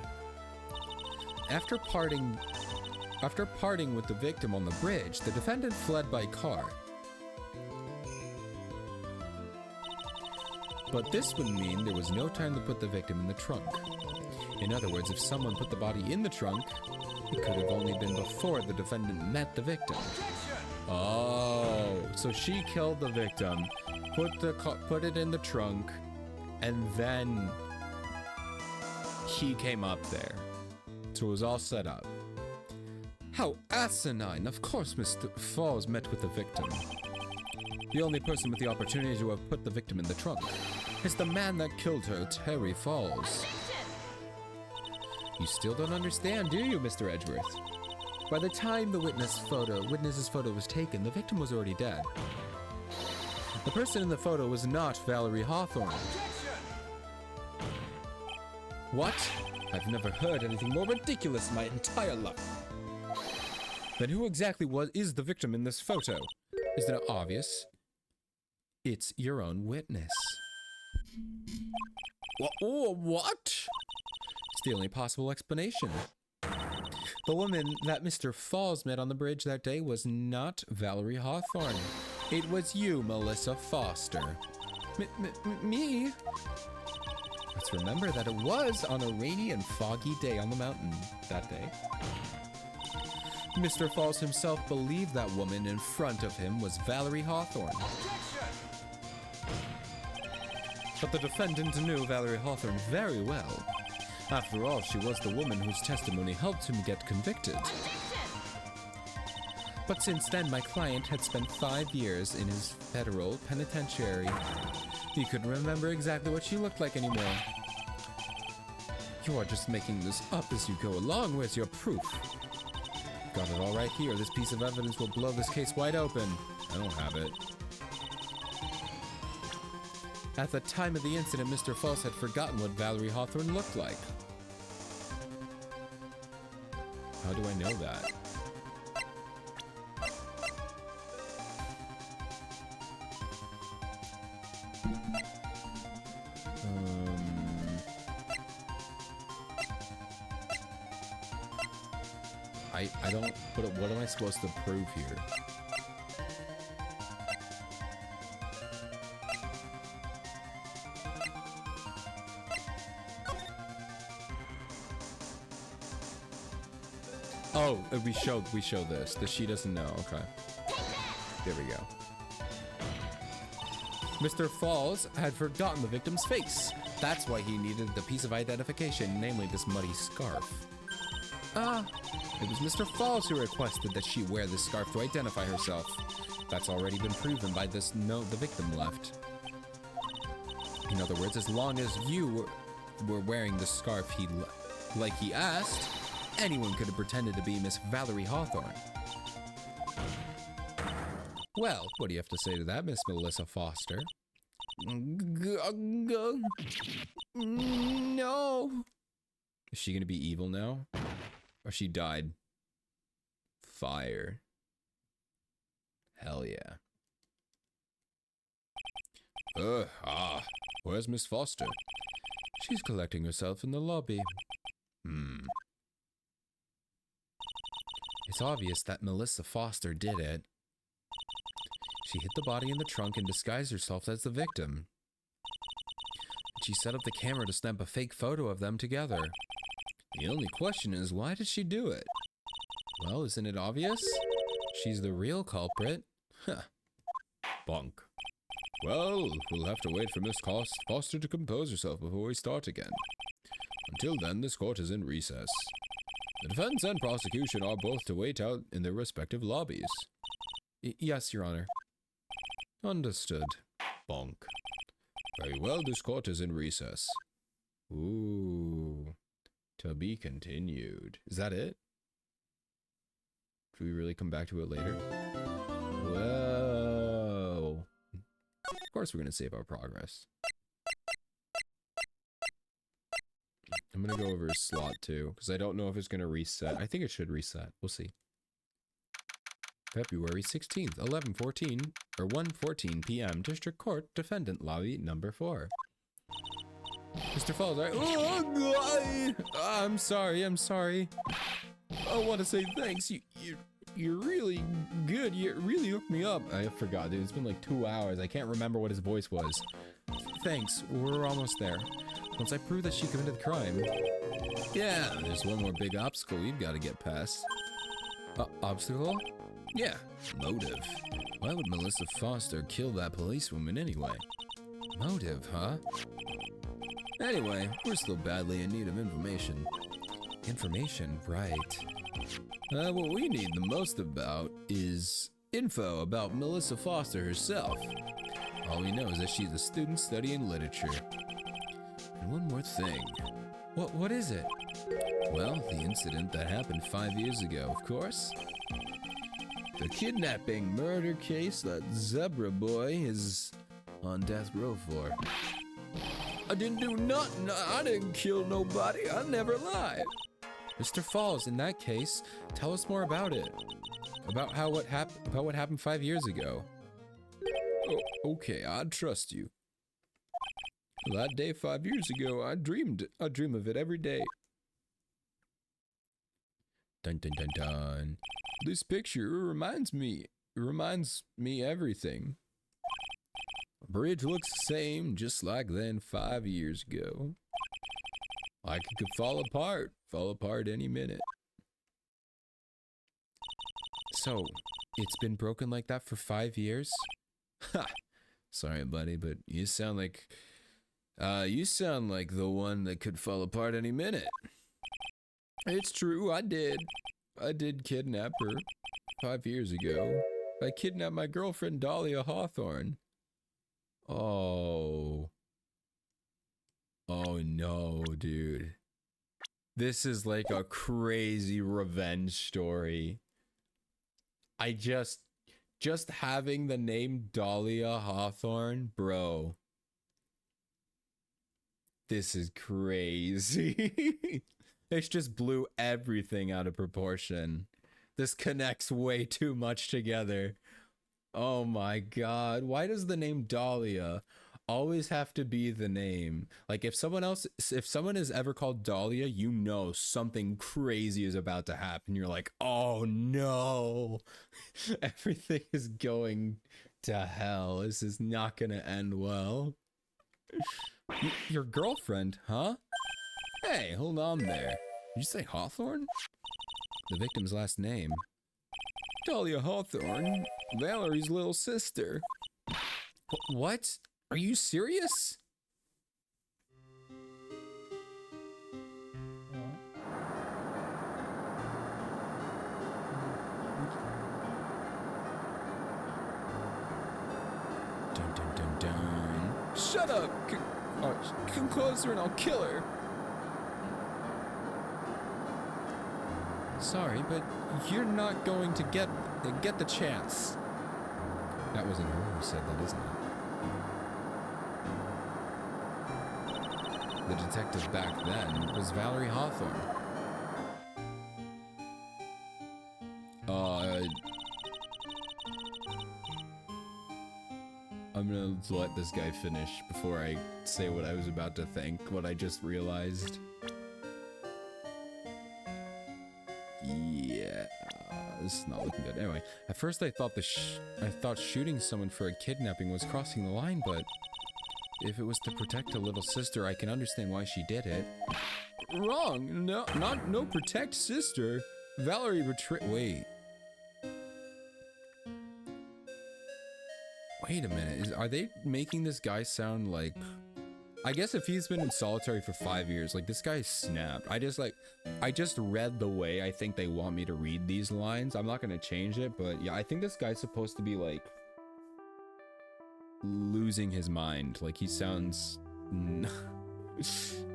After parting with the victim on the bridge, the defendant fled by car. But this would mean there was no time to put the victim in the trunk. In other words, if someone put the body in the trunk, it could have only been before the defendant met the victim. Oh, so she killed the victim, put it in the trunk, and then he came up there. So it was all set up. How asinine! Of course Mr. Falls met with the victim. The only person with the opportunity to have put the victim in the trunk is the man that killed her, Terry Falls. You still don't understand, do you, Mr. Edgeworth? By the time the witness's photo was taken, the victim was already dead. The person in the photo was not Valerie Hawthorne. What? I've never heard anything more ridiculous in my entire life. Then who exactly is the victim in this photo? Isn't it obvious? It's your own witness. What? It's the only possible explanation. The woman that Mr. Falls met on the bridge that day was not Valerie Hawthorne. It was you, Melissa Foster. Me? Let's remember that it was on a rainy and foggy day on the mountain that day. Mr. Falls himself believed that woman in front of him was Valerie Hawthorne. But the defendant knew Valerie Hawthorne very well. After all, she was the woman whose testimony helped him get convicted. But since then, my client had spent 5 years in his federal penitentiary. He couldn't remember exactly what she looked like anymore. You are just making this up as you go along. Where's your proof? Got it all right here. This piece of evidence will blow this case wide open. I don't have it. At the time of the incident, Mr. Falls had forgotten what Valerie Hawthorne looked like. How do I know that? I don't, what am I supposed to prove here? Oh, we show this. That she doesn't know. Okay. There we go. Mr. Falls had forgotten the victim's face. That's why he needed the piece of identification, namely this muddy scarf. It was Mr. Falls who requested that she wear this scarf to identify herself. That's already been proven by this note the victim left. In other words, as long as you were wearing the scarf like he asked, anyone could have pretended to be Miss Valerie Hawthorne. Well, what do you have to say to that, Miss Melissa Foster? No. Is she gonna be evil now? Or she died? Fire. Hell yeah. Where's Miss Foster? She's collecting herself in the lobby. It's obvious that Melissa Foster did it. She hid the body in the trunk and disguised herself as the victim. She set up the camera to snap a fake photo of them together. The only question is, why did she do it? Well, isn't it obvious? She's the real culprit. Huh. Bonk. Well, we'll have to wait for Miss Foster to compose herself before we start again. Until then, this court is in recess. The defense and prosecution are both to wait out in their respective lobbies. Yes, Your Honor. Understood. Bonk. Very well, this court is in recess. Ooh. To be continued. Is that it? Do we really come back to it later? Whoa. Of course we're going to save our progress. I'm going to go over his slot too, because I don't know if it's going to reset. I think it should reset. We'll see. February 16th, 11:14 or 1:14 p.m. District Court, Defendant Lobby Number 4. Mr. Falls, I'm sorry. I want to say thanks. You're really good. You really hooked me up. I forgot, dude. It's been like 2 hours. I can't remember what his voice was. Thanks. We're almost there. Once I prove that she committed the crime. Yeah, there's one more big obstacle we've got to get past. Obstacle? Yeah, motive. Why would Melissa Foster kill that policewoman anyway? Motive, huh? Anyway, we're still badly in need of information. Information, right. What we need the most about is info about Melissa Foster herself. All we know is that she's a student studying literature. And one more thing. What is it? Well, the incident that happened 5 years ago, of course. The kidnapping murder case that Zebra Boy is on death row for. I didn't do nothing. I didn't kill nobody. I never lied. Mr. Falls, in that case, tell us more about it. About what happened 5 years ago. Oh, okay, I trust you. That day 5 years ago, I dream of it every day. Dun dun dun dun. This picture reminds me everything. Bridge looks the same, just like then 5 years ago. Like it could fall apart any minute. So, it's been broken like that for 5 years? Ha! Sorry, buddy, but you sound like the one that could fall apart any minute. It's true, I did kidnap her 5 years ago. I kidnapped my girlfriend Dahlia Hawthorne. Oh. Oh no, dude. This is like a crazy revenge story. I just having the name Dahlia Hawthorne, bro. This is crazy. This just blew everything out of proportion. This connects way too much together. Oh my god. Why does the name Dahlia always have to be the name? Like if someone is ever called Dahlia, you know something crazy is about to happen. You're like, oh no. Everything is going to hell. This is not gonna end well. Your girlfriend, huh? Hey, hold on there. Did you say Hawthorne? The victim's last name. Dahlia Hawthorne, Valerie's little sister. What? Are you serious? Dun dun dun dun. Shut up! Come closer and I'll kill her. Sorry, but you're not going to get the chance. That wasn't her who said that, isn't it? The detective back then was Valerie Hawthorne. I'm gonna let this guy finish before I say what I was about to think, what I just realized. Yeah, this is not looking good. Anyway, at first I thought shooting someone for a kidnapping was crossing the line, but if it was to protect a little sister, I can understand why she did it. Wrong. No protect sister. Valerie wait. Wait a minute. Are they making this guy sound like... I guess if he's been in solitary for 5 years, like this guy snapped. I just read the way I think they want me to read these lines. I'm not gonna change it, but yeah, I think this guy's supposed to be like losing his mind. Like he sounds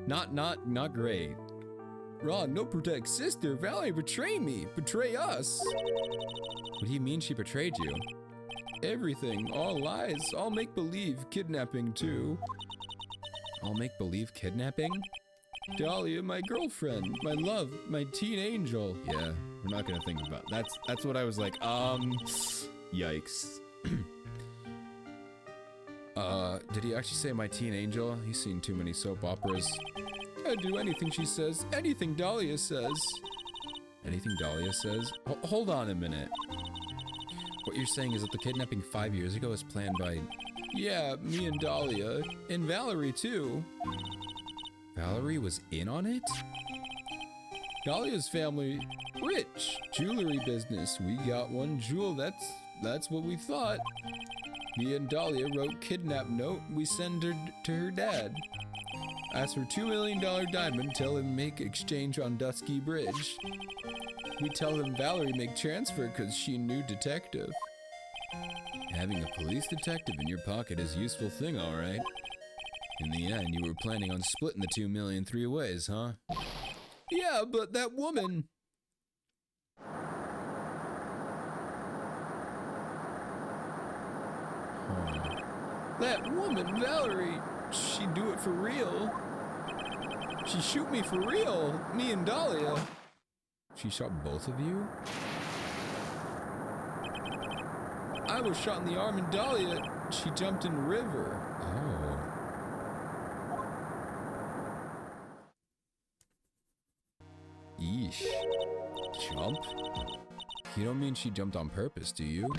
not great. Ron, no protect sister. Valerie betray me. Betray us. What do you mean she betrayed you? Everything. All lies. All make-believe. Kidnapping too. All make-believe kidnapping? Dahlia, my girlfriend, my love, my teen angel. Yeah, we're not gonna think about it. That's what I was like, yikes. Did he actually say my teen angel? He's seen too many soap operas. I'd do anything she says, anything Dahlia says. Anything Dahlia says? Hold on a minute. What you're saying is that the kidnapping 5 years ago was planned by... Yeah, me and Dahlia. And Valerie, too. Valerie was in on it? Dahlia's family, rich. Jewelry business. We got one jewel, that's what we thought. Me and Dahlia wrote kidnap note. We send her to her dad. Ask for $2 million diamond. Tell him make exchange on Dusky Bridge. We tell him Valerie make transfer because she knew detective. Having a police detective in your pocket is a useful thing, all right. In the end, you were planning on splitting the 2 million 3 ways, huh? Yeah, but that woman... Huh. That woman, Valerie, she do it for real. She shoot me for real, me and Dahlia. She shot both of you? I was shot in the arm and Dahlia, she jumped in the river. Oh. Yeesh. Jump? You don't mean she jumped on purpose, do you?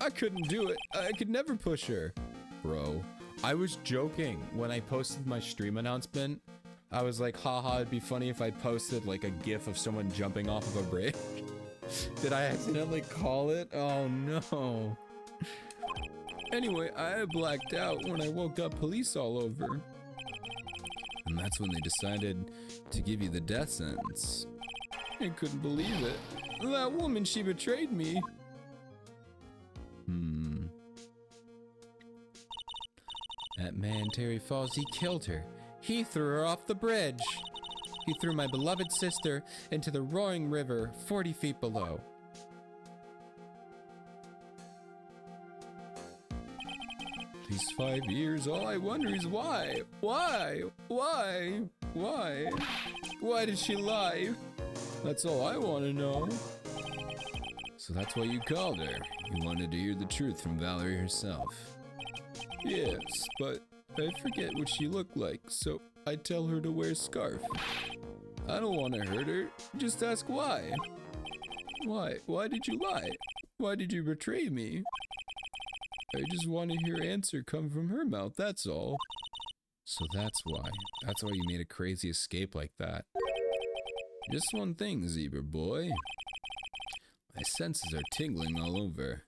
I couldn't do it. I could never push her. Bro, I was joking when I posted my stream announcement I was like, haha, it'd be funny if I posted like a gif of someone jumping off of a bridge. Did I accidentally call it? Oh no. Anyway, I blacked out when I woke up, police all over. And that's when they decided to give you the death sentence. I couldn't believe it. That woman, she betrayed me. That man, Terry Falls, he killed her. He threw her off the bridge. He threw my beloved sister into the roaring river 40 feet below. These 5 years, all I wonder is why? Why? Why? Why? Why did she lie? That's all I want to know. So that's why you called her. You wanted to hear the truth from Valerie herself. Yes, but I forget what she looked like, so I tell her to wear a scarf. I don't want to hurt her. Just ask why. Why? Why did you lie? Why did you betray me? I just want to hear answer come from her mouth, that's all. So that's why. That's why you made a crazy escape like that. Just one thing, Zebra boy. My senses are tingling all over.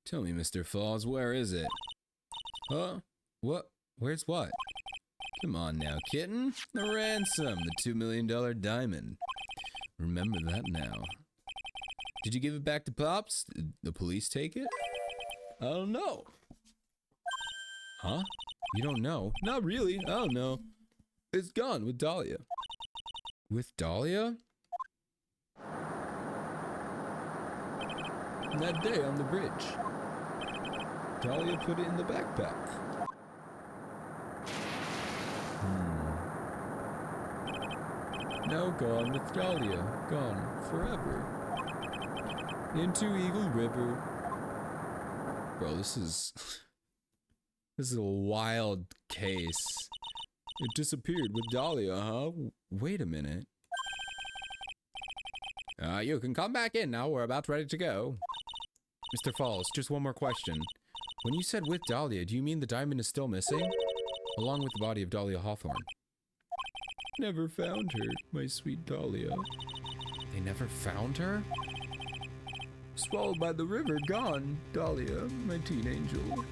Tell me, Mr. Falls, where is it? Huh? What? Where's what? Come on now, kitten. The ransom, the $2 million diamond. Remember that now. Did you give it back to Pops? Did the police take it? I don't know. Huh? You don't know? Not really. I don't know. It's gone with Dahlia. With Dahlia? That day on the bridge. Dahlia put it in the backpack. Now gone with Dahlia. Gone forever. Into Eagle River. Bro, this is a wild case. It disappeared with Dahlia, huh? Wait a minute. You can come back in now. We're about ready to go. Mr. Falls, just one more question. When you said with Dahlia, do you mean the diamond is still missing? Along with the body of Dahlia Hawthorne. Never found her, my sweet Dahlia. They never found her? Swallowed by the river, gone. Dahlia, my teen angel.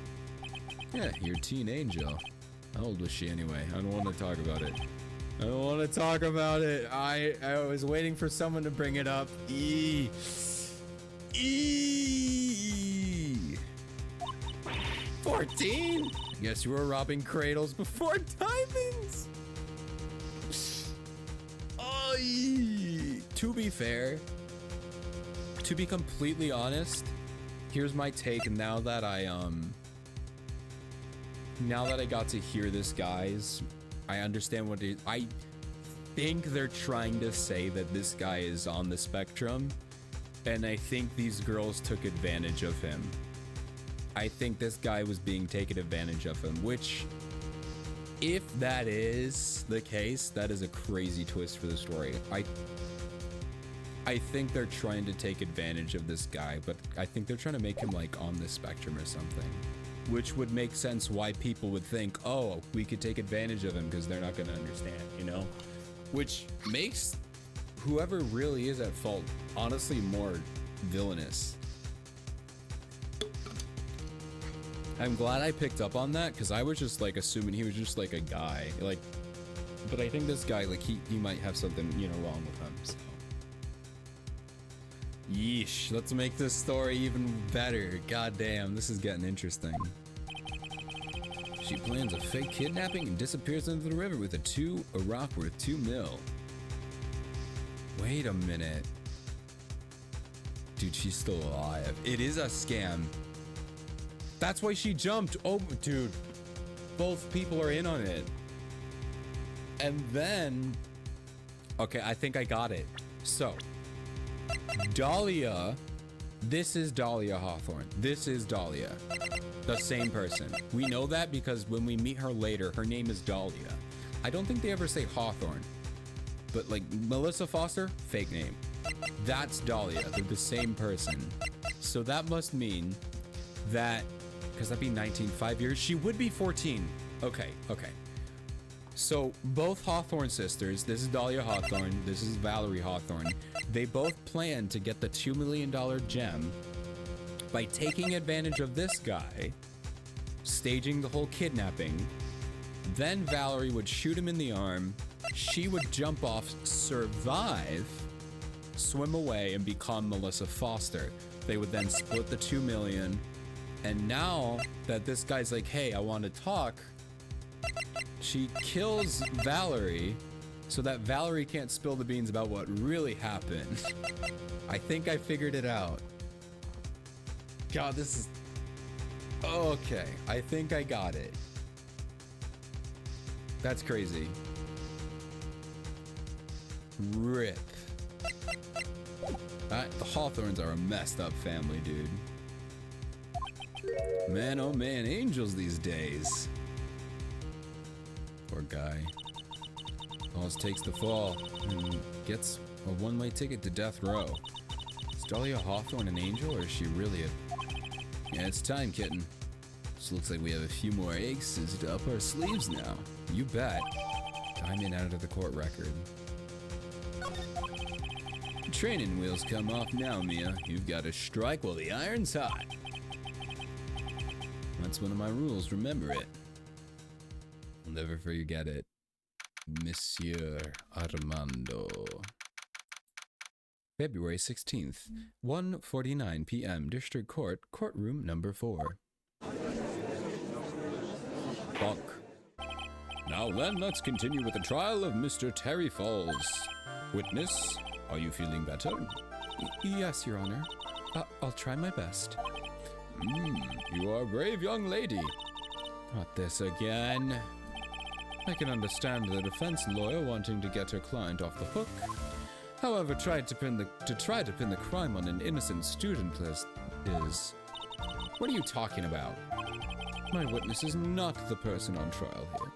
Yeah, your teen angel. How old was she anyway? I don't want to talk about it. I don't want to talk about it. I was waiting for someone to bring it up. 14? Guess you were robbing cradles before diamonds. Oh, to be fair, to be completely honest, here's my take. Now that I got to hear this, guys, I understand what it is. I think they're trying to say that this guy is on the spectrum, and I think these girls took advantage of him. I think this guy was being taken advantage of him, which, if that is the case, that is a crazy twist for the story. I think they're trying to take advantage of this guy, but I think they're trying to make him like on the spectrum or something, which would make sense why people would think, oh, we could take advantage of him because they're not going to understand, you know, which makes whoever really is at fault honestly more villainous. I'm glad I picked up on that because I was just like assuming he was just like a guy, like, but I think this guy, like, he might have something, you know, wrong with him. So. Yeesh, let's make this story even better. God damn, this is getting interesting. She plans a fake kidnapping and disappears into the river with a rock worth $2 mil. Wait a minute. Dude, she's still alive. It is a scam. That's why she jumped. Oh, dude. Both people are in on it. And then... Okay, I think I got it. So... Dahlia, this is Dahlia Hawthorne. This is Dahlia, the same person. We know that because when we meet her later, her name is Dahlia. I don't think they ever say Hawthorne, but like Melissa Foster, fake name. That's Dahlia. They're the same person. So that must mean that, because that'd be 19, 5 years. She would be 14. Okay. So both Hawthorne sisters, this is Dahlia Hawthorne, this is Valerie Hawthorne, they both plan to get the $2 million gem by taking advantage of this guy, staging the whole kidnapping. Then Valerie would shoot him in the arm, she would jump off, survive, swim away, and become Melissa Foster. They would then split the 2 million, and now that this guy's like, hey, I want to talk, she kills Valerie so that Valerie can't spill the beans about what really happened. I think I figured it out. God, this is... Okay, I think I got it. That's crazy. RIP. The Hawthorns are a messed up family, dude. Man, oh man, angels these days. Poor guy. Always takes the fall and gets a one-way ticket to death row. Is Dahlia Hawthorne an angel, or is she really a... Yeah, it's time, kitten. Just looks like we have a few more aces up our sleeves now. You bet. Diamond out of the court record. Training wheels come off now, Mia. You've got to strike while the iron's hot. That's one of my rules, remember it. I'll never forget it. Monsieur Armando. February 16th, 1:49 p.m. District Court, courtroom number 4. Bonk. Now then, let's continue with the trial of Mr. Terry Falls. Witness, are you feeling better? Yes, Your Honor. I'll try my best. You are a brave young lady. Not this again. I can understand the defense lawyer wanting to get her client off the hook. However, try to pin the crime on an innocent student is... What are you talking about? My witness is not the person on trial here.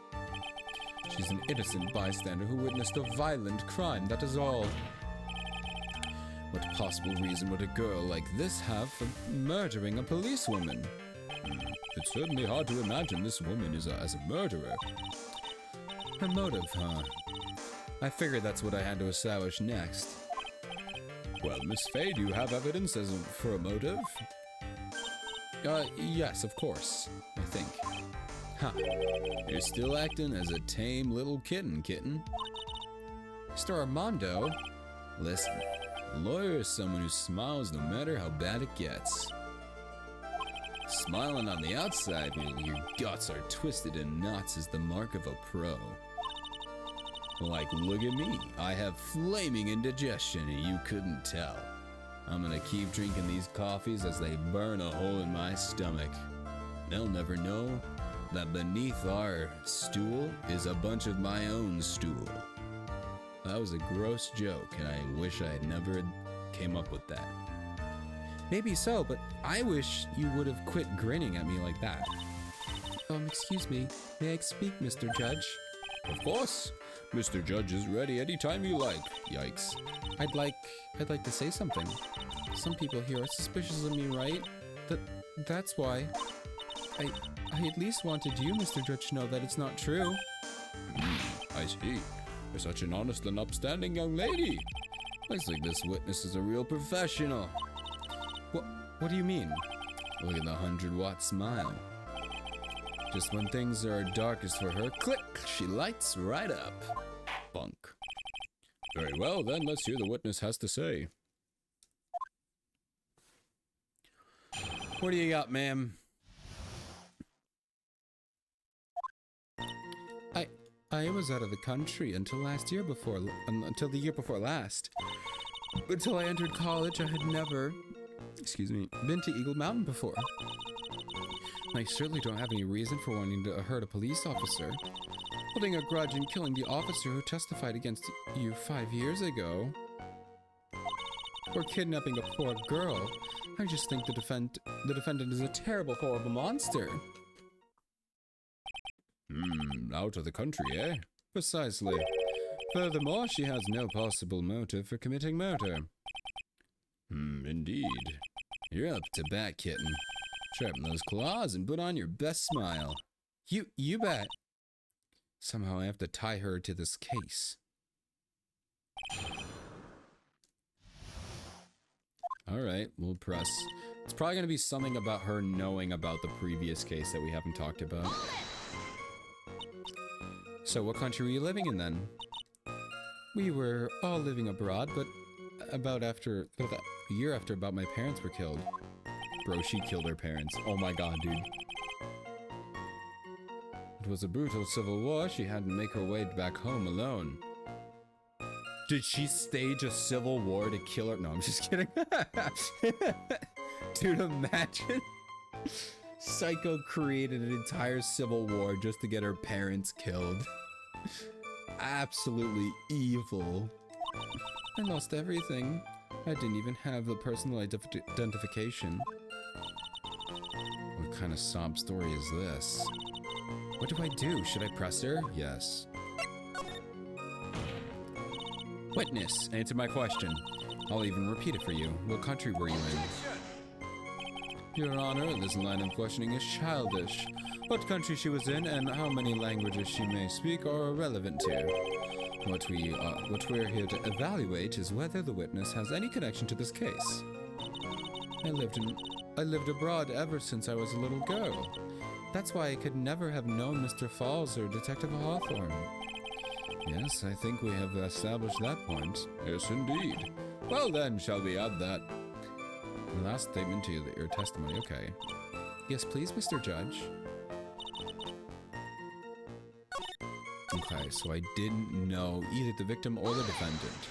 She's an innocent bystander who witnessed a violent crime, that is all. What possible reason would a girl like this have for murdering a policewoman? It's certainly hard to imagine this woman as a murderer. Her motive, huh? I figured that's what I had to establish next. Well, Miss Faye, do you have evidence for a motive? Yes, of course, I think. Huh. You're still acting as a tame little kitten. Mr. Armando? Listen, a lawyer is someone who smiles no matter how bad it gets. Smiling on the outside while your guts are twisted in knots is the mark of a pro. Like, look at me. I have flaming indigestion and you couldn't tell. I'm gonna keep drinking these coffees as they burn a hole in my stomach. They'll never know that beneath our stool is a bunch of my own stool. That was a gross joke, and I wish I had never came up with that. Maybe so, but I wish you would have quit grinning at me like that. Excuse me. May I speak, Mr. Judge? Of course. Mr. Judge is ready anytime you like. Yikes. I'd like to say something. Some people here are suspicious of me, right? That's why. I at least wanted you, Mr. Judge, to know that it's not true. I see. You're such an honest and upstanding young lady. Looks like this witness is a real professional. What do you mean? Look at the 100-watt smile. Just when things are darkest for her, click, she lights right up. Bunk. Very well, then let's hear the witness has to say. What do you got, ma'am? I was out of the country until the year before last. Until I entered college, I had never, been to Eagle Mountain before. I certainly don't have any reason for wanting to hurt a police officer. Holding a grudge and killing the officer who testified against you 5 years ago. Or kidnapping a poor girl. I just think the defendant is a terrible, horrible monster. Out of the country, eh? Precisely. Furthermore, she has no possible motive for committing murder. Indeed. You're up to bat, kitten. Sharpen those claws and put on your best smile. You bet. Somehow I have to tie her to this case. Alright, we'll press. It's probably going to be something about her knowing about the previous case that we haven't talked about. So what country were you living in then? We were all living abroad, but about a year after about my parents were killed. Bro, she killed her parents. Oh my god, dude. It was a brutal civil war. She had to make her way back home alone. Did she stage a civil war to kill her? No, I'm just kidding. Dude, imagine. Psycho created an entire civil war just to get her parents killed. Absolutely evil. I lost everything. I didn't even have the personal identification. What kind of sob story is this? What do I do? Should I press her? Yes. Witness, answer my question. I'll even repeat it for you. What country were you in? Your Honor, this line of questioning is childish. What country she was in and how many languages she may speak are irrelevant here. What we're here to evaluate is whether the witness has any connection to this case. I lived abroad ever since I was a little girl. That's why I could never have known Mr. Falls or Detective Hawthorne. Yes, I think we have established that point. Yes, indeed. Well then, shall we add that? The last statement to your testimony, okay. Yes, please, Mr. Judge. Okay, so I didn't know either the victim or the defendant.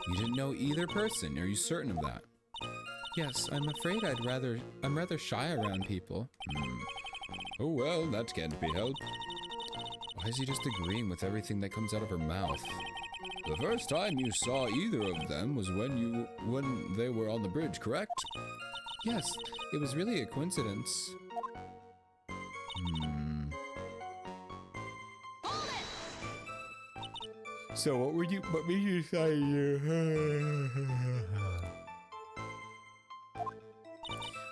You didn't know either person, are you certain of that? Yes, I'm afraid I'm rather shy around people. Oh well, that can't be helped. Why is he just agreeing with everything that comes out of her mouth? The first time you saw either of them was when they were on the bridge, correct? Yes, it was really a coincidence. So what made you say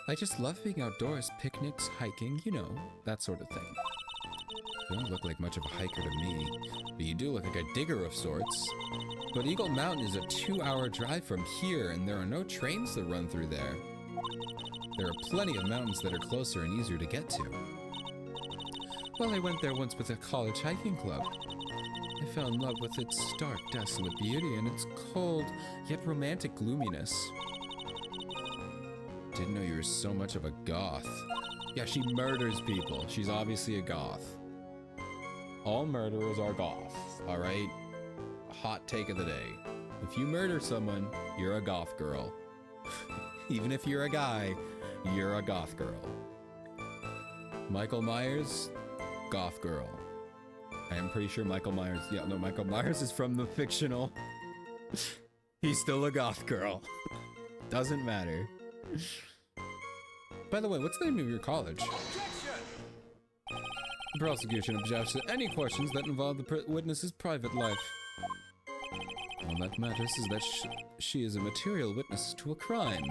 I just love being outdoors, picnics, hiking, you know, that sort of thing. You don't look like much of a hiker to me, but you do look like a digger of sorts. But Eagle Mountain is a 2-hour drive from here, and there are no trains that run through there. There are plenty of mountains that are closer and easier to get to. Well, I went there once with a college hiking club. I fell in love with its stark, desolate beauty and its cold, yet romantic gloominess. Didn't know you were so much of a goth. Yeah, she murders people. She's obviously a goth. All murderers are goths, alright? Hot take of the day. If you murder someone, you're a goth girl. Even if you're a guy, you're a goth girl. Michael Myers, goth girl. I am pretty sure Michael Myers, yeah, no, Michael Myers is from the fictional. He's still a goth girl. Doesn't matter. By the way, what's the name of your college? The prosecution objects to any questions that involve the witness's private life. All that matters is that she is a material witness to a crime.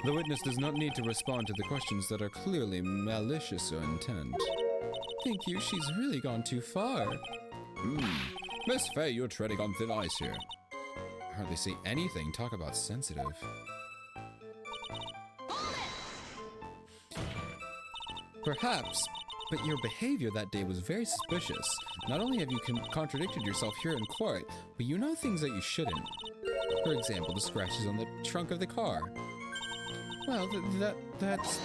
The witness does not need to respond to the questions that are clearly malicious or intent. Thank you, she's really gone too far. Miss Faye, you're treading on thin ice here. I hardly say anything, talk about sensitive. Perhaps, but your behavior that day was very suspicious. Not only have you contradicted yourself here in court, but you know things that you shouldn't. For example, the scratches on the trunk of the car. Well, that's...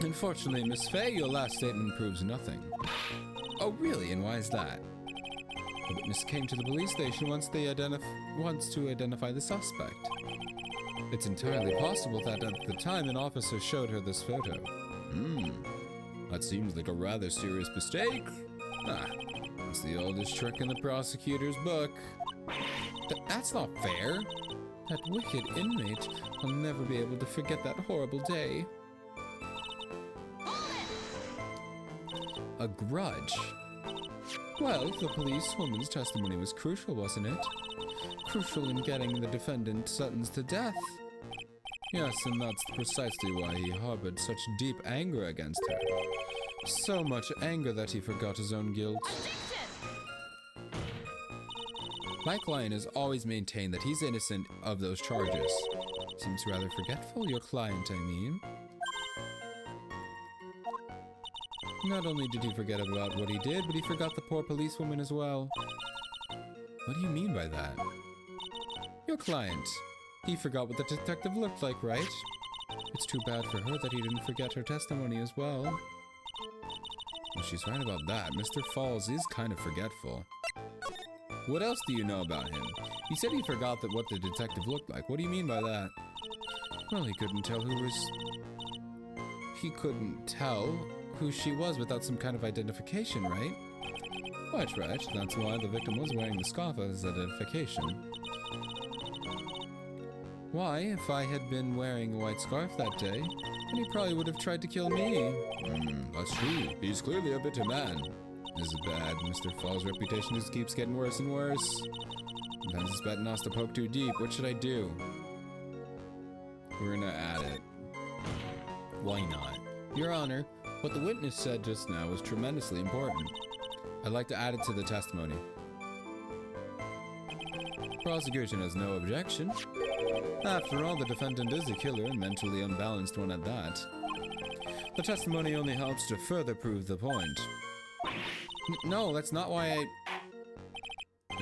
Unfortunately, Miss Faye, your last statement proves nothing. Oh, really? And why is that? The witness came to the police station wants to identify the suspect. It's entirely possible that at the time an officer showed her this photo. That seems like a rather serious mistake. It's the oldest trick in the prosecutor's book. That's not fair. That wicked inmate will never be able to forget that horrible day. A grudge. Well, the policewoman's testimony was crucial, wasn't it? Crucial in getting the defendant sentenced to death. Yes, and that's precisely why he harbored such deep anger against her. So much anger that he forgot his own guilt. My client has always maintained that he's innocent of those charges. Seems rather forgetful, your client, I mean. Not only did he forget about what he did, but he forgot the poor policewoman as well. What do you mean by that? Your client. He forgot what the detective looked like, right? It's too bad for her that he didn't forget her testimony as well. Well, she's right about that. Mr. Falls is kind of forgetful. What else do you know about him? He said he forgot that what the detective looked like. What do you mean by that? Well, he couldn't tell who she was without some kind of identification, right? Quite right. That's why the victim was wearing the scarf as identification. Why, if I had been wearing a white scarf that day, then he probably would have tried to kill me. That's true. He's clearly a bitter man. This is bad. Mr. Fall's reputation just keeps getting worse and worse. Sometimes it's bad not to poke too deep. What should I do? We're gonna add it. Why not? Your Honor, what the witness said just now was tremendously important. I'd like to add it to the testimony. Prosecution has no objection. After all, the defendant is a killer and mentally unbalanced one at that. The testimony only helps to further prove the point. No, that's not why I...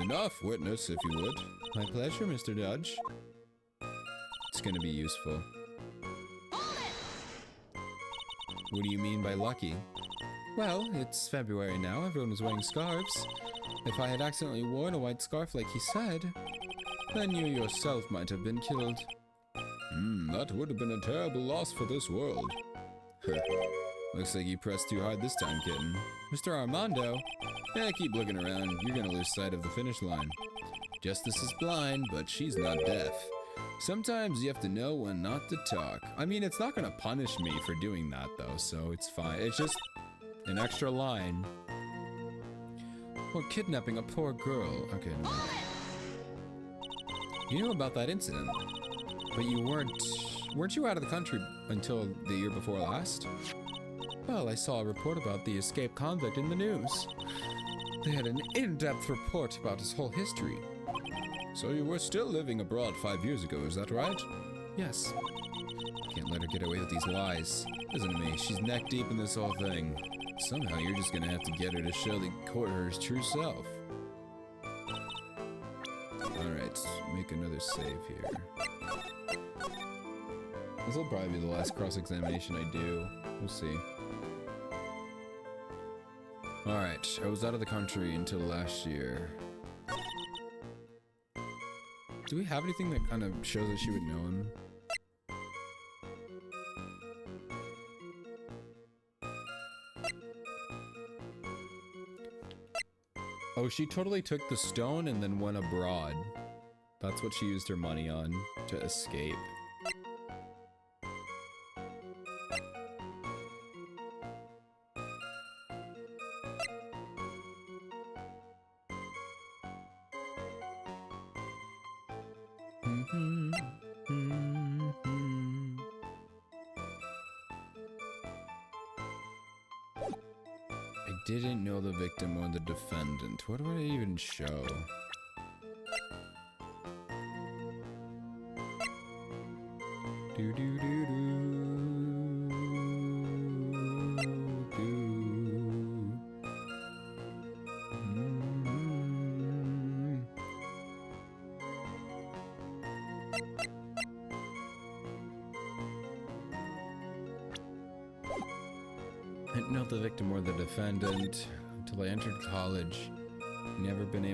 Enough, witness, if you would. My pleasure, Mr. Judge. It's gonna be useful. What do you mean by lucky? Well, it's February now. Everyone was wearing scarves. If I had accidentally worn a white scarf like he said, then you yourself might have been killed. That would have been a terrible loss for this world. Looks like you pressed too hard this time, kitten. Mr. Armando? Yeah, keep looking around. You're gonna lose sight of the finish line. Justice is blind, but she's not deaf. Sometimes you have to know when not to talk. I mean, it's not gonna punish me for doing that, though, so it's fine. It's just an extra line. Or kidnapping a poor girl. Okay, no. You knew about that incident, but you weren't you out of the country until the year before last? Well, I saw a report about the escaped convict in the news. They had an in-depth report about his whole history. So you were still living abroad 5 years ago, is that right? Yes. Can't let her get away with these lies. Listen to me, she's neck deep in this whole thing. Somehow you're just gonna have to get her to show the court her true self. Alright, make another save here. This will probably be the last cross-examination I do. We'll see. Alright, I was out of the country until last year. Do we have anything that kind of shows that she would know him? Oh, she totally took the stone and then went abroad. That's what she used her money on, to escape. I didn't know the victim or the defendant. What do I even show? Do do do do do. I didn't know the victim or the defendant until I entered college. Never been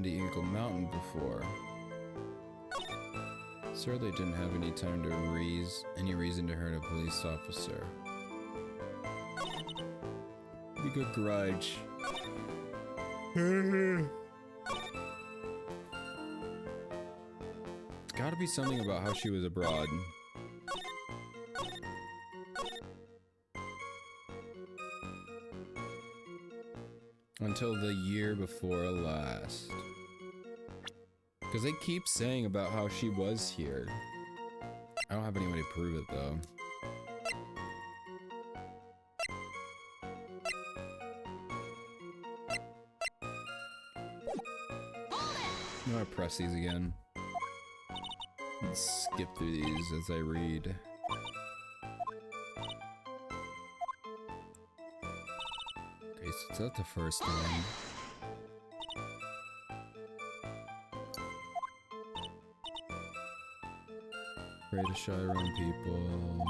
to Eagle Mountain before. Certainly didn't have any time to any reason to hurt a police officer. Big a grudge. It's gotta be something about how she was abroad. Until the year before last. Because they keep saying about how she was here. I don't have any way to prove it though. I'm gonna press these again. Let's skip through these as I read. Okay, so that's the first one. Pray to Chiron people.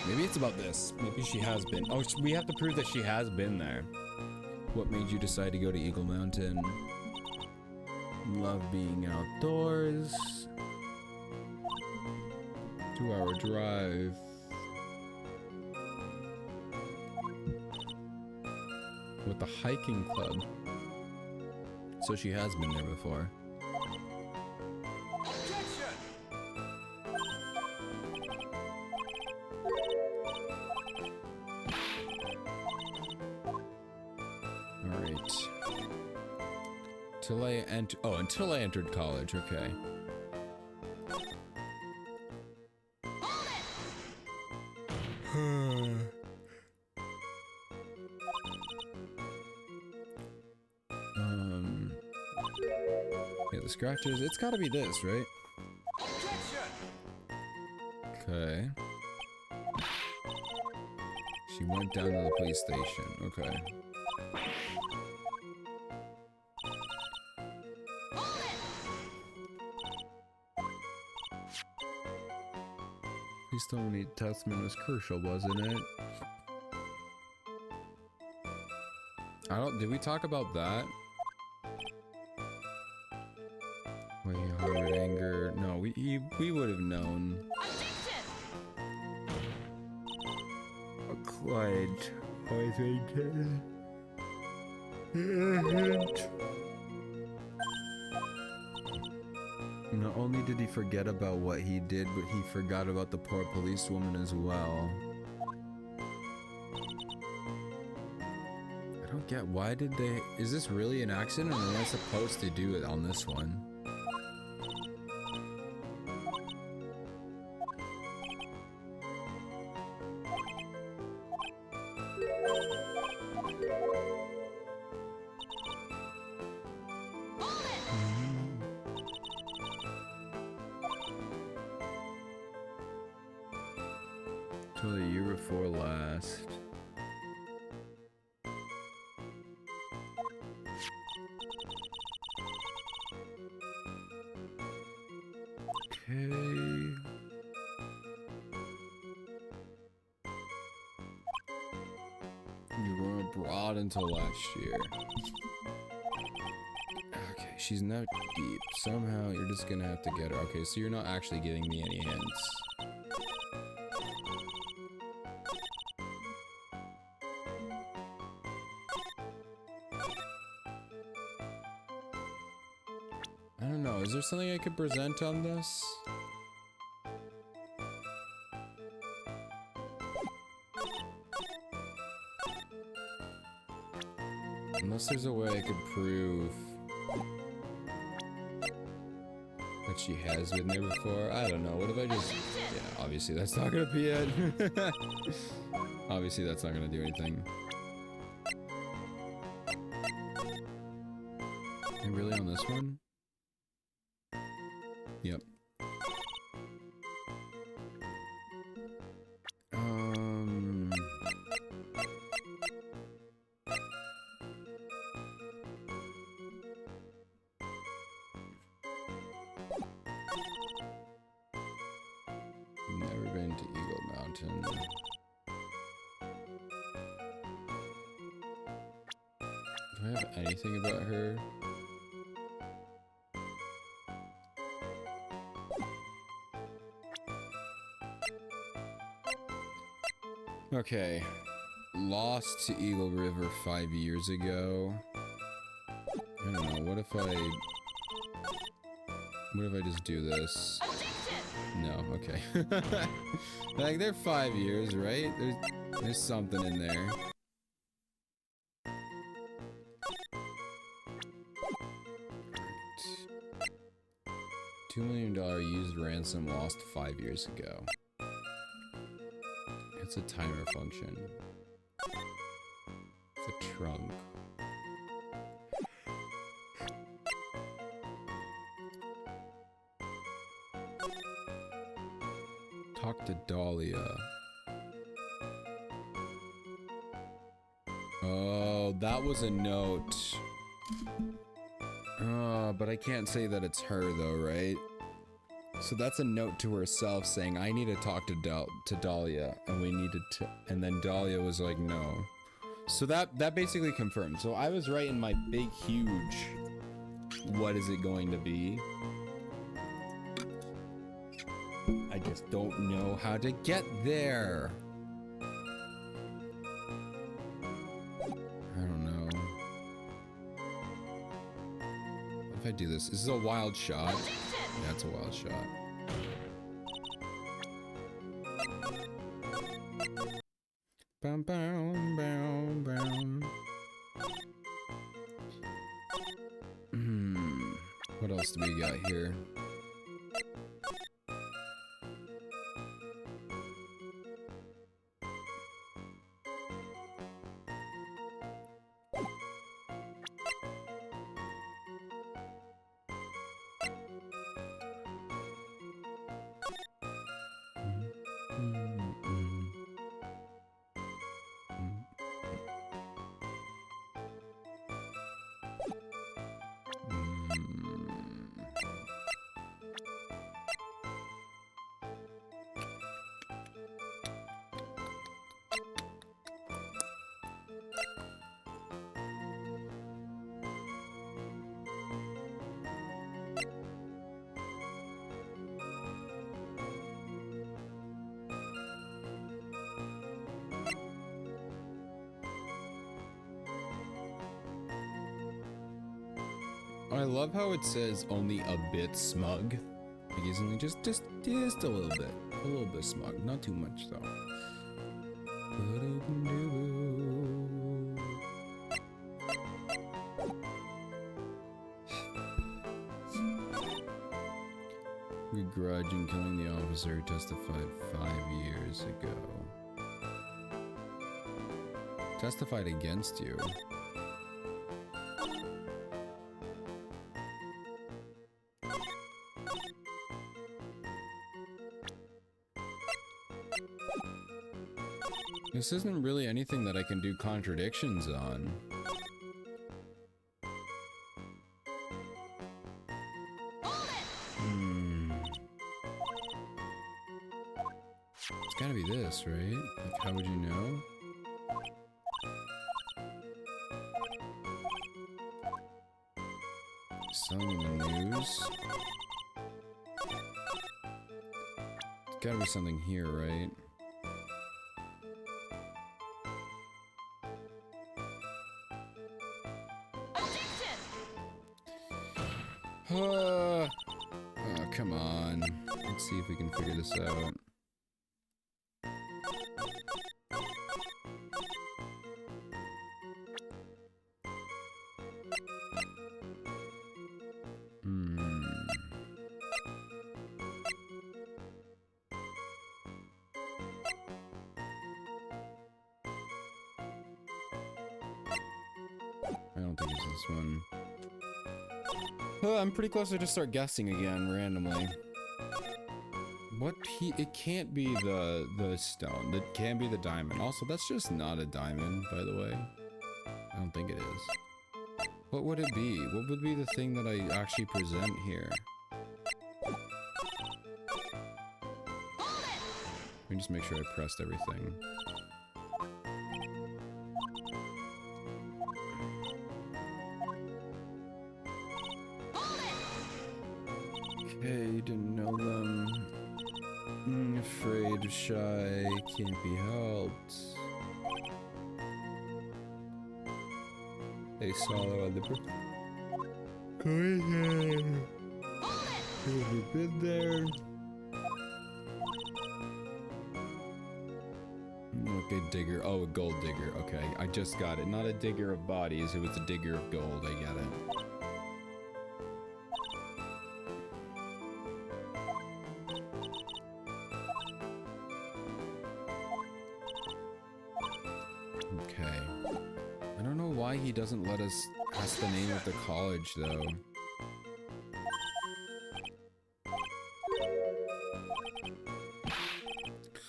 Maybe it's about this. Maybe she has been. Oh, we have to prove that she has been there. What made you decide to go to Eagle Mountain? Love being outdoors. 2-hour drive. With the hiking club. So she has been there before. Alright. Until I entered college, okay. Yeah, the scratches. It's gotta be this, right? Okay. She went down to the police station. Okay. Please tell me Testament was crucial, wasn't it? Did we talk about that? Wait, hard anger. No, we would have known. Quite. I think. Not only did he forget about what he did, but he forgot about the poor policewoman as well. I don't get why did they... Is this really an accident, or am I supposed to do it on this one? Till the year before last. Okay. You were abroad until last year. Okay, she's not deep. Somehow you're just gonna have to get her. Okay, so you're not actually giving me any hints. I don't know, is there something I could present on this? Unless there's a way I could prove that she has been there before. I don't know, what if I just... Yeah, obviously that's not gonna be it. Obviously that's not gonna do anything. And really on this one? Yep. Never been to Eagle Mountain. Do I have anything about her? Okay. Lost to Eagle River 5 years ago. I don't know, what if I just do this? No, okay. Like, they're 5 years, right? There's something in there. $2 million used ransom lost 5 years ago. It's a timer function. It's a trunk. Talk to Dahlia. Oh, that was a note. But I can't say that it's her though, right? So that's a note to herself saying, I need to talk to Dahlia, and we needed to, and then Dahlia was like, no. So that basically confirmed. So I was right in my big, huge, what is it going to be? I just don't know how to get there. I don't know. What if I do this? This is a wild shot. Yeah, it's a wild shot. Bam, bam, bam, bam. What else do we got here? I love how it says only a bit smug. Like he's only just a little bit smug, not too much though. Begrudge in killing the officer who testified 5 years ago. Testified against you. This isn't really anything that I can do contradictions on. It's gotta be this, right? Like, how would you know? Selling in the news? There's gotta be something here, right? Oh, come on. Let's see if we can figure this out. I don't think it's this one. I'm pretty close to just start guessing again randomly. What it can't be the stone. It can be the diamond. Also, that's just not a diamond, by the way. I don't think it is. What would it be? What would be the thing that I actually present here? Let me just make sure I pressed everything. Okay, didn't know them. Afraid, shy, can't be helped. They swallow on the Go ahead. Have you been there? Okay, digger. Oh, a gold digger. Okay, I just got it. Not a digger of bodies, it was a digger of gold. I get it. why he doesn't let us ask the name of the college, though.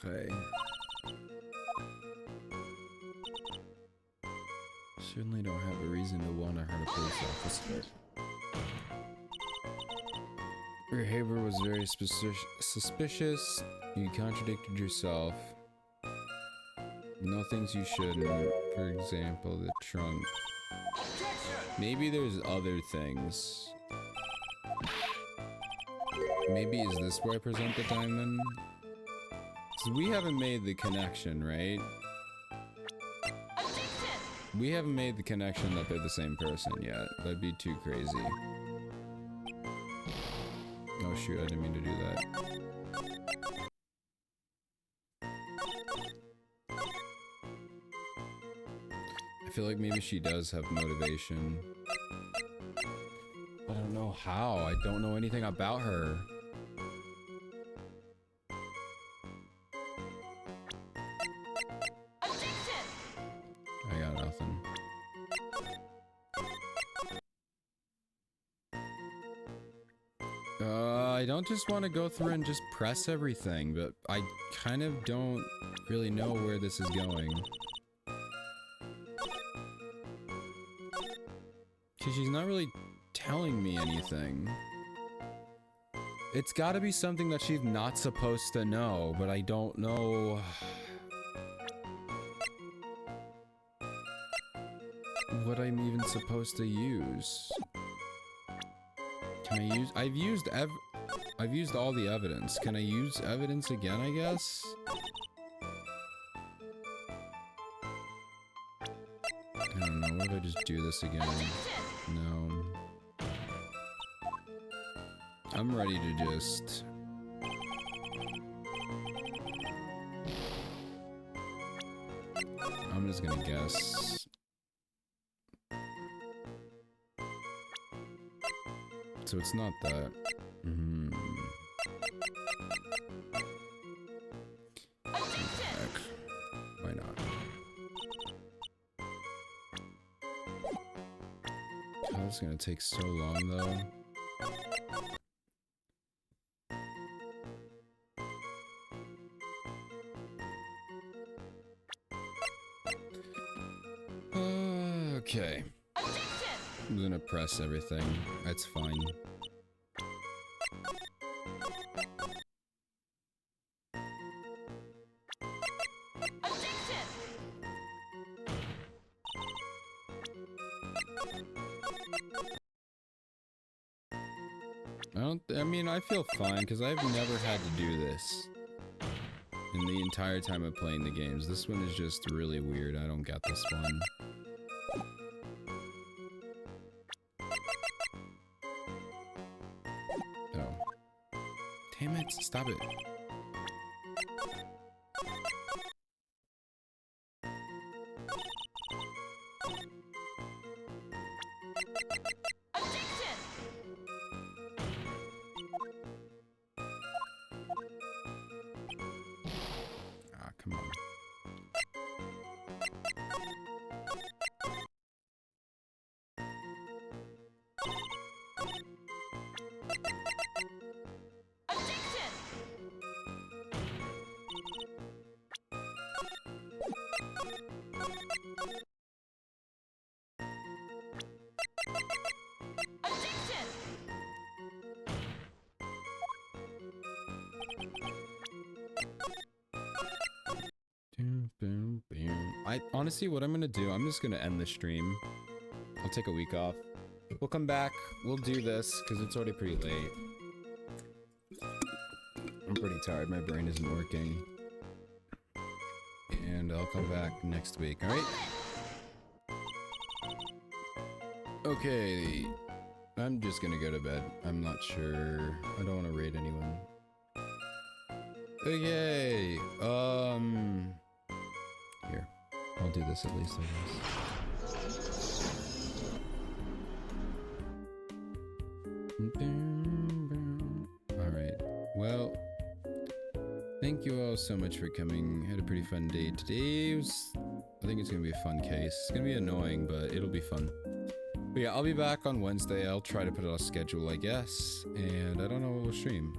Okay. Certainly don't have a reason to want to hurt a police officer. Your behavior was very suspicious. You contradicted yourself. No things you shouldn't. For example, the trunk. Maybe there's other things. Maybe is this where I present the diamond? So we haven't made the connection, right? We haven't made the connection that they're the same person yet. That'd be too crazy. Oh shoot, I didn't mean to do that. I feel like maybe she does have motivation. I don't know how. I don't know anything about her. I got nothing. I don't just want to go through and just press everything, but I kind of don't really know where this is going. Because she's not really telling me anything. It's gotta be something that she's not supposed to know, but I don't know. What I'm even supposed to use. Can I use? I've used all the evidence. Can I use evidence again, I guess? I don't know. What if I just do this again? No. I'm ready to just... I'm just gonna guess. So it's not that. Heck. Why not? Oh, it's gonna take so long though. Okay. I'm gonna press everything. That's fine. I mean, I feel fine because I've never had to do this in the entire time of playing the games. This one is just really weird. I don't get this one. Oh. Damn it, stop it. Come on. Honestly, what I'm gonna do, I'm just gonna end the stream. I'll take a week off. We'll come back, we'll do this, because it's already pretty late. I'm pretty tired, my brain isn't working. And I'll come back next week, alright? Okay, I'm just gonna go to bed. I'm not sure. I don't want to raid anyone. Okay, here. I'll do this at least, I guess. Alright, well, thank you all so much for coming. I had a pretty fun day today. It was I think it's gonna be a fun case. It's gonna be annoying, but it'll be fun. But yeah, I'll be back on Wednesday. I'll try to put it on schedule, I guess. And I don't know what we'll stream.